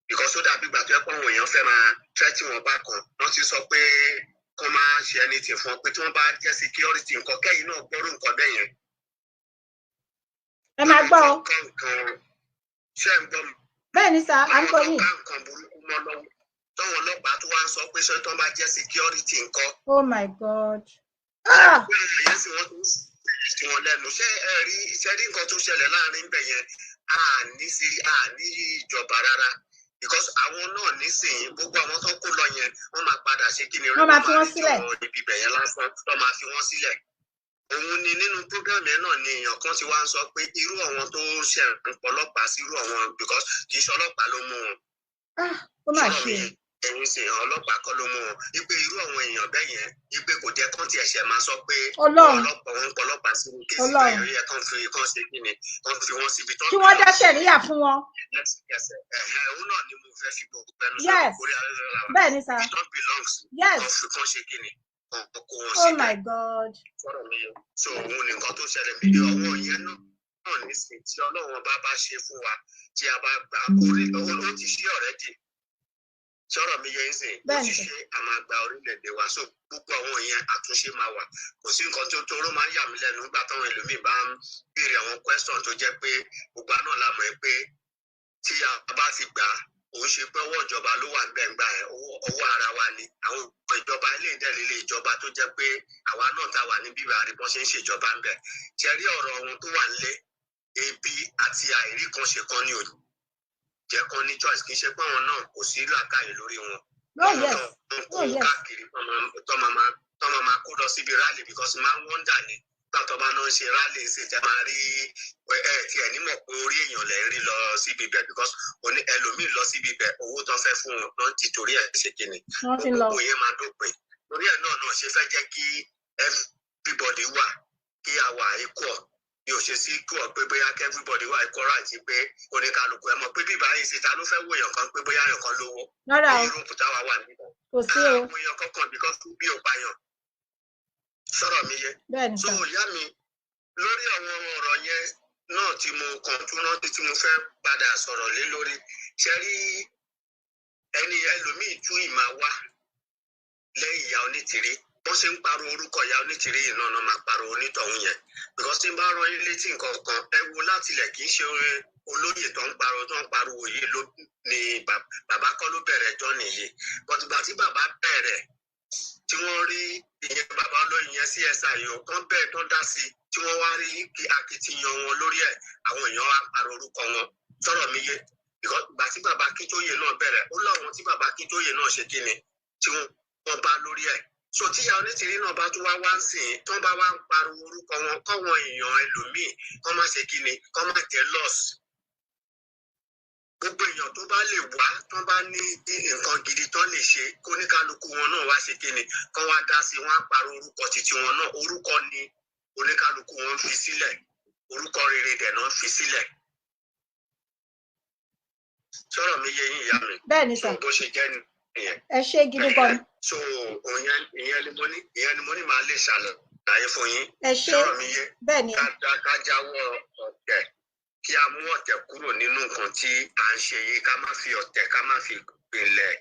because ó dàbí ìgbà tó yẹ pé àwọn èèyàn fẹ́ máa tẹ́tí wọn bá kan wọ́n ti sọ pé kó máa ṣe anything fún ọ pé tí wọ́n bá jẹ́ security nǹkan kẹ́yìn náà gbọ́rú nǹkan bẹ́ẹ̀ yẹn. ẹ máa gbọ́ ọ. ṣé ń gbọ́ mi. bẹ́ẹ̀ ni sà á ń gbọ́ yín. àwọn ọ̀gá nǹkan burúkú mọ́ lọ́wọ́ táwọn ọlọ́pàá tó wá ń sọ pé ṣé tó bá jẹ́ security nǹkan. oh my god. ìyẹn sì wọ́n tún sí wọn lẹ́nu ṣé ẹ rí nǹkan tó ṣẹlẹ̀ láàrin bẹ̀ yẹn àní ìjọba rárá because àwọn náà nísìnyí gbogbo àwọn tó kó lọ yẹn wọ́n máa padà ṣe kí ni wọ́n máa fi wọ́n sílẹ̀ ibi bẹ̀ yẹn lásán wọ́n máa fi wọ́n sílẹ̀. òun ni nínú program yẹn náà ni èèyàn kan ti wá ń sọ pé irú àwọn tó ń ṣe ọlọ́pàá sí irú àwọn because kì í ṣe ọlọ́pàá ló mú wọn. ó mà ṣe ẹ̀yin sì hàn ọlọ́pàá kọ́ ló mú wọn wípé irú àwọn èèyàn bẹ́ẹ̀ yẹn wípé kò jẹ́ kán tiẹ̀ ṣe máa sọ pé ọlọ́pàá wọn pọ̀ ọlọ́pàá sí ní kéésì báyọ̀ yẹ kán fi ṣe kí ni kán fi wọ́n síbi tán. kí wọ́n dá ṣẹ̀ríyà fún wọn. òun náà ni mo fẹ́ fi gbogbo ẹnu sọ orí ayélujára wa bẹ́ẹ̀ ni sà it don't belong to kán fi kán ṣe kí ni kán kó wọn síbẹ̀. oh my god. sọ̀rọ̀ mi yẹn so òun ni nǹkan tó ṣẹlẹ̀ mí ọwọ́ yẹn náà nísìnyí tí Ọlọ́run bá ṣe fún wa tí a bá gbà ó ti ṣe ọ̀rẹ́dì sọ̀rọ̀ mi yẹn sìn ó ti ṣe àmàgbà orílẹ̀-èdè wa so gbogbo àwọn yẹn àtúnṣe máa wà kò sí nǹkan tó toró máa ń yà mí lẹ́nu nígbà táwọn ẹlòmíì bá ń béèrè àwọn question tó jẹ́ pé gbogbo náà la mọ̀ pé tí a bá ti gbà òun ṣe pé ọwọ́ ìjọba ló wà níbẹ̀ ńgbà yẹn ọwọ́ ara wa ni àwọn ìjọba ilé ìdẹ́lélé ìjọba tó jẹ́ pé àwa náà tá wà ní bíbá àríbọ́n ṣe ń ṣèjọba ńbẹ̀ ṣe rí ọ̀rọ̀ ohun tó wà nílé ebi àti àìrí kan ṣe kan ní òdì jẹ́ kan ní choice kì í ṣe pé wọn náà kò sí làákàyè lórí wọn. wọn kó káàkiri tọ́ máa kó lọ síbi rally because máa ń wọ́ndà ni nígbà tó bá náà ṣe rally ṣe tẹ́ máa rí tí ẹ̀ nímọ̀ pé orí èèyàn lẹ́ rí lọ síbi bẹ̀ because ẹlòmíì lọ síbi bẹ̀ owó tó fẹ́ fún wọn náà ti torí ẹ̀ ṣe kíni gbogbo yẹn máa dópin torí ẹ̀ náà ṣe fẹ́ jẹ́ kí everybody wà kí a wà equal bí o ṣe sí kí ọ pé bóyá kí everybody wà ìkọ́ra àti pé oníkálukú ẹ mọ̀ pé bíbá yìí ṣe ta ló fẹ́ wò èèyàn kan pé bóyá èèyàn kan lówó ní Europe táwa wà níbẹ̀. kò sí o àwọn èèyàn kankan bí kan bí ò bá yàn sọ̀rọ̀ mi yé. so ìyá mi lórí àwọn ọ̀rọ̀ yẹn náà tí mo kàn tún rántí tí mo fẹ́ padà sọ̀rọ̀ lé lórí ṣe rí ẹni ẹlòmíì tún ìmà wá lẹ́yìn ìyá Onítìrí wọ́n ṣe ń pariwo orúkọ ìyá Onítìrí yìí náà máa pariwo onítọ̀hún yẹn because tí n bá rán yín létí nǹkan kan ẹ wo látilẹ̀ kì í ṣe olóyè tó ń pariwo yìí ló ní bàbá kọ́ ló bẹ̀rẹ̀ ẹjọ́ nìyí bọ̀tùgbà tí bàbá bẹ̀rẹ̀ tí wọ́n rí ìyẹn bàbá olóyè yẹn CSI o tán bẹ́ẹ̀ tán dá sí tí wọ́n wá rí akitiyan wọn lórí ẹ̀ àwọn èèyàn wá pariwo orúkọ wọn sọ̀rọ̀ mi yé ìgbà tí bàbá Akíntóyè náà bẹ̀rẹ̀ ó láwọn tí bàbá Akíntóyè náà ṣe kíni tí wọ́n bá lórí ẹ̀ so tíyà Onítìrí náà bá tún wá ń sìn tán bá wá ń pariwo orúkọ wọn káwọn èèyàn ẹlòmíì kán má ṣe kíni kán má jẹ loss gbogbo èèyàn tó bá lè wá tán bá ní nǹkan gidi tán lè ṣe kóníkálukú wọn náà wá ṣe kíni kán wá dá sí wọn á pariwo orúkọ títí wọn náà orúkọ ni oníkálukú wọn fi sílẹ̀ orúkọ rere dẹ̀ náà fi sílẹ̀ sọ̀rọ̀ mi yé yín ìyá mi bẹ́ẹ̀ ni sà bó ṣe jẹ́ nìyẹn ẹ ṣe gidi gan. so ìyẹn ni mo ní màá lè ṣàlàyé láyé fún yín. ẹ ṣé bẹ́ẹ̀ ni ká jáwọ́ ọ̀tẹ̀ kí a mú ọ̀tẹ̀ kúrò nínú nǹkan tí à ń ṣe yìí, ká má fi ọ̀tẹ̀ ká má fi pinlẹ̀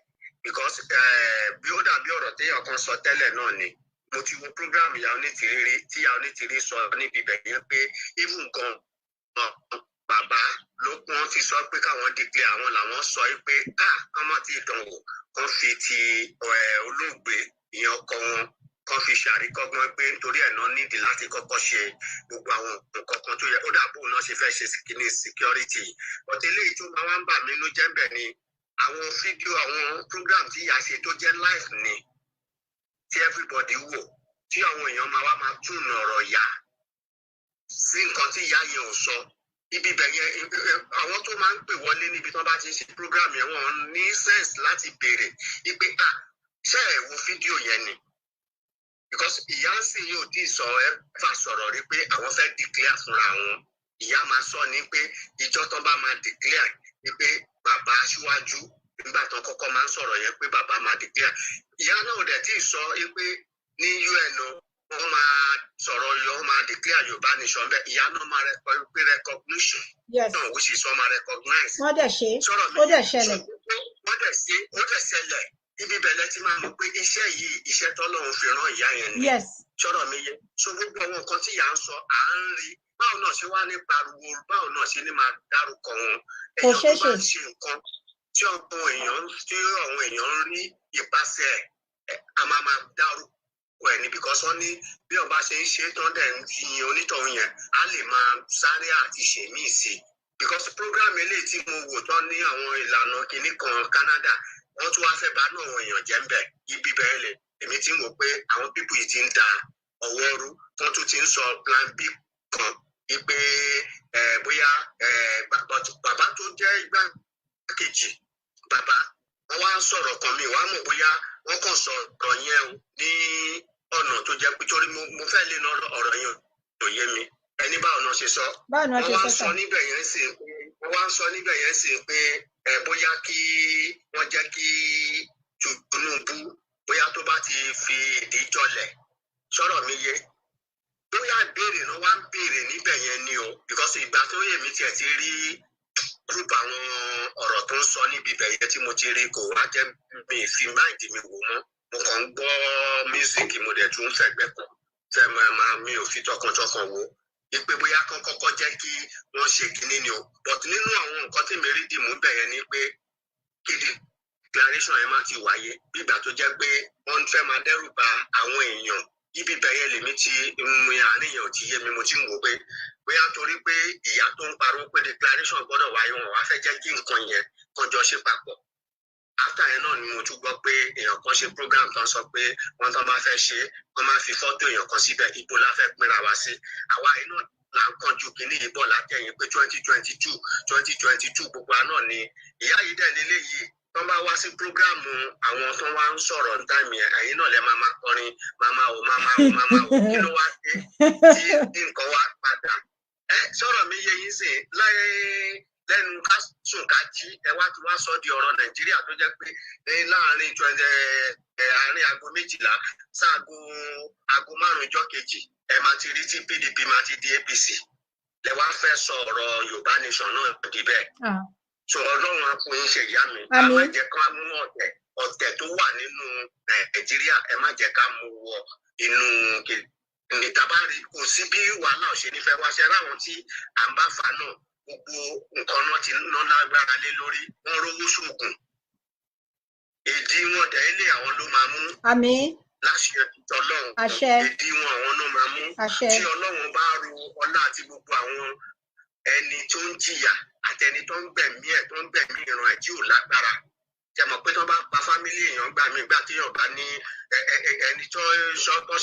because bí ó dàbí ọ̀rọ̀ téèyàn kan sọ tẹ́lẹ̀ náà ni mo ti wo program Ìyá Onítìrí tí Ìyá Onítìrí sọ níbi ibẹ̀ yẹn pé even gan bàbá ló wọ́n fi sọ pé káwọn declare àwọn làwọn sọ pé kán má ti dánwò kán fi ti olóògbé ìyẹn ọkọ wọn kán fi ṣàríkọ́gbọ́n pé nítorí ẹ̀ náà nídìí láti kọ́kọ́ ṣe gbogbo àwọn nǹkan kan tó yẹ ó dàbò náà ṣe fẹ́ ṣe kíní security but eléyìí tó máa ń bà mí nínú jẹ́ bẹ̀ ni àwọn fídíò àwọn program tí ìyá ṣe tó jẹ́ live ni tí everybody wò tí àwọn èèyàn máa tún ọ̀rọ̀ yá sí nǹkan tí ìyá yẹn ò sọ ibi bẹ̀ yẹn àwọn tó máa ń pè wọlé níbi tí wọ́n bá ti ṣe program yẹn wọ́n ní sense láti béèrè ipe ṣé ẹ wo fídíò yẹn ni because ìyá sì yóò tí ì sọ ẹ fà sọ̀rọ̀ rí pé àwọn fẹ́ declare fúnra wọn ìyá máa sọ ní pé ìjọ tó bá máa declare ni pé bàbá aṣíwájú nígbà tó kọ́kọ́ máa ń sọ̀rọ̀ yẹn pé bàbá máa declare ìyá náà ò dẹ̀ tí ì sọ pé ní UN wọ́n máa sọ̀rọ̀ yọ wọ́n máa declare Yorùbá nation bẹ́ẹ̀ ìyá náà máa pé recognition náà which is wọ́n máa recognize. wọ́n dẹ̀ ṣe ó dẹ̀ ṣẹlẹ̀. wọ́n dẹ̀ ṣe ó dẹ̀ ṣẹlẹ̀ ibi bẹ̀lẹ̀ ti máa mọ̀ pé iṣẹ́ yìí iṣẹ́ tọ́lọ́run fi rán ìyá yẹn ni. sọ̀rọ̀ mi yẹ so gbogbo àwọn nǹkan tí ìyá ń sọ à ń rí báwo náà ṣe wá ní pariwo báwo náà ṣe ní máa dárúkọ wọn. èèyàn tó bá ń ṣe nǹkan tí àwọn èèyàn ń rí ìpasẹ̀ a máa dárúkọ ẹ̀ ní because wọ́n ní bí ọba ṣe ń ṣe tán dẹ̀ ń fi onítọ̀hún yẹn á lè máa sáré àti ṣe míì sí because program eléyìí tí mo wò tán ní àwọn ìlànà kìíní kan Canada wọ́n tún wá fẹ́ bá náà àwọn èèyàn jẹ́ ń bẹ̀ ibi bẹ́ẹ̀ lè èmi ti ń wò pé àwọn pípù yìí ti ń da ọwọ́ rú wọ́n tún ti ń sọ plan B kan wípé bóyá bàbá tó jẹ́ igbákejì bàbá wọ́n wá ń sọ̀rọ̀ kan mi wàá mọ̀ bóyá wọ́n kàn sọ̀rọ̀ yẹn ní ọ̀nà tó jẹ́ pé torí mo fẹ́ lè ná ọ̀rọ̀ yẹn ò yé mi ẹni báwo náà ṣe sọ wọ́n wá ń sọ níbẹ̀ yẹn sì pé bóyá kí wọ́n jẹ́ kí Tinubu bóyá tó bá ti fi ìdí jọlẹ̀ sọ̀rọ̀ mi yé bóyá ìbéèrè náà wá ń béèrè níbẹ̀ yẹn ni o because ìgbà tó yẹ mi tiẹ̀ ti rí group àwọn ọ̀rọ̀ tó ń sọ níbi ibẹ̀ yẹn tí mo ti rí kò wá jẹ́ mi fi máìdì mi wò mọ́ mo kàn ń gbọ́ mísíkì mo dẹ̀ tún fẹ̀gbẹ́ kan fẹ́ máa mi ò fi tọkàntọkàn wò ipe bóyá kan kọ́kọ́ jẹ́ kí wọ́n ṣe kinní ni o but nínú àwọn nǹkan tí mi rí dìmú bẹ̀ yẹn ni pé kí declaration yẹn máa ti wáyé bí ìgbà tó jẹ́ pé wọ́n fẹ́ máa dẹ́rù ba àwọn èèyàn ibi bẹ̀ yẹn lèmi ti mú àárín yẹn ò ti yé mi mo ti ń wò pé bóyá torí pé ìyá tó ń pariwo pé declaration gbọ́dọ̀ wáyé wọn wá fẹ́ jẹ́ kí nǹkan yẹn kan jọ ṣe papọ̀ after yẹn náà ni mo tún gbọ́ pé èèyàn kan ṣe program kan sọ pé wọ́n tán bá fẹ́ ṣe wọ́n máa fi fọ́tò èèyàn kan síbẹ̀ ibo la fẹ́ pínra wá sí àwa inú là ń kánjú kínní yìí bọ̀ látẹ̀yìn pé 2022 gbogbo àná ni ìyá yìí dẹ̀ lélẹ́yìí tọ́ bá wá sí prógráàmù àwọn tó wá ń sọ̀rọ̀ ní táìmì ẹ̀yìn náà lẹ máa kọrin máma o kí ló wá dé tí nǹkan wá padà sọ̀rọ̀ mi yé yín sìn láyé lẹ́nu ká sùn ká jí ẹ wá ti wá sọ di ọ̀rọ̀ Nàìjíríà tó jẹ́ pé láàrin àárín aago 12 sáago aago 5 ọjọ́ kejì ẹ máa ti rí tí PDP máa ti di APC lẹ wá fẹ́ sọ ọ̀rọ̀ Yorùbá nation náà di bẹ́ẹ̀. So Ọlọ́run á fún yín ṣe ìyá mi a má jẹ́ ká mú ọ̀tẹ̀ tó wà nínú Nàìjíríà ẹ má jẹ́ ká mú wọ inú ìtabárí kò sí bí wàhálà ò ṣe ní fẹ́ wá ṣe ráwọn tí à ń bá fà náà gbogbo nǹkan náà ti ná lágbára lé lórí wọ́n rówó ṣoògùn èdè wọn dẹ̀ ilé àwọn ló máa mú láṣẹ Ọlọ́run èdè wọn àwọn náà máa mú tí Ọlọ́run bá ru ọlá àti gbogbo àwọn ẹni tó ń jìyà àtẹni tó ń gbẹ̀mí ẹ̀ tó ń gbẹ̀mí ìran ẹ̀ tí ò lágbára jẹ́ mọ̀ pé tó bá pa fámílì èèyàn gbà mí gbà tí èèyàn bá ní ẹni tó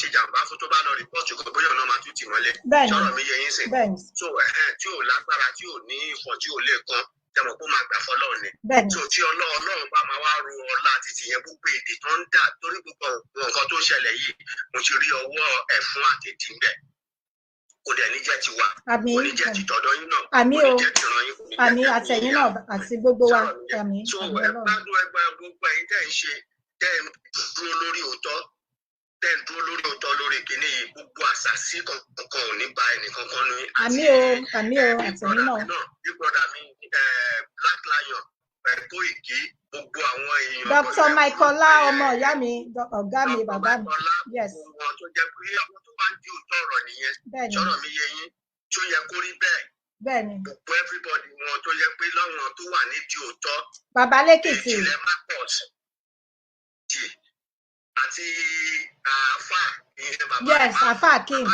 ṣe jàǹbá fún tó bá lọ rìpọ́ọ̀tù kó bóyá ọ̀nà máa tún tì mọ́lẹ̀ sọ̀rọ̀ mi yẹ yín sìn so tí ò lágbára tí ò ní ìfọ̀ tí ò lè kan jẹ́ mọ̀ pé ó máa gbà fọlọ́run ni so tí Ọlọ́run bá máa wá ru ọlá títí yẹn gbogbo èdè tó ń dà torí gbogbo nǹkan tó ń ṣẹlẹ̀ yìí mo ti rí ọwọ́ ẹ̀fún àtẹ̀tì ń bẹ̀ kò dẹ̀ ní jẹ́ tiwa kò ní jẹ́ tìtọ̀dọ̀ yín náà kò ní jẹ́ tìran yín kò ní jẹ́ àmì àtẹ̀yìn náà àti gbogbo wa àmì so ẹ gbádùn ẹgbẹ́ gbogbo ẹ̀yin tẹ́ ń ṣe tẹ́ ń dúró lórí òótọ́ tẹ́ ń dúró lórí òótọ́ lórí kìíní yìí, gbogbo àṣàsí kankan ò ní bá ẹnìkankan ní. àmì o àtẹ̀mí náà. bí brọ́dà mi Black Lion Koiki gbogbo àwọn èèyàn. Dr. Michaela ọmọ ìyá mi ọ̀gá mi bàbá mi. Yes. Àwọn tó jẹ́ pé àwọn tó bá ń di òótọ́ ọ̀rọ̀ nìyẹn. Sọ̀rọ̀ mi yé yín tó yẹ kó rí bẹ́ẹ̀. Bẹ́ẹ̀ni. Gbogbo everybody wọn tó yẹ pé láwọn tó wà nídìí òótọ́. Bàbá lẹ́kìtì. Ìjìnlẹ̀ Marcus àti àáfà ìyẹn bàbá. Yes, àáfà Akim.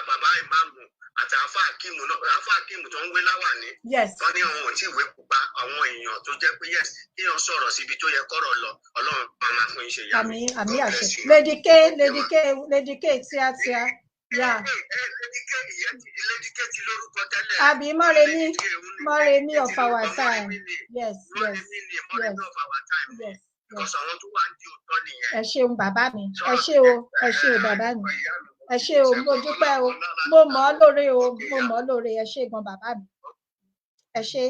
Bàbá ìmáàmù àti àáfà Akim tó ń wé láwàní. Yes. Wọ́n ní àwọn ò tí ì wé pupa àwọn èèyàn tó jẹ́ pé yes kí wọ́n sọ̀rọ̀ síbi tó yẹ kọ́rọ̀ lọ Ọlọ́run máa fún iṣẹ́ ìyá mi. Àmì àṣẹ. Lady K tíátíá. Yeah. Lady K ti lórúkọ tẹ́lẹ̀. Àbí Mọ́remí of our time. Yes. Mọ́remí of our time. Yes. Because àwọn tó wà ní òótọ́ nìyẹn. Ẹ ṣeun bàbá mi. Ẹ ṣé o bàbá mi. Ẹ ṣé o mo dúpẹ́ o mo mọ̀ ọ́ lóore ẹ ṣé gan bàbá mi. Ẹ ṣé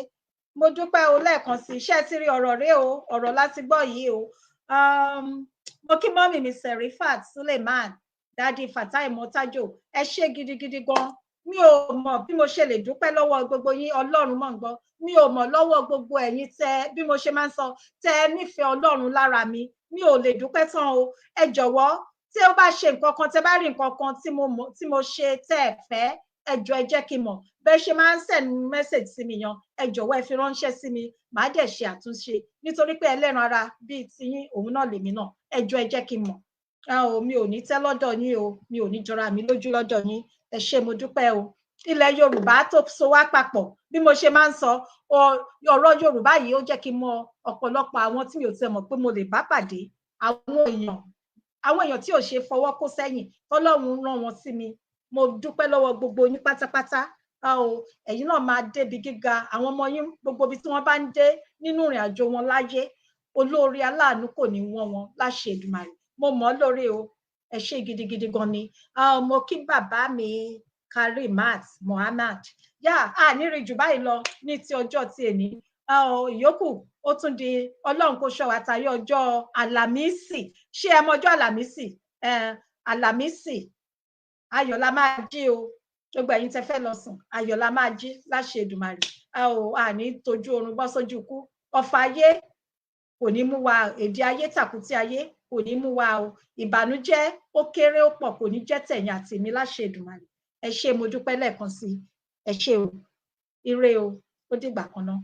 mo dúpẹ́ o lẹ́ẹ̀kan sí iṣẹ́ tí rí ọ̀rọ̀ rẹ o ọ̀rọ̀ láti gbọ́ yìí o. Mo kí mọ́mì mi Serifat Suleiman dádì Fatai Motajo ẹ ṣé gidigidi gan. Mi ò mọ̀ bí mo ṣe lè dúpẹ́ lọ́wọ́ gbogbo yín Ọlọ́run mọ̀ ń gbọ́ mi ò mọ̀ lọ́wọ́ gbogbo ẹ̀yin tẹ́ bí mo ṣe máa ń sọ tẹ́ nífẹ̀ẹ́ Ọlọ́run lára mi ò lè dúpẹ́ tán o ẹ jọ̀wọ́ tí ó bá ṣe nǹkan kan tẹ́ bá rí nǹkan kan tí mo ṣe tẹ́ ẹ fẹ́ ẹ jọ̀ọ́ ẹ jẹ́ kí n mọ̀ bẹ́ẹ̀ ṣe máa ń send message sí mi yan ẹ jọ̀wọ́ ẹ fi ránṣẹ́ sí mi màá dẹ̀ ṣe àtúnṣe nítorí pé ẹlẹ́ran ara bíi tiyín òun náà lèmi náà ẹ jọ̀ọ́ ẹ jẹ́ kí n mọ̀ mi ò ní tẹ́ lọ́dọ̀ yín o mi ò ní jọra mi lójú lọ́dọ̀ yín ẹ ṣé mo dúpẹ́ o ilẹ̀ Yorùbá tó so wá papọ̀ bí mo ṣe máa ń sọ ọ̀rọ̀ Yorùbá yìí ó jẹ́ kí n mọ ọ̀pọ̀lọpọ̀ àwọn tí mi ò tẹ́ mọ̀ pé mo lè bá pàdé àwọn èèyàn tí ò ṣe fọwọ́ kó sẹ́yìn tọ́lọ́run rán wọn sí mi mo dúpẹ́ lọ́wọ́ gbogbo yín pátápátá ẹ̀yin náà máa débi gíga àwọn ọmọ yín gbogbo ibi tí wọ́n bá ń dé nínú ìrìn àjò wọn láyé olóore aláàánú kò ní wọ́n wọn láṣẹ Èdùmàrè mo mọ̀ ọ́ lóore o ẹ ṣé gidigidi gan ni mo kí bàbá mi Karimat Mohammed nírí jù báyìí lọ ní ti ọjọ́ ti èní ìyókù ó tún di Ọlọ́run kó ṣọ́ wa tayọ ọjọ́ Àlàmísì ṣé ẹ mọ ọjọ́ Àlàmísì ayọ̀ la máa jí o gbogbo ẹ̀yin tẹ́ fẹ́ lọ sùn ayọ̀ la máa jí láṣẹ Èdùmàrè àní tójú oorun bọ́ sójú ikú ọfà ayé kò ní mú wa èdè ayé tàkútí ayé kò ní mú wa o ìbànújẹ́ ó kéré ó pọ̀ kò ní jẹ́ tẹ̀yìn àti mi láṣẹ Èdùmàrè ẹ ṣé mo dúpẹ́ lẹ́ẹ̀kan sí ẹ ṣé o ire o ó dìgbà kan náà.